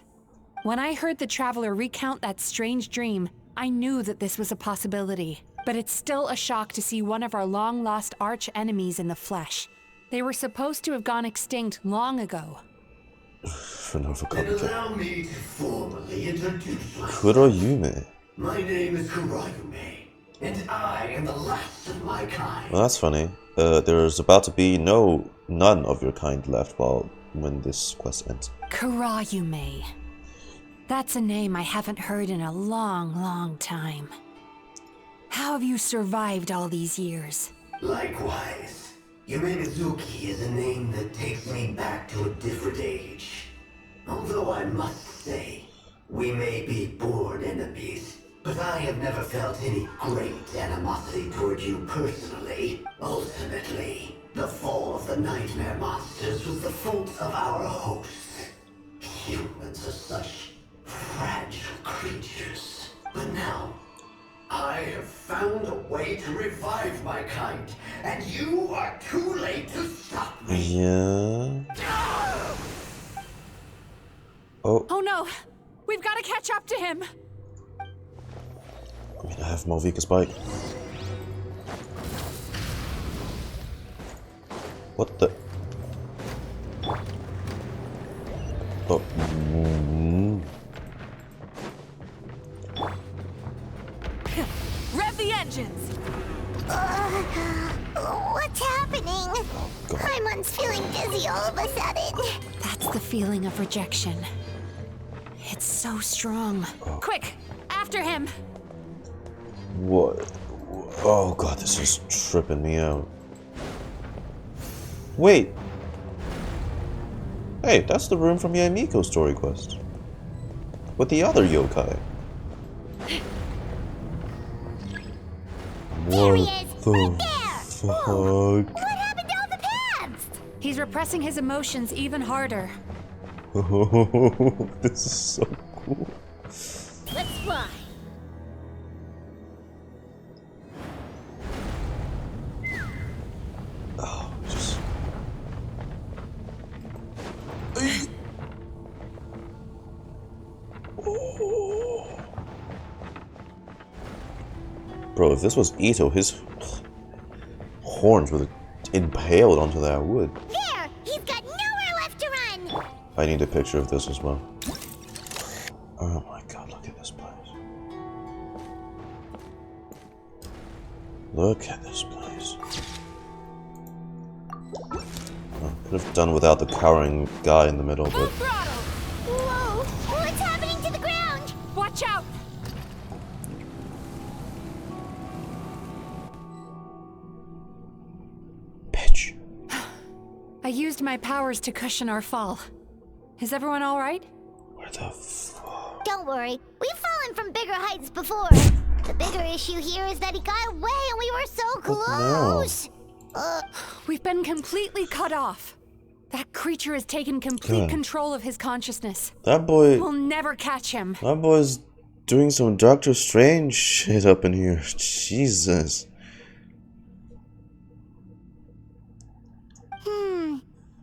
When I heard the traveler recount that strange dream, I knew that this was a possibility. But it's still a shock to see one of our long-lost arch-enemies in the flesh. They were supposed to have gone extinct long ago. Then allow me to formally introduce myself. Kuroyume. My name is Kurayume, and I am the last of my kind. Well, that's funny. There's about to be none of your kind left when this quest ends. Kurayume. That's a name I haven't heard in a long, long time. How have you survived all these years? Likewise. Yumemizuki is a name that takes me back to a different age. Although I must say, we may be born enemies, but I have never felt any great animosity toward you personally. Ultimately, the fall of the nightmare monsters was the fault of our hosts. Humans are such fragile creatures. But now, I have found a way to revive my kind, and you are too late to stop me. Yeah. Oh. Oh no! We've got to catch up to him! I mean, I have Malvika's bike. What the? Oh. Rev the engines! What's happening? Paimon's feeling dizzy all of a sudden. That's the feeling of rejection. It's so strong. Quick! After him! What? Oh god, this is tripping me out. Wait! Hey, that's the room from Yumiko's story quest. With the other yokai. What the fuck? What happened to all the paths? He's repressing his emotions even harder. Oh, this is so cool. Let's fly! Oh, just... Oh. Bro, if this was Ito, his horns would have impaled onto that wood. There! He's got nowhere left to run! I need a picture of this as well. Oh my god, look at this place. Look at this place. Oh, could have done without the cowering guy in the middle, but... Whoa! What's happening to the ground? Watch out! Bitch. I used my powers to cushion our fall. Is everyone alright? Where the fuck? Don't worry, we've fallen from bigger heights before. The bigger issue here is that he got away and we were so close. We've been completely cut off. That creature has taken complete control of his consciousness. That boy... We'll never catch him. That boy's doing some Doctor Strange shit up in here. Jesus.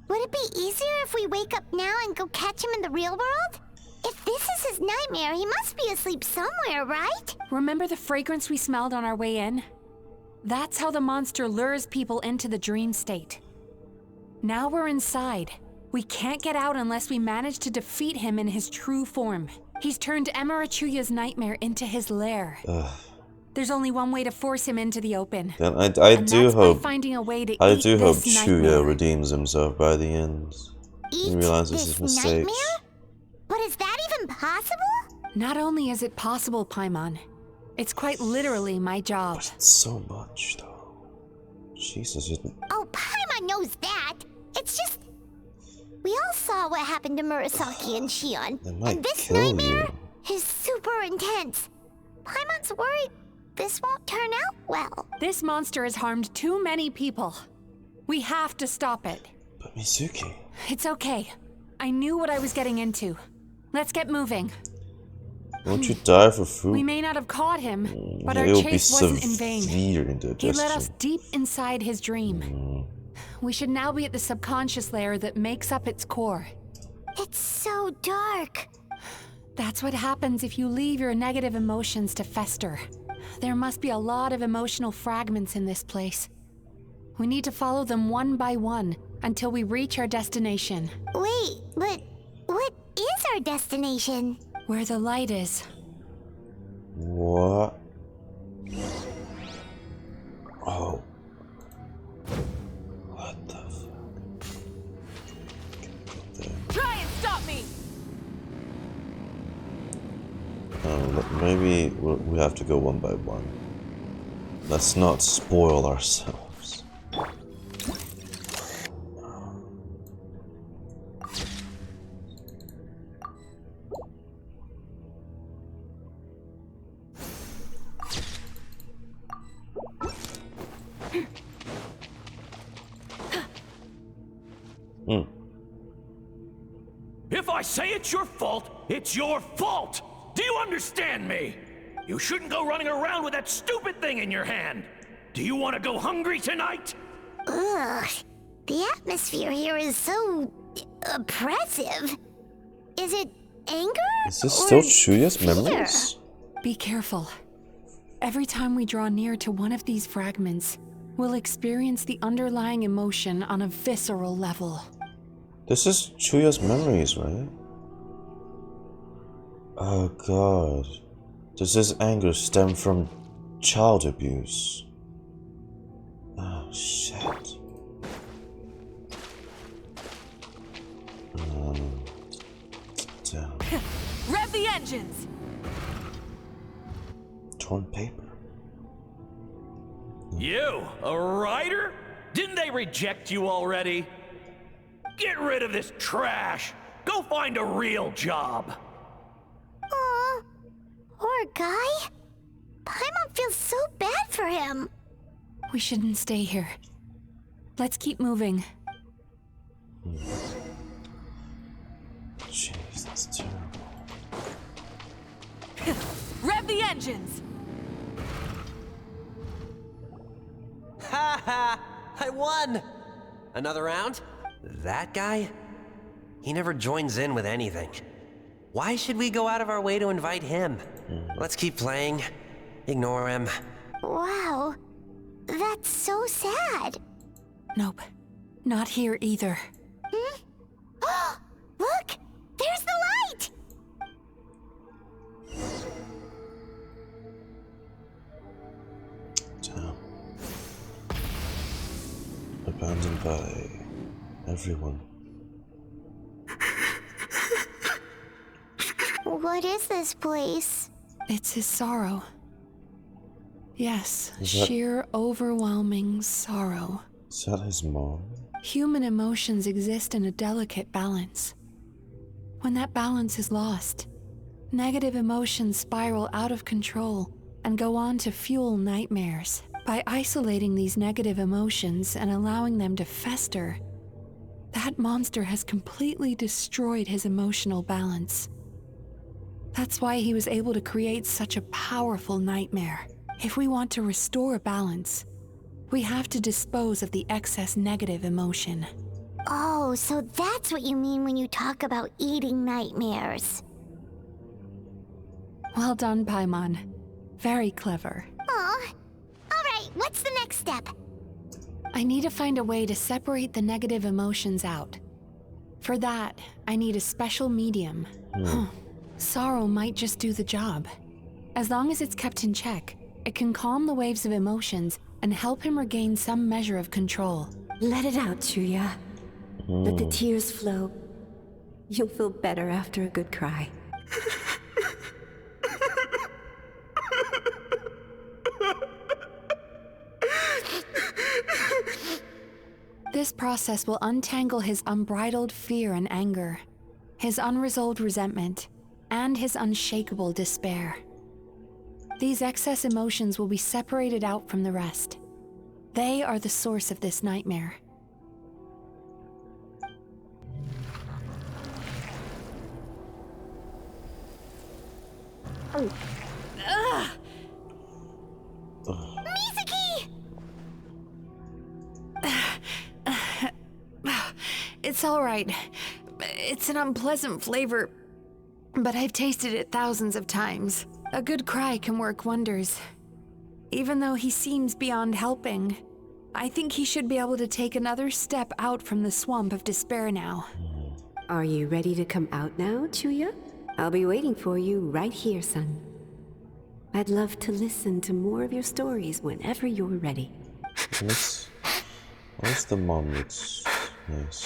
Would it be easier if we wake up now and go catch him in the real world? If this is his nightmare, he must be asleep somewhere, right? Remember the fragrance we smelled on our way in? That's how the monster lures people into the dream state. Now we're inside. We can't get out unless we manage to defeat him in his true form. He's turned Emirachuya's nightmare into his lair. There's only one way to force him into the open. Then I do hope finding a way to I eat do hope this Chuya nightmare. redeems himself by the end. He realizes his mistakes. Nightmare? But is that even possible? Not only is it possible, Paimon, it's quite literally my job. But it's so much, though. Jesus, isn't... Oh, Paimon knows that. It's just... We all saw what happened to Murasaki and Shion. They might And this kill nightmare you. is super intense. Paimon's worried this won't turn out well. This monster has harmed too many people. We have to stop it. But Mizuki. It's okay. I knew what I was getting into. Let's get moving. Won't you die for food? We may not have caught him, but Yeah, our it'll chase be wasn't in vain. severe He indigestion. led us deep inside his dream. We should now be at the subconscious layer that makes up its core. It's so dark. That's what happens if you leave your negative emotions to fester. There must be a lot of emotional fragments in this place. We need to follow them one by one until we reach our destination. Wait, but what is our destination? Where the light is. What? Oh. What the fuck? Try and stop me! Maybe we have to go one by one. Let's not spoil ourselves. If I say it's your fault, it's your fault! Do you understand me? You shouldn't go running around with that stupid thing in your hand! Do you want to go hungry tonight? Ugh. The atmosphere here is so oppressive. Is it anger? Is this or still Chuya's fear? memories? Be careful. Every time we draw near to one of these fragments, we'll experience the underlying emotion on a visceral level. This is Chuya's memories, right? Oh god. Does this anger stem from child abuse? Oh shit. Damn. Rev the engines! Torn paper. You, a writer? Didn't they reject you already? Get rid of this trash! Go find a real job! Aw, poor guy. Paimon feels so bad for him. We shouldn't stay here. Let's keep moving. Jeez, that's terrible. Rev the engines! Ha ha! I won! Another round? That guy? He never joins in with anything. Why should we go out of our way to invite him? Let's keep playing. Ignore him. Wow, that's so sad. Nope. Not here either. Look, there's the light! Damn. Abandoned by everyone. What is this place? It's his sorrow. Yes, Is that- sheer overwhelming sorrow. Is that his mom? Human emotions exist in a delicate balance. When that balance is lost, negative emotions spiral out of control and go on to fuel nightmares. By isolating these negative emotions and allowing them to fester, that monster has completely destroyed his emotional balance. That's why he was able to create such a powerful nightmare. If we want to restore balance, we have to dispose of the excess negative emotion. Oh, so that's what you mean when you talk about eating nightmares. Well done, Paimon. Very clever. Aw. Alright, what's the next step? I need to find a way to separate the negative emotions out. For that, I need a special medium. Sorrow might just do the job. As long as it's kept in check, it can calm the waves of emotions and help him regain some measure of control. Let it out, Chuya. Let the tears flow. You'll feel better after a good cry. This process will untangle his unbridled fear and anger, his unresolved resentment, and his unshakable despair. These excess emotions will be separated out from the rest. They are the source of this nightmare. Mizuki! It's all right. It's an unpleasant flavor, but I've tasted it thousands of times. A good cry can work wonders. Even though he seems beyond helping, I think he should be able to take another step out from the swamp of despair now. Are you ready to come out now, Chuya? I'll be waiting for you right here, son. I'd love to listen to more of your stories whenever you're ready. What's the mom looks nice.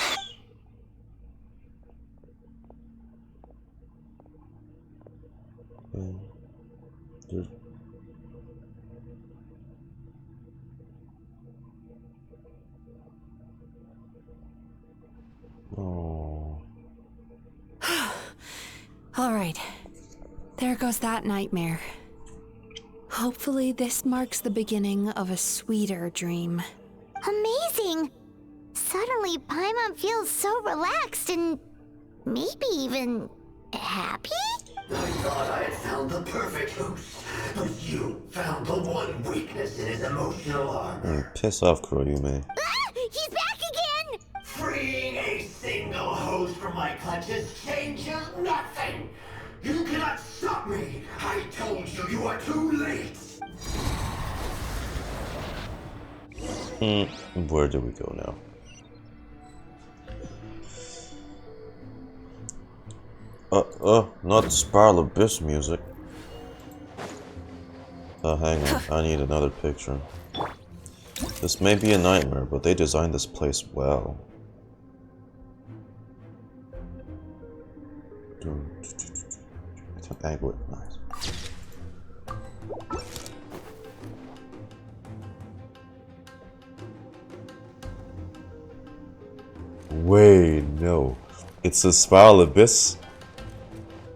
There's oh. All right. There goes that nightmare. Hopefully this marks the beginning of a sweeter dream. Amazing! Suddenly, Paimon feels so relaxed and maybe even happy? I thought I had found the perfect host, but you found the one weakness in his emotional armor. Piss off, Kuroyume. Ah! He's back again! Freeing a single host from my clutches changes nothing! You cannot stop me! I told you you are too late! Where do we go now? Not Spiral Abyss music. Hang on, I need another picture. This may be a nightmare, but they designed this place well. Angle it, nice. Wait, no. It's a Spiral Abyss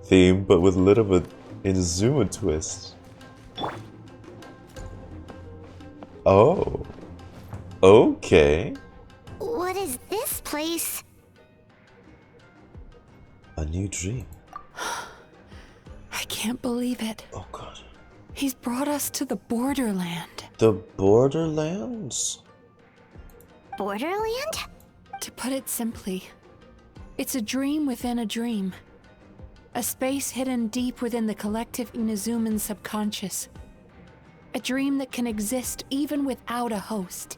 theme, but with a little bit Inazuma twist. Oh. Okay. What is this place? A new dream. I can't believe it. Oh god. He's brought us to the borderland. The Borderlands? Borderland? To put it simply, it's a dream within a dream. A space hidden deep within the collective Inazuman subconscious. A dream that can exist even without a host.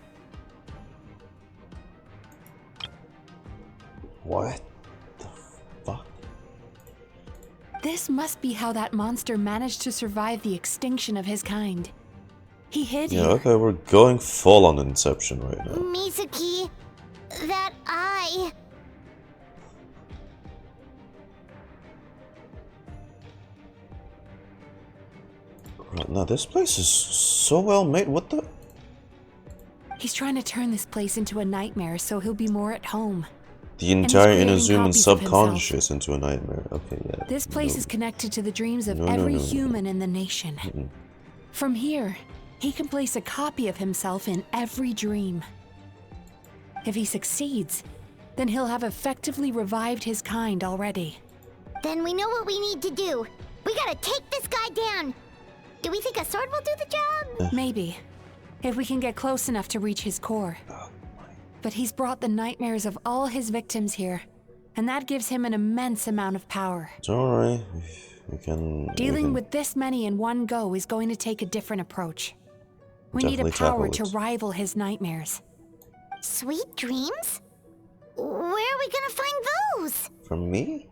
What the fuck? This must be how that monster managed to survive the extinction of his kind. He hid Yeah, here. okay, we're going full on Inception right now. Mizuki, that eye. Right, now this place is so well made. What the? He's trying to turn this place into a nightmare so he'll be more at home. The entire creating Inazuman copies of subconscious into a nightmare. Okay, yeah. This place is connected to the dreams of No, no, every no, no. human in the nation. From here, he can place a copy of himself in every dream. If he succeeds, then he'll have effectively revived his kind already. Then we know what we need to do. We gotta take this guy down. Do we think a sword will do the job? Maybe, if we can get close enough to reach his core. But he's brought the nightmares of all his victims here, and that gives him an immense amount of power. Don't worry. We can... Dealing with this many in one go is going to take a different approach. We need a Definitely power tackle to it. rival his nightmares. Sweet dreams? Where are we gonna find those? From me?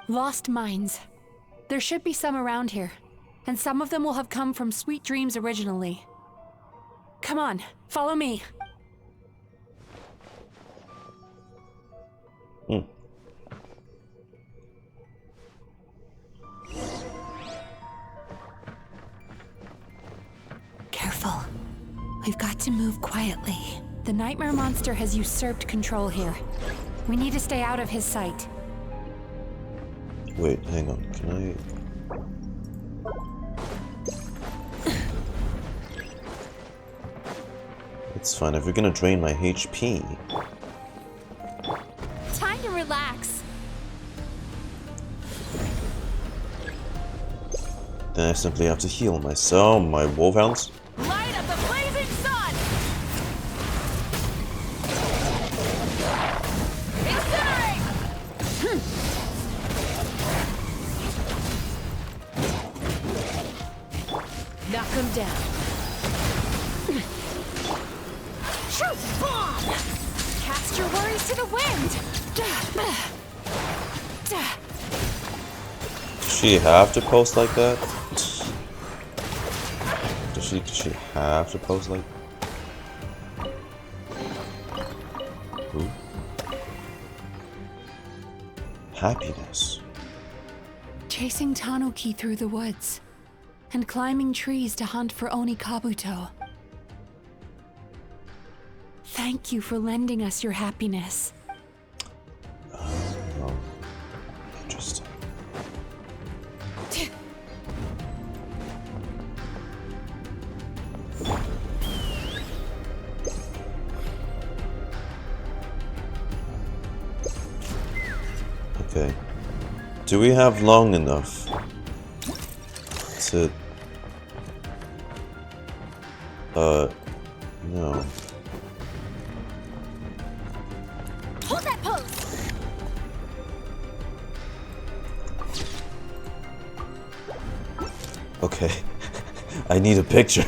Lost minds. There should be some around here, and some of them will have come from Sweet Dreams originally. Come on, follow me. Careful. We've got to move quietly. The nightmare monster has usurped control here. We need to stay out of his sight. Wait, hang on. Can I... It's fine if you're gonna drain my HP. Time to relax. Then I simply have to heal myself, my wolfhounds. Light up the blazing sun! Incinerate! Knock him down. Truth bomb! Cast your worries to the wind! Does she have to post like that? Does she have to post like... Who? Happiness. Chasing Tanuki through the woods, and climbing trees to hunt for Oni Kabuto. Thank you for lending us your happiness. No. Interesting. Okay. Do we have long enough to... no. Hold that pose! Okay. I need a picture.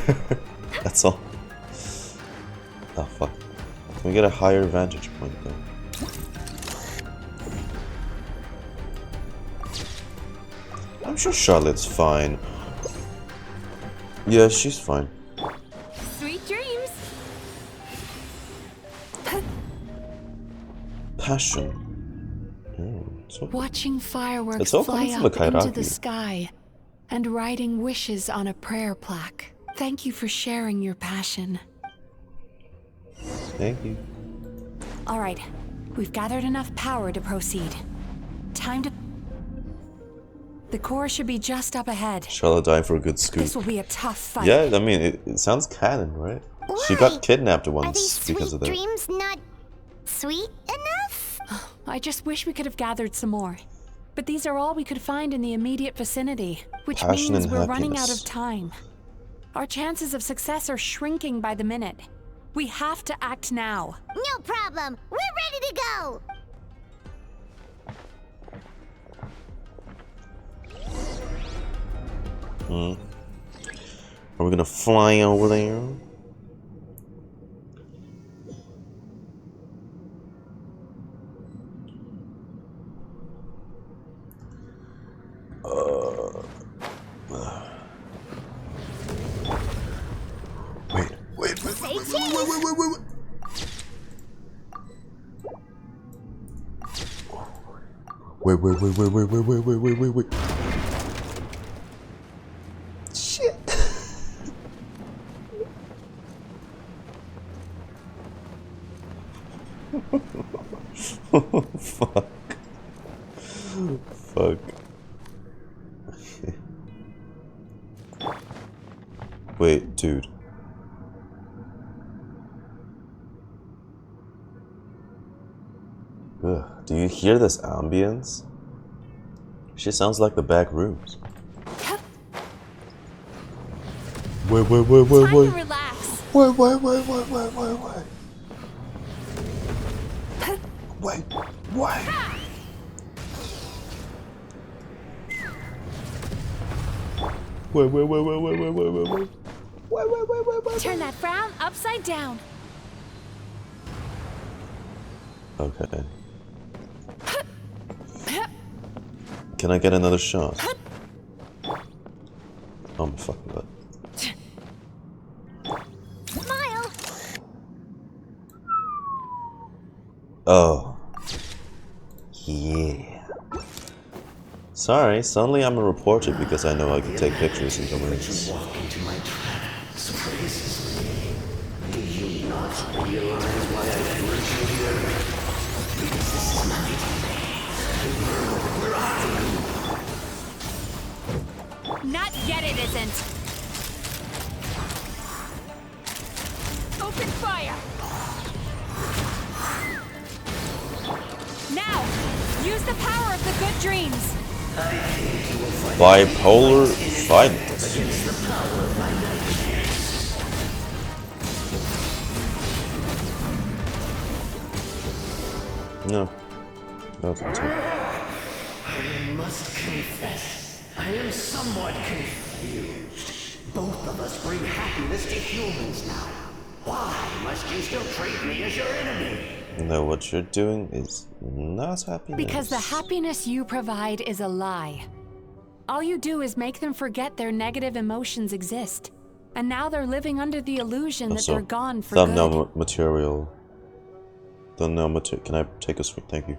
That's all. Oh fuck. Can we get a higher vantage point though? I'm sure Charlotte's fine. Yeah, she's fine. Sweet dreams! Passion. Oh, so Watching fireworks it's all fly coming from a up into the kairaki. sky and writing wishes on a prayer plaque. Thank you for sharing your passion. Thank you. All right, we've gathered enough power to proceed. Time to... The core should be just up ahead. Charlotte dying for a good scoop. This will be a tough fight. Yeah, I mean, it sounds canon, right? She got kidnapped once because of that. Dreams not sweet enough? I just wish we could have gathered some more. But these are all we could find in the immediate vicinity, which Passion means and we're running out happiness. of time. Our chances of success are shrinking by the minute. We have to act now. No problem. We're ready to go. Hmm. Are we gonna fly over there? Wait. Shit. Fuck. Fuck. Wait, dude. Ugh, do you hear this ambience? She sounds like the back rooms. Wait. Time to relax. Wait. Turn that frown upside down. Okay. Can I get another shot? Oh my fucking god. Smile. Oh. Yeah. Sorry, suddenly I'm a reporter because I know I can take pictures in the rooms. Walk into my trance praises me. realize why I brought you here? Because this is my world where I rule. Not yet, it isn't. Open fire! Now, use the power of the good dreams. Bipolar violence. Against the power of my nightmares. No. No, it's not. I must confess, I am somewhat confused. Both of us bring happiness to humans now. Why must you still treat me as your enemy? No, what you're doing is not happiness. Because the happiness you provide is a lie. All you do is make them forget their negative emotions exist. And now they're living under the illusion that Also, they're gone for thumbnail good. material. Thumbnail material. Can I take a swing? Thank you.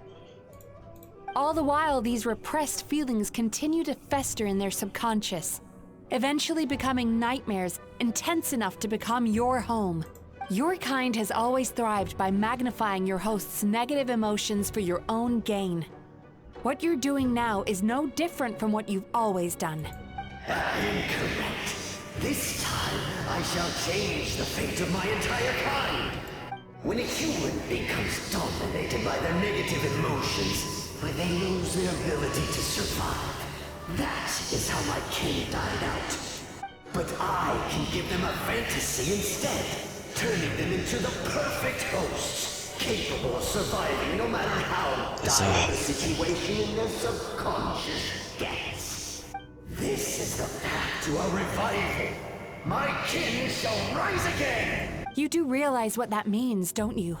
All the while, these repressed feelings continue to fester in their subconscious, eventually becoming nightmares intense enough to become your home. Your kind has always thrived by magnifying your host's negative emotions for your own gain. What you're doing now is no different from what you've always done. Incorrect. This time, I shall change the fate of my entire kind. When a human becomes dominated by their negative emotions, when they lose their ability to survive, that is how my kin died out. But I can give them a fantasy instead, turning them into the perfect hosts, capable of surviving no matter how dire the situation in their subconscious gets. This is the path to a revival. My kin shall rise again! You do realize what that means, don't you?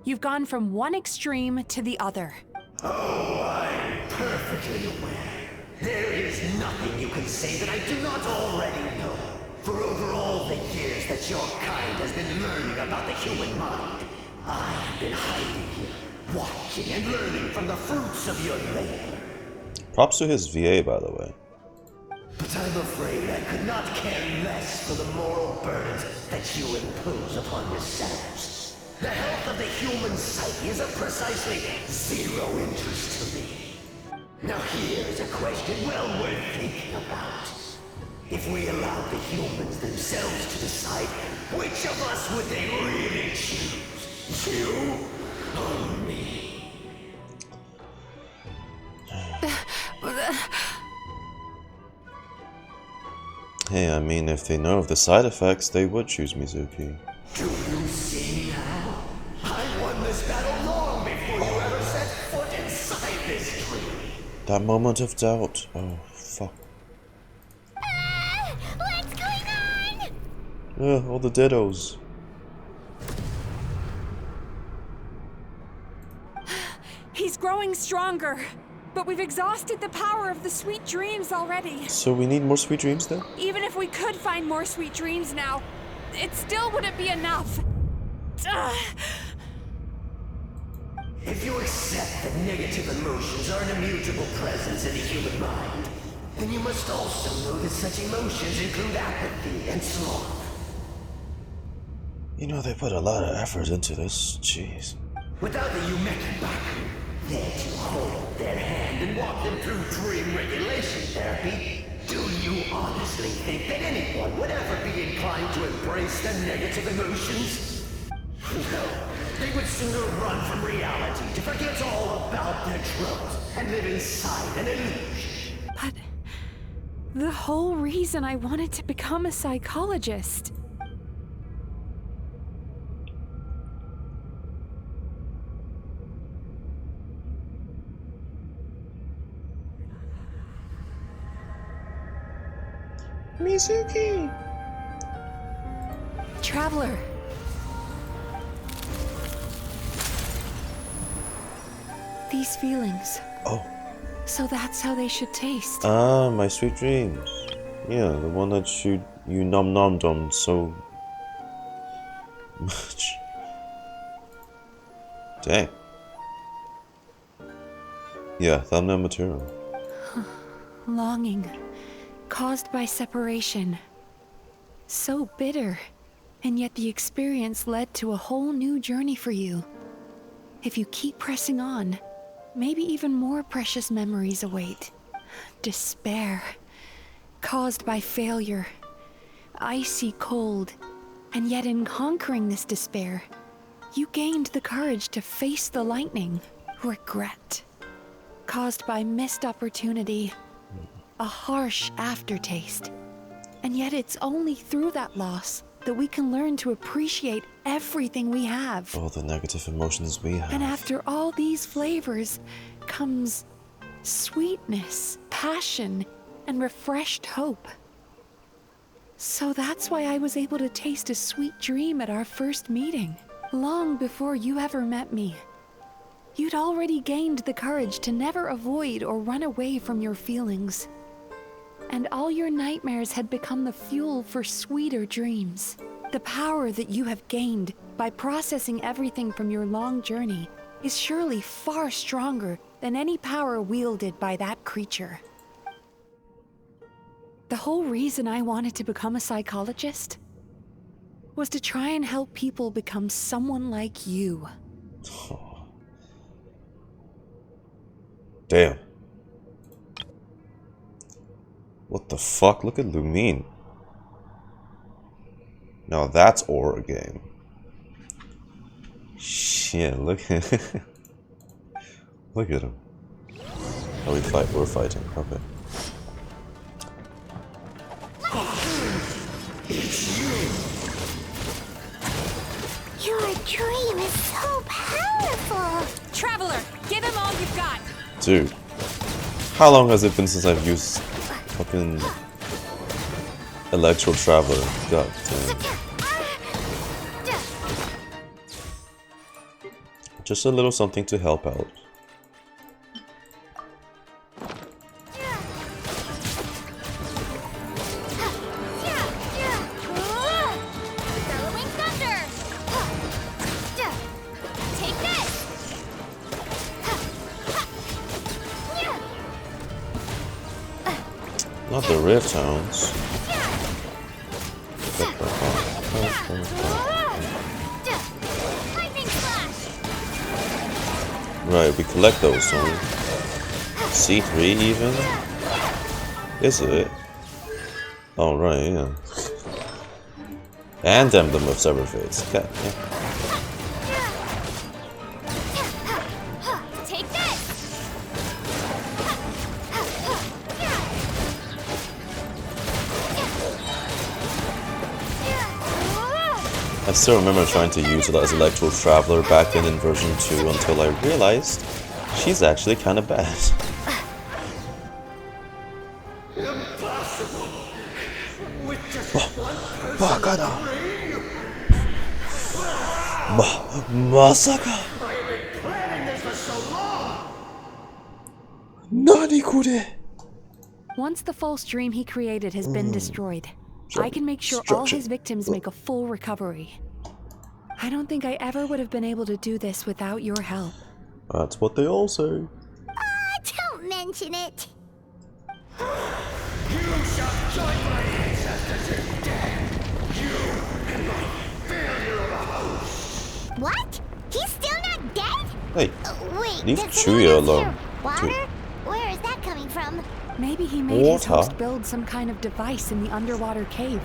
You've gone from one extreme to the other. Oh, I'm perfectly aware. There is nothing you can say that I do not already know. For over all the years that your kind has been learning about the human mind, I have been hiding here, watching and learning from the fruits of your labor. Props to his VA, by the way. But I'm afraid I could not care less for the moral burdens that you impose upon yourselves. The health of the human psyche is of precisely zero interest to me. Now here is a question well worth thinking about. If we allowed the humans themselves to decide, which of us would they really choose? You or me? Hey, I mean, if they know of the side effects, they would choose Mizuki. Do you see now? I won this battle long before you ever set foot inside this tree. That moment of doubt. Oh, fuck. What's going on? Yeah, all the dittos. He's growing stronger, but we've exhausted the power of the sweet dreams already. So we need more sweet dreams then? Even if we could find more sweet dreams now, it still wouldn't be enough. If you accept that negative emotions are an immutable presence in the human mind, then you must also know that such emotions include apathy and sloth. You know, they put a lot of effort into this. Jeez. Without the Yumemizuki there to hold their hand and walk them through dream regulation therapy, do you honestly think that anyone would ever be inclined to embrace their negative emotions? No, they would sooner run from reality to forget all about their troubles and live inside an illusion. But the whole reason I wanted to become a psychologist. Mizuki! Traveler. These feelings. Oh. So that's how they should taste. Ah, my sweet dreams. Yeah, the one that you nom nom dom so much. Dang. Yeah, thumbnail material. Longing. Caused by separation. So bitter. And yet the experience led to a whole new journey for you. If you keep pressing on, maybe even more precious memories await. Despair, caused by failure, icy cold, and yet in conquering this despair, you gained the courage to face the lightning. Regret, caused by missed opportunity, a harsh aftertaste. And yet it's only through that loss that we can learn to appreciate everything we have. All the negative emotions we have. And after all these flavors comes sweetness, passion, and refreshed hope. So that's why I was able to taste a sweet dream at our first meeting, long before you ever met me. You'd already gained the courage to never avoid or run away from your feelings. And all your nightmares had become the fuel for sweeter dreams. The power that you have gained by processing everything from your long journey is surely far stronger than any power wielded by that creature. The whole reason I wanted to become a psychologist was to try and help people become someone like you. Damn. What the fuck? Look at Lumine. Now that's Aura game. Shit, look look at him. Oh, we're fighting. Okay. Your dream is so powerful. Traveler, give him all you've got. Dude, how long has it been since I've used fucking Electro Traveler? God damn. Just a little something to help out. Not the Rift Hounds. Right, we collect those, don't we? C3 even? Is it? Oh, right, yeah. And Emblem of Severed Fates. Okay, yeah. I still remember trying to use it as Electro Traveler back then in version 2 until I realized she's actually kind of bad. Masaka! Nani kure? Once the false dream he created has been destroyed, I can make sure all his victims make a full recovery. I don't think I ever would have been able to do this without your help. That's what they all say. Don't mention it. You shall join my ancestors in death. You and my failure of a host. What? He's still not dead? Hey, Wait, leave does Chuya anyone else alone. hear water? Where is that coming from? Maybe he made his Water? host build some kind of device in the underwater cave.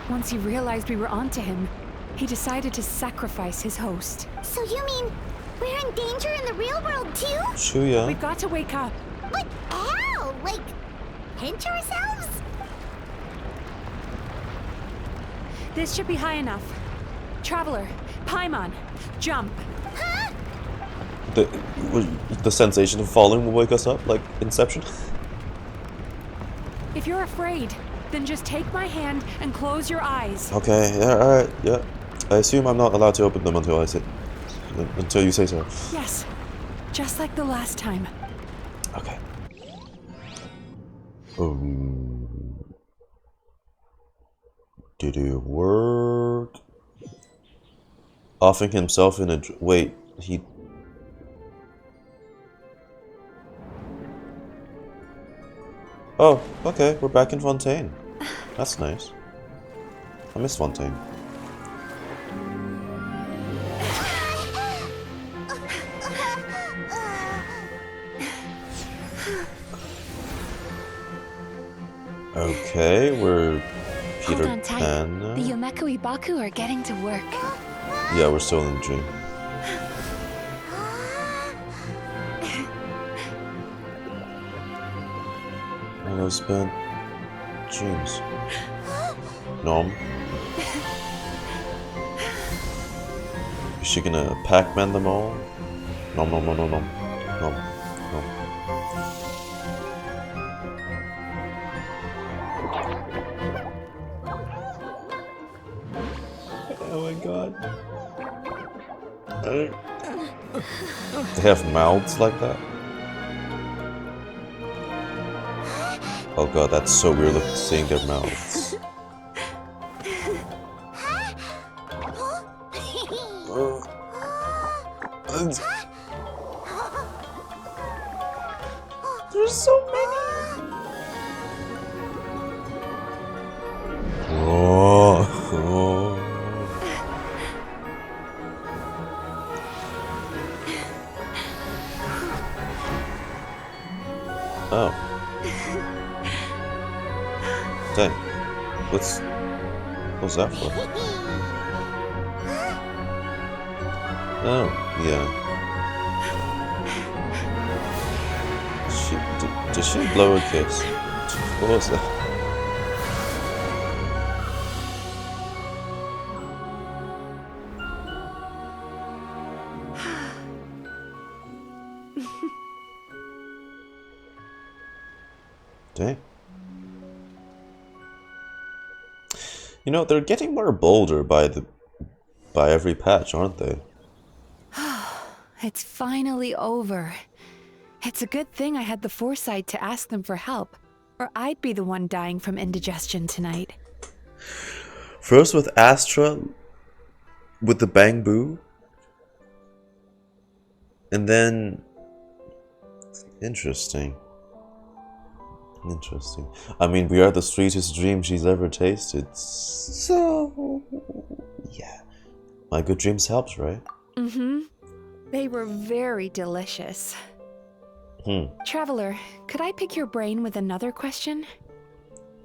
Once he realized we were onto him, he decided to sacrifice his host. So you mean we're in danger in the real world too? Chuya. We've got to wake up. But how? Like, pinch ourselves? This should be high enough. Traveler, Paimon, jump. The sensation of falling will wake us up, like Inception. If you're afraid, then just take my hand and close your eyes. Okay, yeah, alright, yeah. I assume I'm not allowed to open them until you say so. Yes, just like the last time. Okay. Did it work? Offing himself in a... Wait, he... Oh, okay, we're back in Fontaine. That's nice. I miss Fontaine. Okay, we're Peter Hold on tight. Pan now. The Yumekui Baku are getting to work. Yeah, we're still in the dream. All those bad dreams. Nom. Is she gonna Pac-Man them all? Nom nom nom nom nom. Nom. Nom. Oh my god. They have mouths like that? Oh god, that's so weird looking seeing their mouths. There's so many. Oh. Oh. Dang. What's that for? Oh, yeah. Did she blow a kiss? What was that? Dang. You know, they're getting more bolder by every patch, aren't they? It's finally over. It's a good thing I had the foresight to ask them for help, or I'd be the one dying from indigestion tonight. First with Astra, with the Bang Boo, and then... Interesting. Interesting. I mean, we are the sweetest dream she's ever tasted, so... Yeah. My good dreams helps, right? Mm-hmm. They were very delicious. Traveler, could I pick your brain with another question?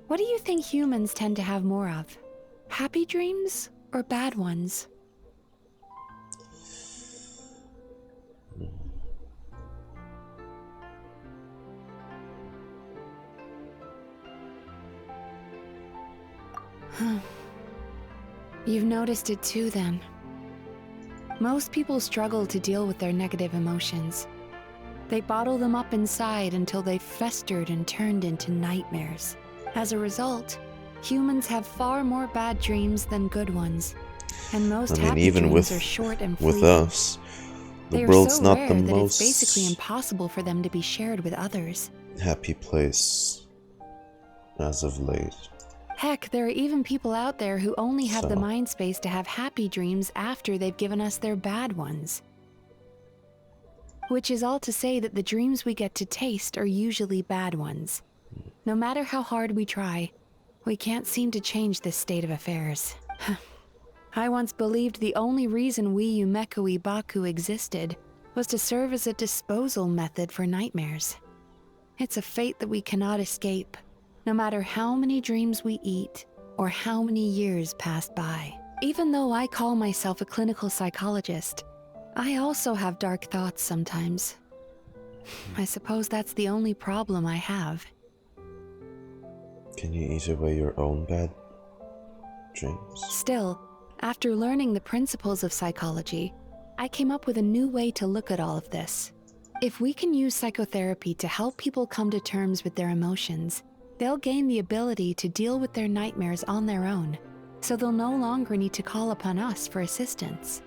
What do you think humans tend to have more of? Happy dreams or bad ones? You've noticed it too, then. Most people struggle to deal with their negative emotions. They bottle them up inside until they've festered and turned into nightmares. As a result, humans have far more bad dreams than good ones. And most happy dreams are short and fleeting. With us, the They world's are so not rare the that most it's basically impossible for them to be shared with others. happy place as of late. Heck, there are even people out there who only have the So. mind space to have happy dreams after they've given us their bad ones. Which is all to say that the dreams we get to taste are usually bad ones. No matter how hard we try, we can't seem to change this state of affairs. I once believed the only reason we Yumekui Baku existed was to serve as a disposal method for nightmares. It's a fate that we cannot escape, no matter how many dreams we eat or how many years pass by. Even though I call myself a clinical psychologist, I also have dark thoughts sometimes. I suppose that's the only problem I have. Can you eat away your own bad dreams? Still, after learning the principles of psychology, I came up with a new way to look at all of this. If we can use psychotherapy to help people come to terms with their emotions, they'll gain the ability to deal with their nightmares on their own, so they'll no longer need to call upon us for assistance.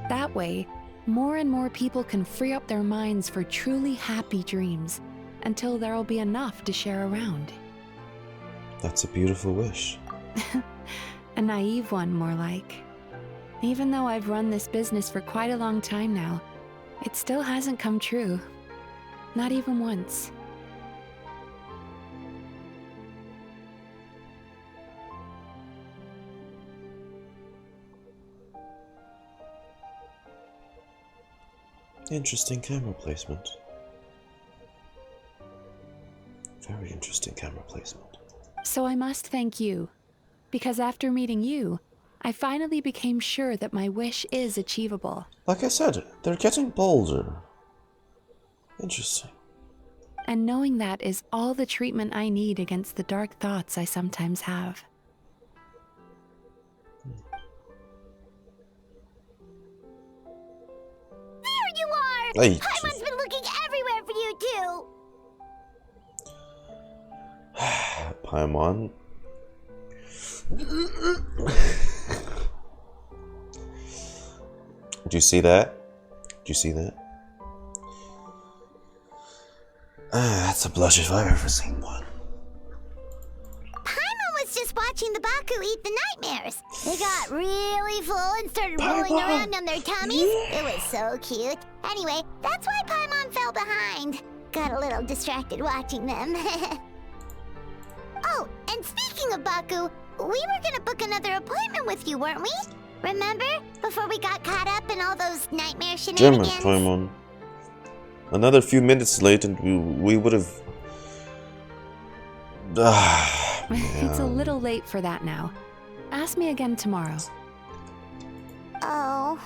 That way, more and more people can free up their minds for truly happy dreams until there'll be enough to share around. That's a beautiful wish. A naive one, more like. Even though I've run this business for quite a long time now, it still hasn't come true. Not even once. Interesting camera placement. Very interesting camera placement. So I must thank you, because after meeting you, I finally became sure that my wish is achievable. Like I said, they're getting bolder. Interesting. And knowing that is all the treatment I need against the dark thoughts I sometimes have. There you are! Hey. Paimon's been looking everywhere for you too! Paimon. Do you see that? Do you see that? That's a blush if I've ever seen one. Paimon was just watching the Baku eat the nightmares. They got really full and started rolling around on their tummies. It was so cute. Anyway, that's why Paimon fell behind. Got a little distracted watching them. Oh, and speaking of Baku, we were gonna book another appointment with you, weren't we? Remember? Before we got caught up in all those nightmare Damn it, shenanigans? Paimon. Another few minutes late and we would have... It's a little late for that now. Ask me again tomorrow. Oh.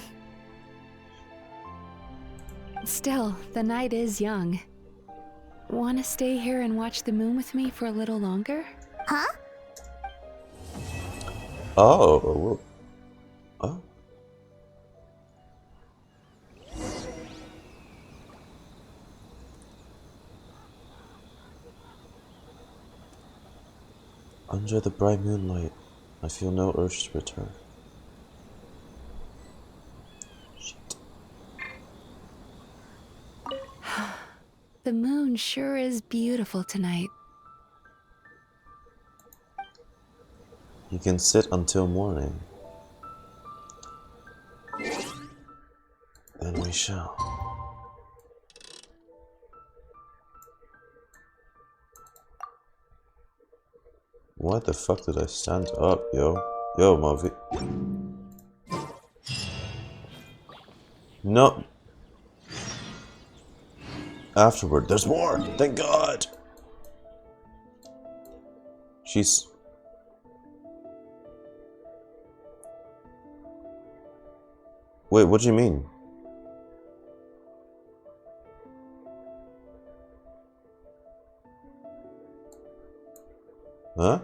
Still, the night is young. Want to stay here and watch the moon with me for a little longer? Huh? Oh. Oh. Under the bright moonlight, I feel no urge to return. Shit. The moon sure is beautiful tonight. You can sit until morning. Then we shall. Why the fuck did I stand up, yo? Yo, Mavi. No. Afterward, there's more! Thank God! She's... Wait, what do you mean? Huh?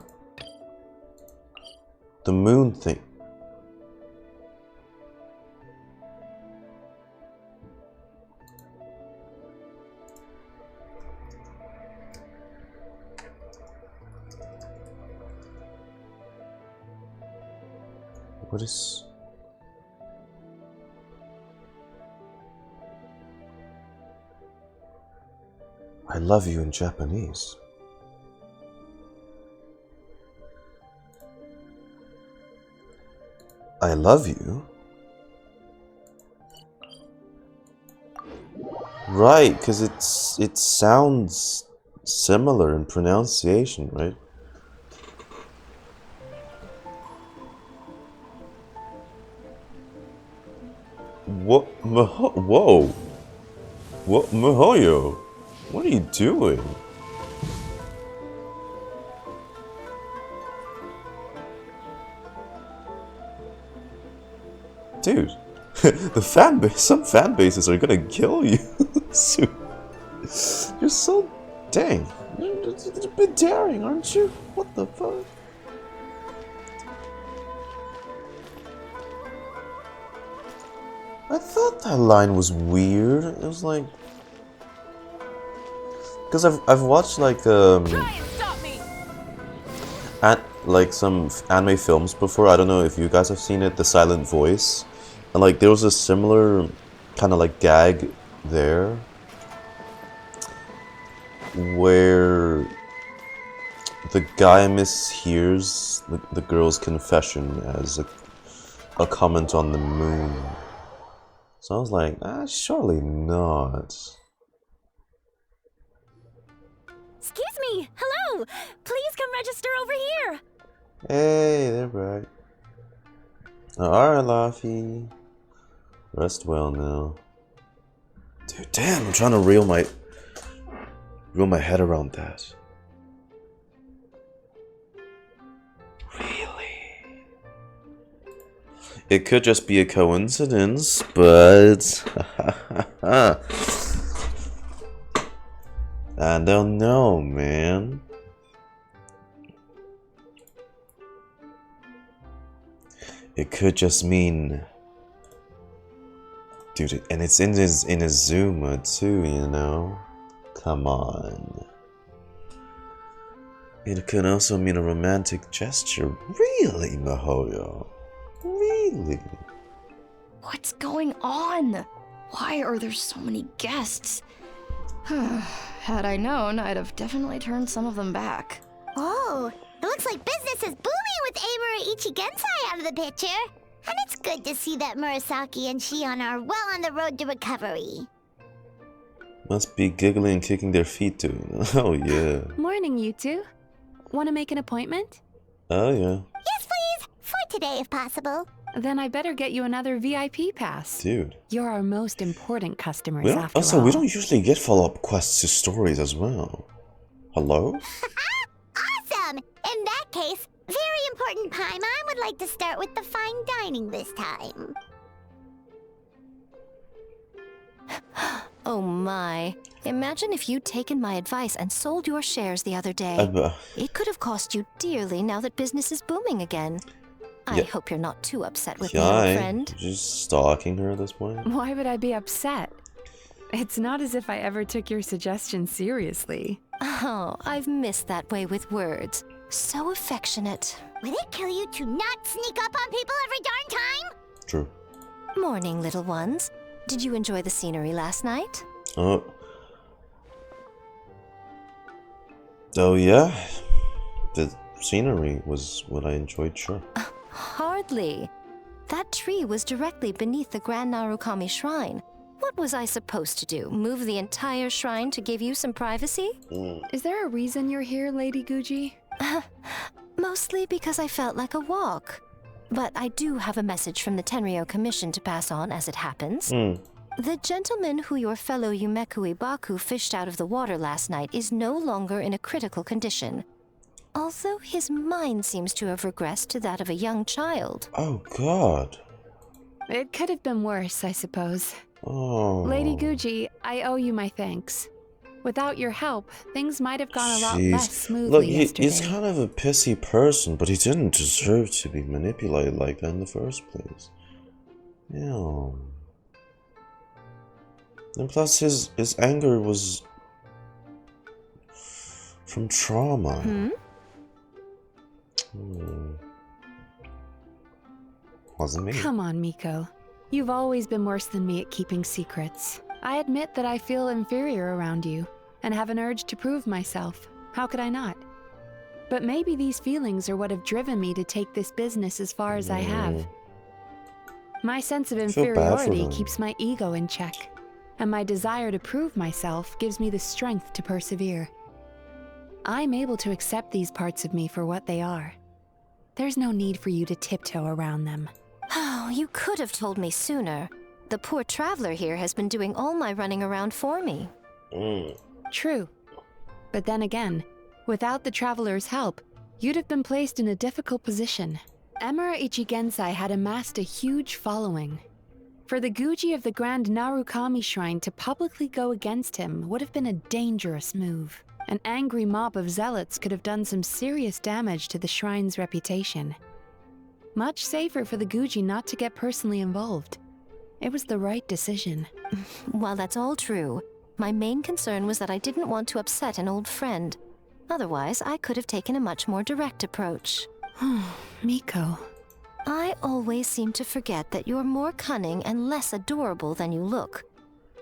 The moon thing. What is... I love you in Japanese. I love you? Right, because it sounds similar in pronunciation, right? What? Whoa! What, Mihoyo? What are you doing? Dude, the fan base, some fan bases are gonna kill you soon. You're so dang. You're a bit daring, aren't you? What the fuck? I thought that line was weird. It was like, because I've watched like like some anime films before. I don't know if you guys have seen it, The Silent Voice, and like there was a similar kind of like gag there where the guy mishears the girl's confession as a comment on the moon. So I was like, surely not. Excuse me! Hello! Please come register over here! Hey, they're back. Alright, Laffy. Rest well now. Dude, damn, I'm trying to reel my head around that. It could just be a coincidence, but I don't know, man. It could just mean, dude, and it's in Inazuma too, you know. Come on. It could also mean a romantic gesture. Really, Mihoyo? Really? What's going on? Why are there so many guests? Had I known, I'd have definitely turned some of them back. Oh, it looks like business is booming with Amura Ichigensai out of the picture. And it's good to see that Murasaki and Shion are well on the road to recovery. Must be giggling and kicking their feet too. Oh yeah. Morning, you two. Want to make an appointment? Oh yeah. Yes, please. For today, if possible. Then I better get you another VIP pass. Dude. You're our most important customers We after also, all. we don't usually get follow-up quests to stories as well. Hello? Awesome! In that case, very important Paimon would like to start with the fine dining this time. Oh my. Imagine if you'd taken my advice and sold your shares the other day. It could have cost you dearly now that business is booming again. I hope you're not too upset with me, old friend. Just stalking her at this point? Why would I be upset? It's not as if I ever took your suggestion seriously. Oh, I've missed that way with words. So affectionate. Would it kill you to not sneak up on people every darn time? True. Morning, little ones. Did you enjoy the scenery last night? Oh yeah. The scenery was what I enjoyed, sure. Hardly. That tree was directly beneath the Grand Narukami Shrine. What was I supposed to do? Move the entire shrine to give you some privacy? Is there a reason you're here, Lady Guji? Mostly because I felt like a walk. But I do have a message from the Tenryo Commission to pass on as it happens. The gentleman who your fellow Yumekui Baku fished out of the water last night is no longer in a critical condition. Although his mind seems to have regressed to that of a young child. Oh god. It could have been worse, I suppose. Oh. Lady Guji, I owe you my thanks. Without your help, things might have gone a lot less smoothly Look, yesterday. he's kind of a pissy person, but he didn't deserve to be manipulated like that in the first place. Yeah. And plus his anger was from trauma. Wasn't me. Come on, Miko. You've always been worse than me at keeping secrets. I admit that I feel inferior around you, and have an urge to prove myself. How could I not? But maybe these feelings are what have driven me to take this business as far as I have. My sense of inferiority keeps my ego in check, and my desire to prove myself gives me the strength to persevere. I'm able to accept these parts of me for what they are. There's no need for you to tiptoe around them. Oh, you could have told me sooner. The poor traveler here has been doing all my running around for me. True. But then again, without the traveler's help, you'd have been placed in a difficult position. Emura Ichigensai had amassed a huge following. For the Guji of the Grand Narukami Shrine to publicly go against him would have been a dangerous move. An angry mob of zealots could have done some serious damage to the shrine's reputation. Much safer for the Guji not to get personally involved. It was the right decision. While that's all true, my main concern was that I didn't want to upset an old friend. Otherwise, I could have taken a much more direct approach. Miko. I always seem to forget that you're more cunning and less adorable than you look.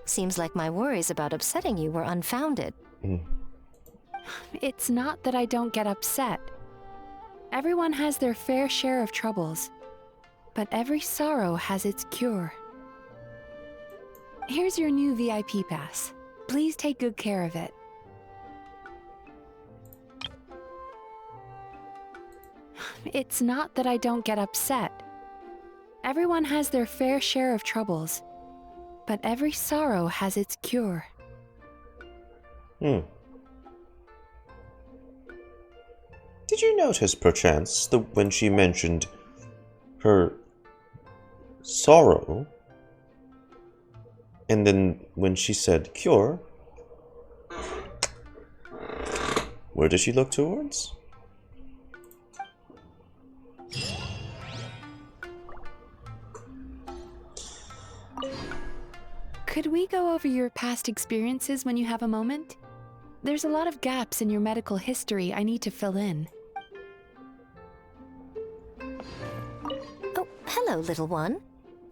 Seems like my worries about upsetting you were unfounded. It's not that I don't get upset. Everyone has their fair share of troubles, but every sorrow has its cure. Here's your new VIP pass. Please take good care of it. It's not that I don't get upset. Everyone has their fair share of troubles, but every sorrow has its cure. Did you notice, perchance, that when she mentioned her sorrow. And then when she said cure, where does she look towards? Could we go over your past experiences when you have a moment? There's a lot of gaps in your medical history I need to fill in. Oh, hello, little one.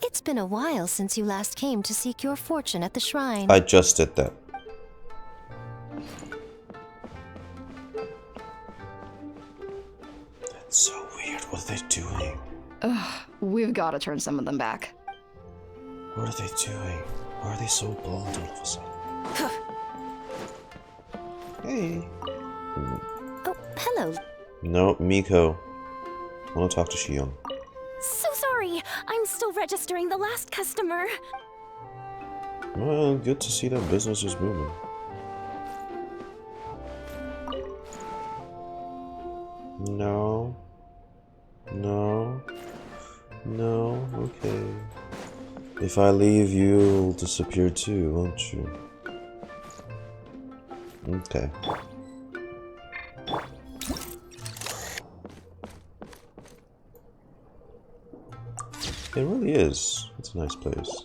It's been a while since you last came to seek your fortune at the shrine. I just did that. That's so weird. What are they doing? Ugh, we've got to turn some of them back. What are they doing? Why are they so bold all of a sudden? Hey. Oh, hello. No, Miko. I want to talk to Shion. So sorry. I'm still registering the last customer. Well, good to see that business is booming. No. No. No. Okay. If I leave, you'll disappear too, won't you? Okay. It really is. It's a nice place.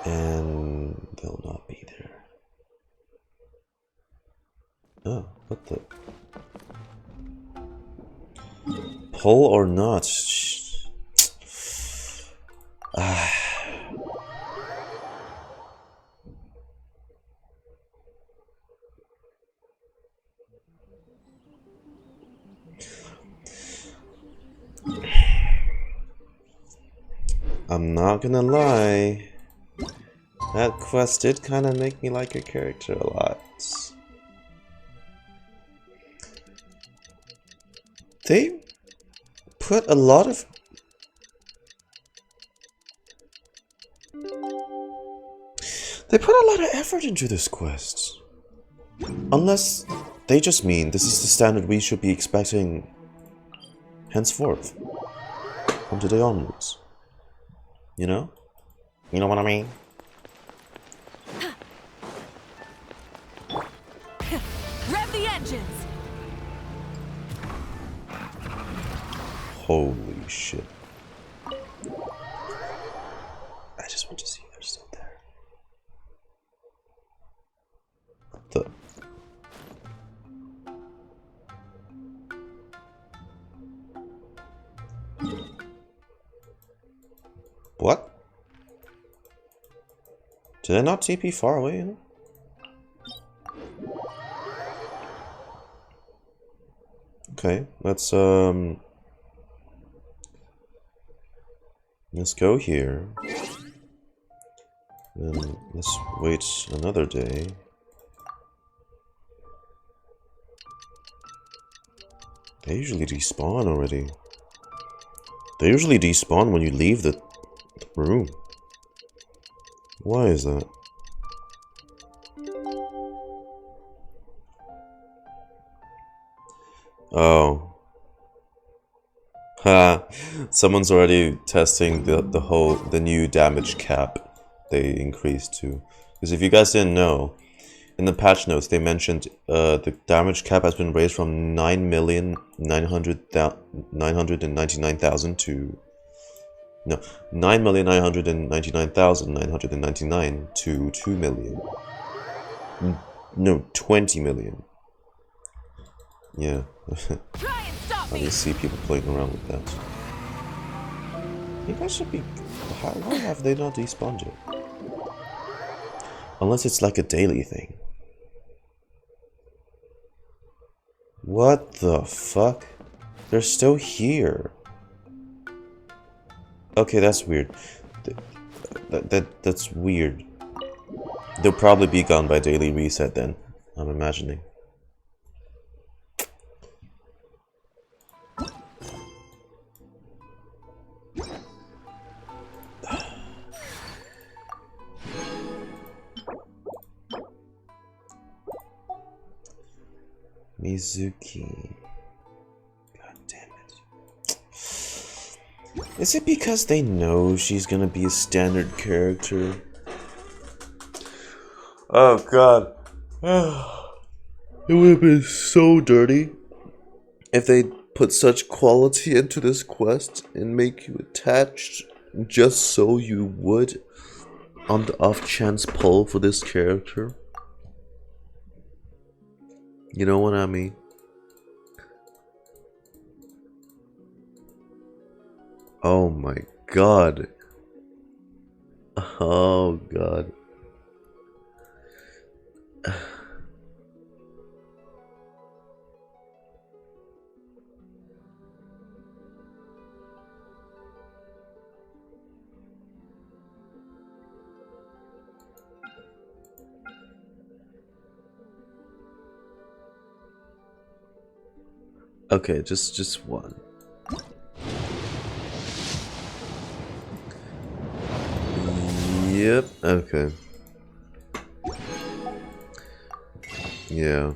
And they'll not be there. Oh, what the? Pull or not? I'm not gonna lie. That quest did kind of make me like your character a lot. They put a lot of... They put a lot of effort into this quest. Unless they just mean this is the standard we should be expecting henceforth. From today onwards. You know? You know what I mean? Rev the engines! Holy shit. I just want to see if they're still there. What the? What? Did I not TP far away, you know? Okay, let's go here. And let's wait another day. They usually despawn already. They usually despawn when you leave the room. Why is that? Oh. Ha! Someone's already testing the new damage cap they increased to. Because if you guys didn't know, in the patch notes they mentioned the damage cap has been raised from 9,999,000 to... No, 9,999,999 to 2 million. No, 20 million. Yeah. I just see people playing around with that. You guys should be... Why have they not despawned it? Unless it's like a daily thing. What the fuck? They're still here. Okay, that's weird. That's weird. They'll probably be gone by daily reset then, I'm imagining. Mizuki. God damn it. Is it because they know she's gonna be a standard character? Oh god. It would have been so dirty if they put such quality into this quest and make you attached just so you would on the off chance pull for this character. You know what I mean? Oh my god. Oh god. Okay, just one. Yep, okay. Yeah.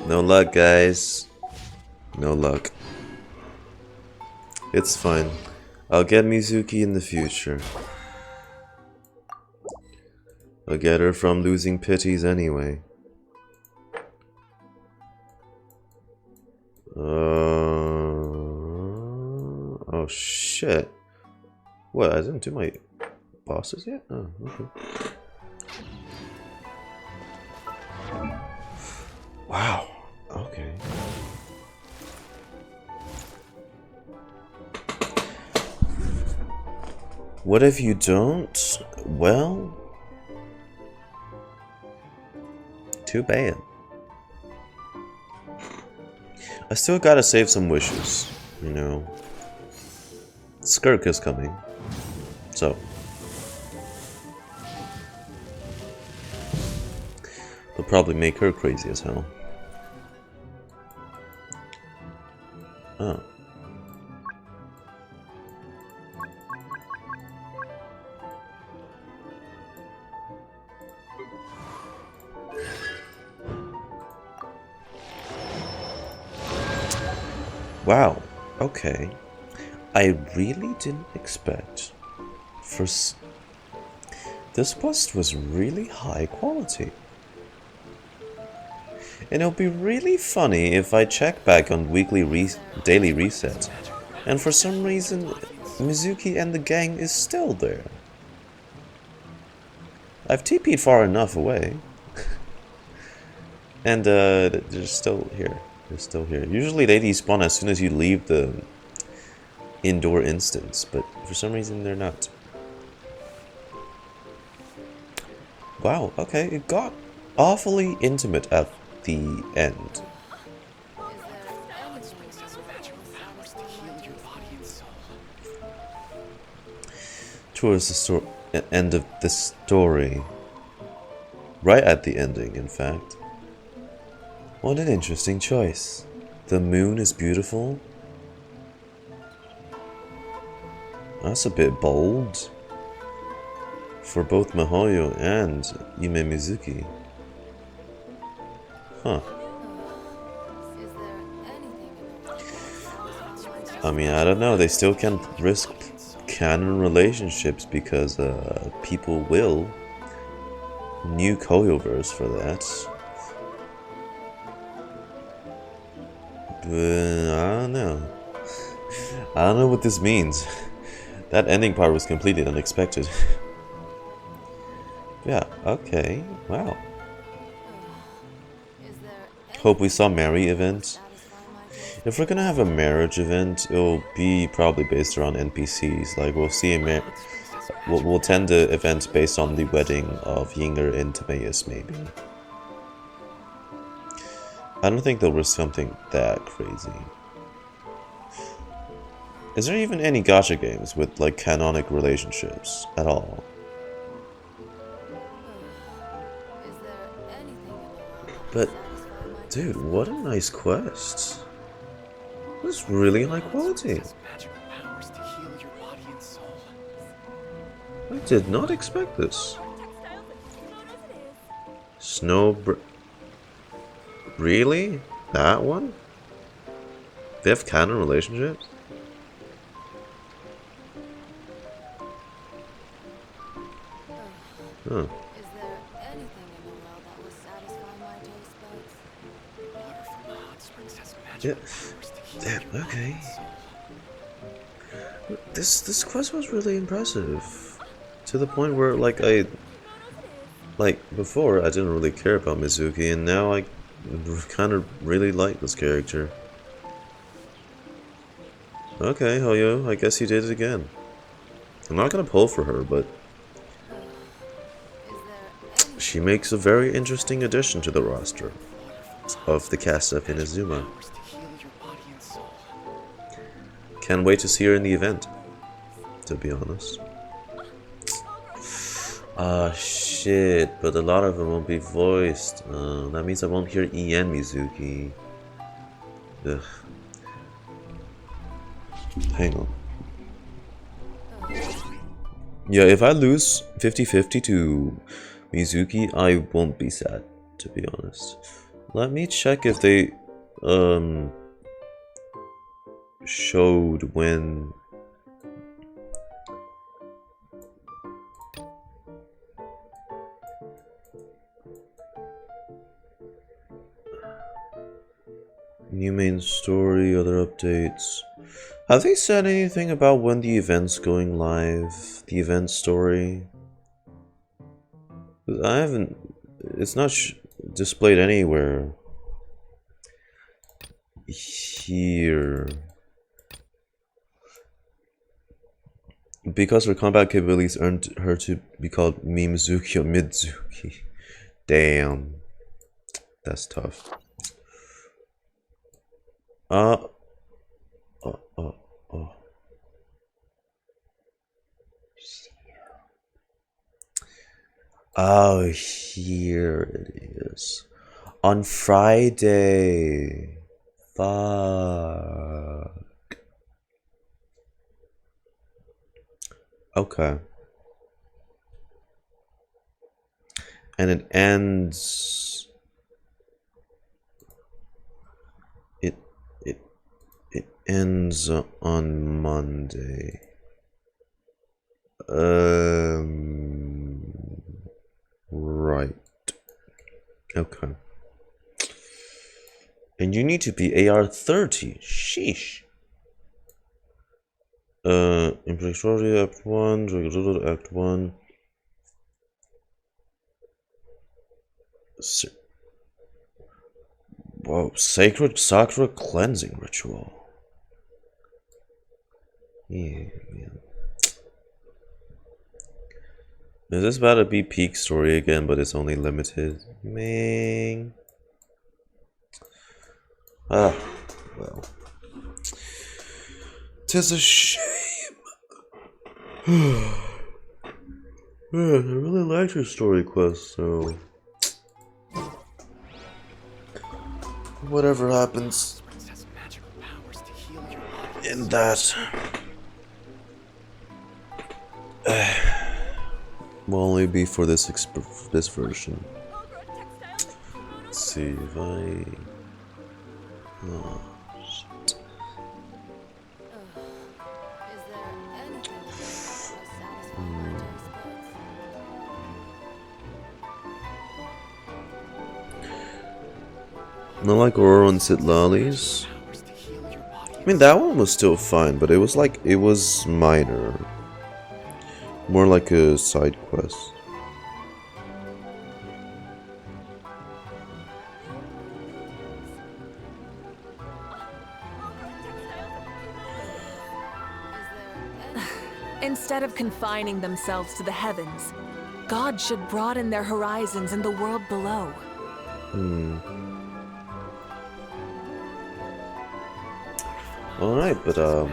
No luck, guys. No luck. It's fine. I'll get Mizuki in the future. I'll get her from losing pities anyway. Oh shit. What, I didn't do my bosses yet? Oh, okay. Wow. Okay. What if you don't? Well, too bad. I still gotta save some wishes, you know. Skirk is coming, so they'll probably make her crazy as hell. Oh. Wow, okay. I really didn't expect this quest was really high quality. And it'll be really funny if I check back on daily reset and for some reason Mizuki and the gang is still there. I've TP'd far enough away. And they're still here. They're still here. Usually they despawn as soon as you leave the indoor instance, but for some reason they're not. Wow, okay, it got awfully intimate at the end. Towards the end of the story. Right at the ending, in fact. What an interesting choice. The moon is beautiful. That's a bit bold. For both Mihoyo and Yumemizuki. Huh. I mean, I don't know. They still can't risk canon relationships because people will nuke Hoyoverse for that. But I don't know. I don't know what this means. That ending part was completely unexpected. Yeah, okay. Wow. Hope we saw Mary event. If we're gonna have a marriage event, it'll be probably based around NPCs. Like we'll see we'll attend the event based on the wedding of Yinger and Timaeus, maybe. I don't think they'll risk something that crazy. Is there even any gacha games with like canonic relationships at all? But, dude, what a nice quest. That's really high quality. I did not expect this. Really? That one? They have canon relationships? Huh. Yeah. Damn, okay. This quest was really impressive. To the point where like before I didn't really care about Mizuki, and now I kind of really like this character. Okay, Hoyo, I guess you did it again. I'm not gonna pull for her, but she makes a very interesting addition to the roster of the cast of Inazuma. Can't wait to see her in the event, to be honest. Ah, shit, but a lot of them won't be voiced. That means I won't hear En Mizuki. Ugh. Hang on. Yeah, if I lose 50-50 to Mizuki, I won't be sad, to be honest. Let me check if they showed when new main story, other updates. Have they said anything about when the event's going live? The event story? I haven't. It's not displayed anywhere here. Because her combat capabilities earned her to be called Mizuki or Mizuki. Damn. That's tough. Oh. Oh, here it is. On Friday. Fuck. Okay. And it ends. It ends on Monday. Right. Okay. And you need to be AR 30. Sheesh. Melancholia Act 1, Act 1. Whoa, Sacred Sakura Cleansing Ritual. Yeah, man. Is this about to be peak story again, but it's only limited? Man. Ah, well. 'Tis a shame. Man, I really liked your story quest, so whatever happens in that will only be for this version. Let's see if I. Oh, shit. Not like Aurora and Citlali's. I mean, that one was still fine, but it was minor. More like a side quest. Instead of confining themselves to the heavens, God should broaden their horizons in the world below. Alright, but I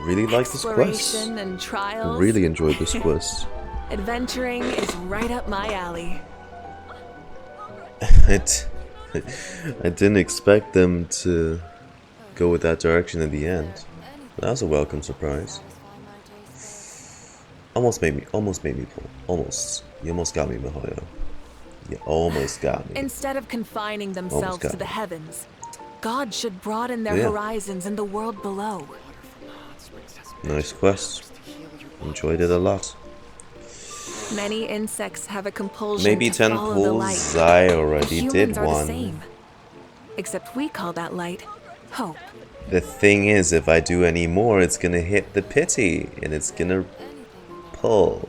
really like this quest. Exploration and trials. Really enjoyed this quest. Adventuring is right up my alley. I didn't expect them to go with that direction in the end. That was a welcome surprise. Almost made me pull. Almost. You almost got me, Mihoyo. You almost got me. Instead of confining themselves got to the me. heavens, God should broaden their Yeah. horizons in the world below. Nice quest. Enjoyed it a lot. Many insects have a compulsion Maybe to 10 follow the pulls. light. I already Humans did are the one. same. Except we call that light hope. The thing is, if I do any more, it's gonna hit the pity, and it's gonna pull.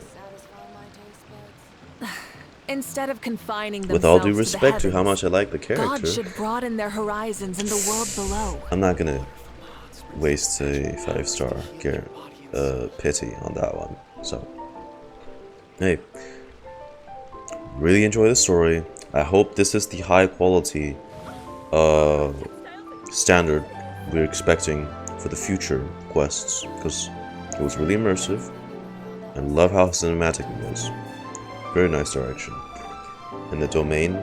Instead of confining With all themselves due to the respect to how heavens, much I like the God character, should broaden their horizons in the world below. I'm not gonna waste a 5-star pity on that one. So, hey, really enjoy the story. I hope this is the high quality standard we're expecting for the future quests, because it was really immersive. I love how cinematic it was. Very nice direction. And the domain,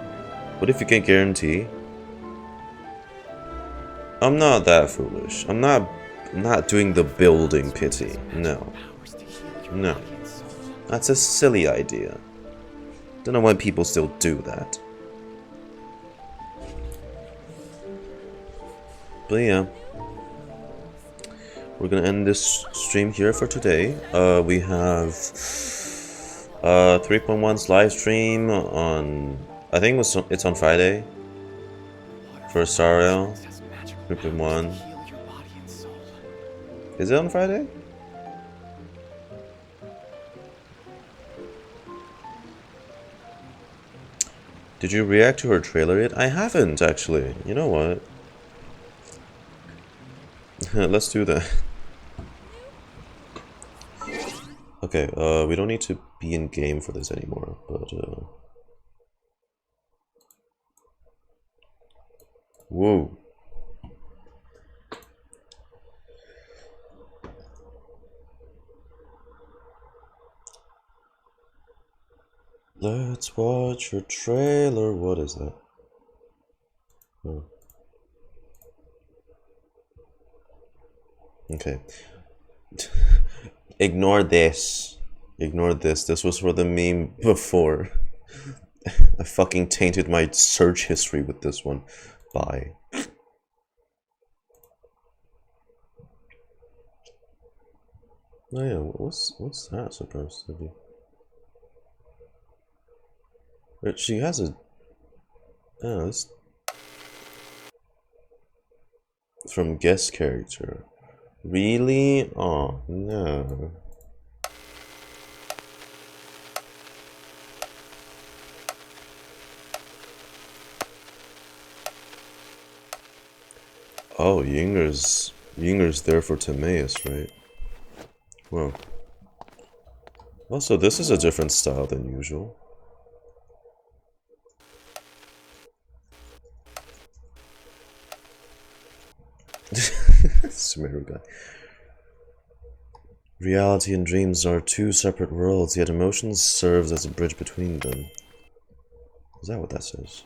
what if you can guarantee? I'm not that foolish. I'm not doing the building pity. No. No. That's a silly idea. Don't know why people still do that. But yeah. We're gonna end this stream here for today. We have 3.1's live stream on, I think it's on Friday for Sariel. 3.1. Is it on Friday? Did you react to her trailer yet? I haven't actually. You know what? Let's do that. Okay, we don't need to be in game for this anymore, but whoa. Let's watch your trailer. What is that? Oh. Okay. Ignore this. Ignore this. This was for the meme before. I fucking tainted my search history with this one. Bye. Oh yeah, what's that supposed to be? But she has a... Oh, this... From guest character. Really? Oh, no. Oh, Yinger's there for Timaeus, right? Well. Also, this is a different style than usual. Sumeru guy. Reality and dreams are two separate worlds, yet emotions serves as a bridge between them. Is that what that says?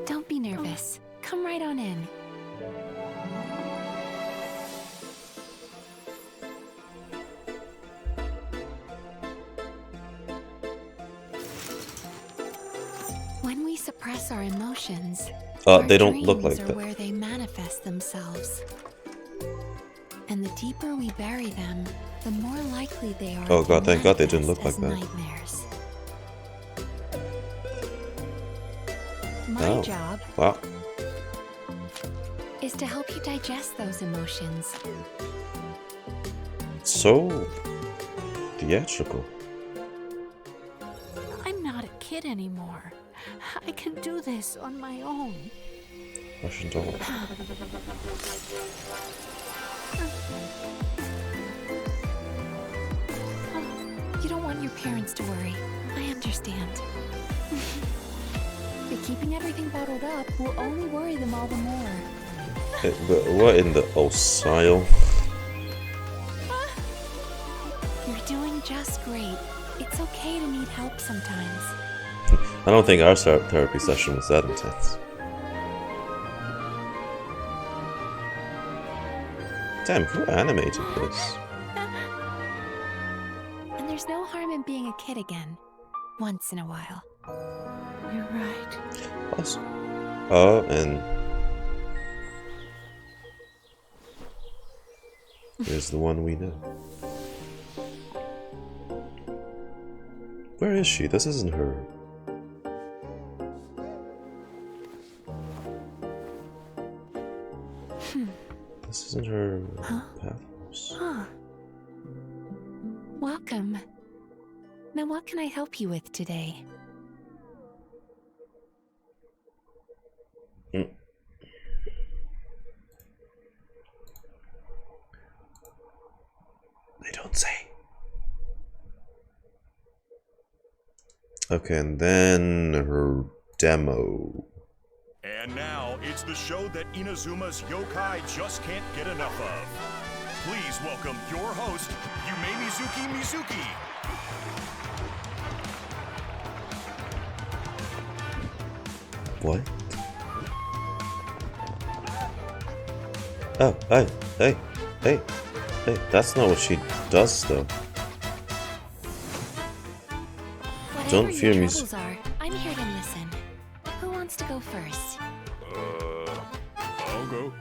Don't be nervous. Come right on in. When we suppress our emotions, they don't look like dreams that. are where they manifest themselves. And the deeper we bury them, the more likely they are. Oh god, to thank god they didn't look like manifest that. as nightmares. My Oh, job wow. is to help you digest those emotions. So theatrical. I'm not a kid anymore. I can do this on my own. Russian doll. You don't want your parents to worry. I understand. But keeping everything bottled up will only worry them all the more. But what in the Osile? You're doing just great. It's okay to need help sometimes. I don't think our therapy session was that intense. Damn, who animated this? And there's no harm in being a kid again, once in a while. You're right. Also, oh, and here's the one we know. Where is she? This isn't her. This isn't her bathhouse. Huh. Welcome. Now what can I help you with today? They don't say. Okay, and then her demo. And now, it's the show that Inazuma's yokai just can't get enough of. Please welcome your host, Yumemizuki Mizuki. What? Oh, hey, that's not what she does, though. Don't fear me. I'm here to listen. Who wants to go first? I'll go.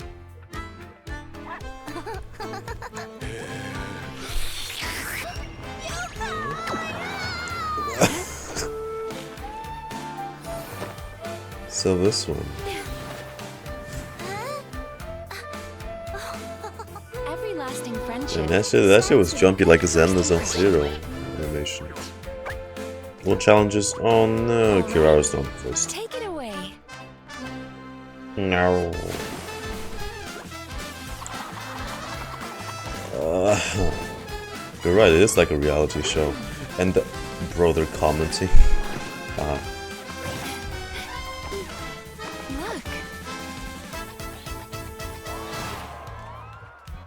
So this one. Everlasting friendship. And that shit was jumpy like a Zenless on Zero animation. More challenges? Oh no, Kirara's done first. Take it away. No. You're right, it is like a reality show. And the brother commenting. Look.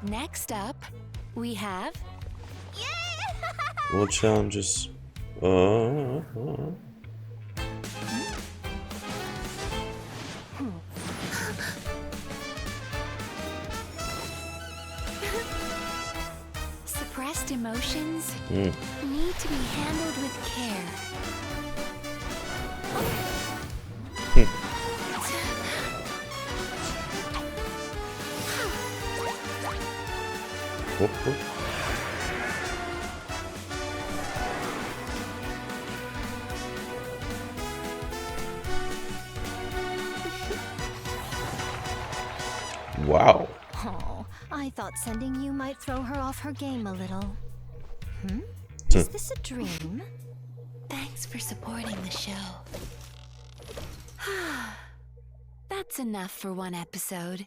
Next up, we have... More challenges? Suppressed emotions need to be handled with care. Whoop, whoop. Wow. Oh, I thought sending you might throw her off her game a little. Is this a dream? Thanks for supporting the show. That's enough for one episode.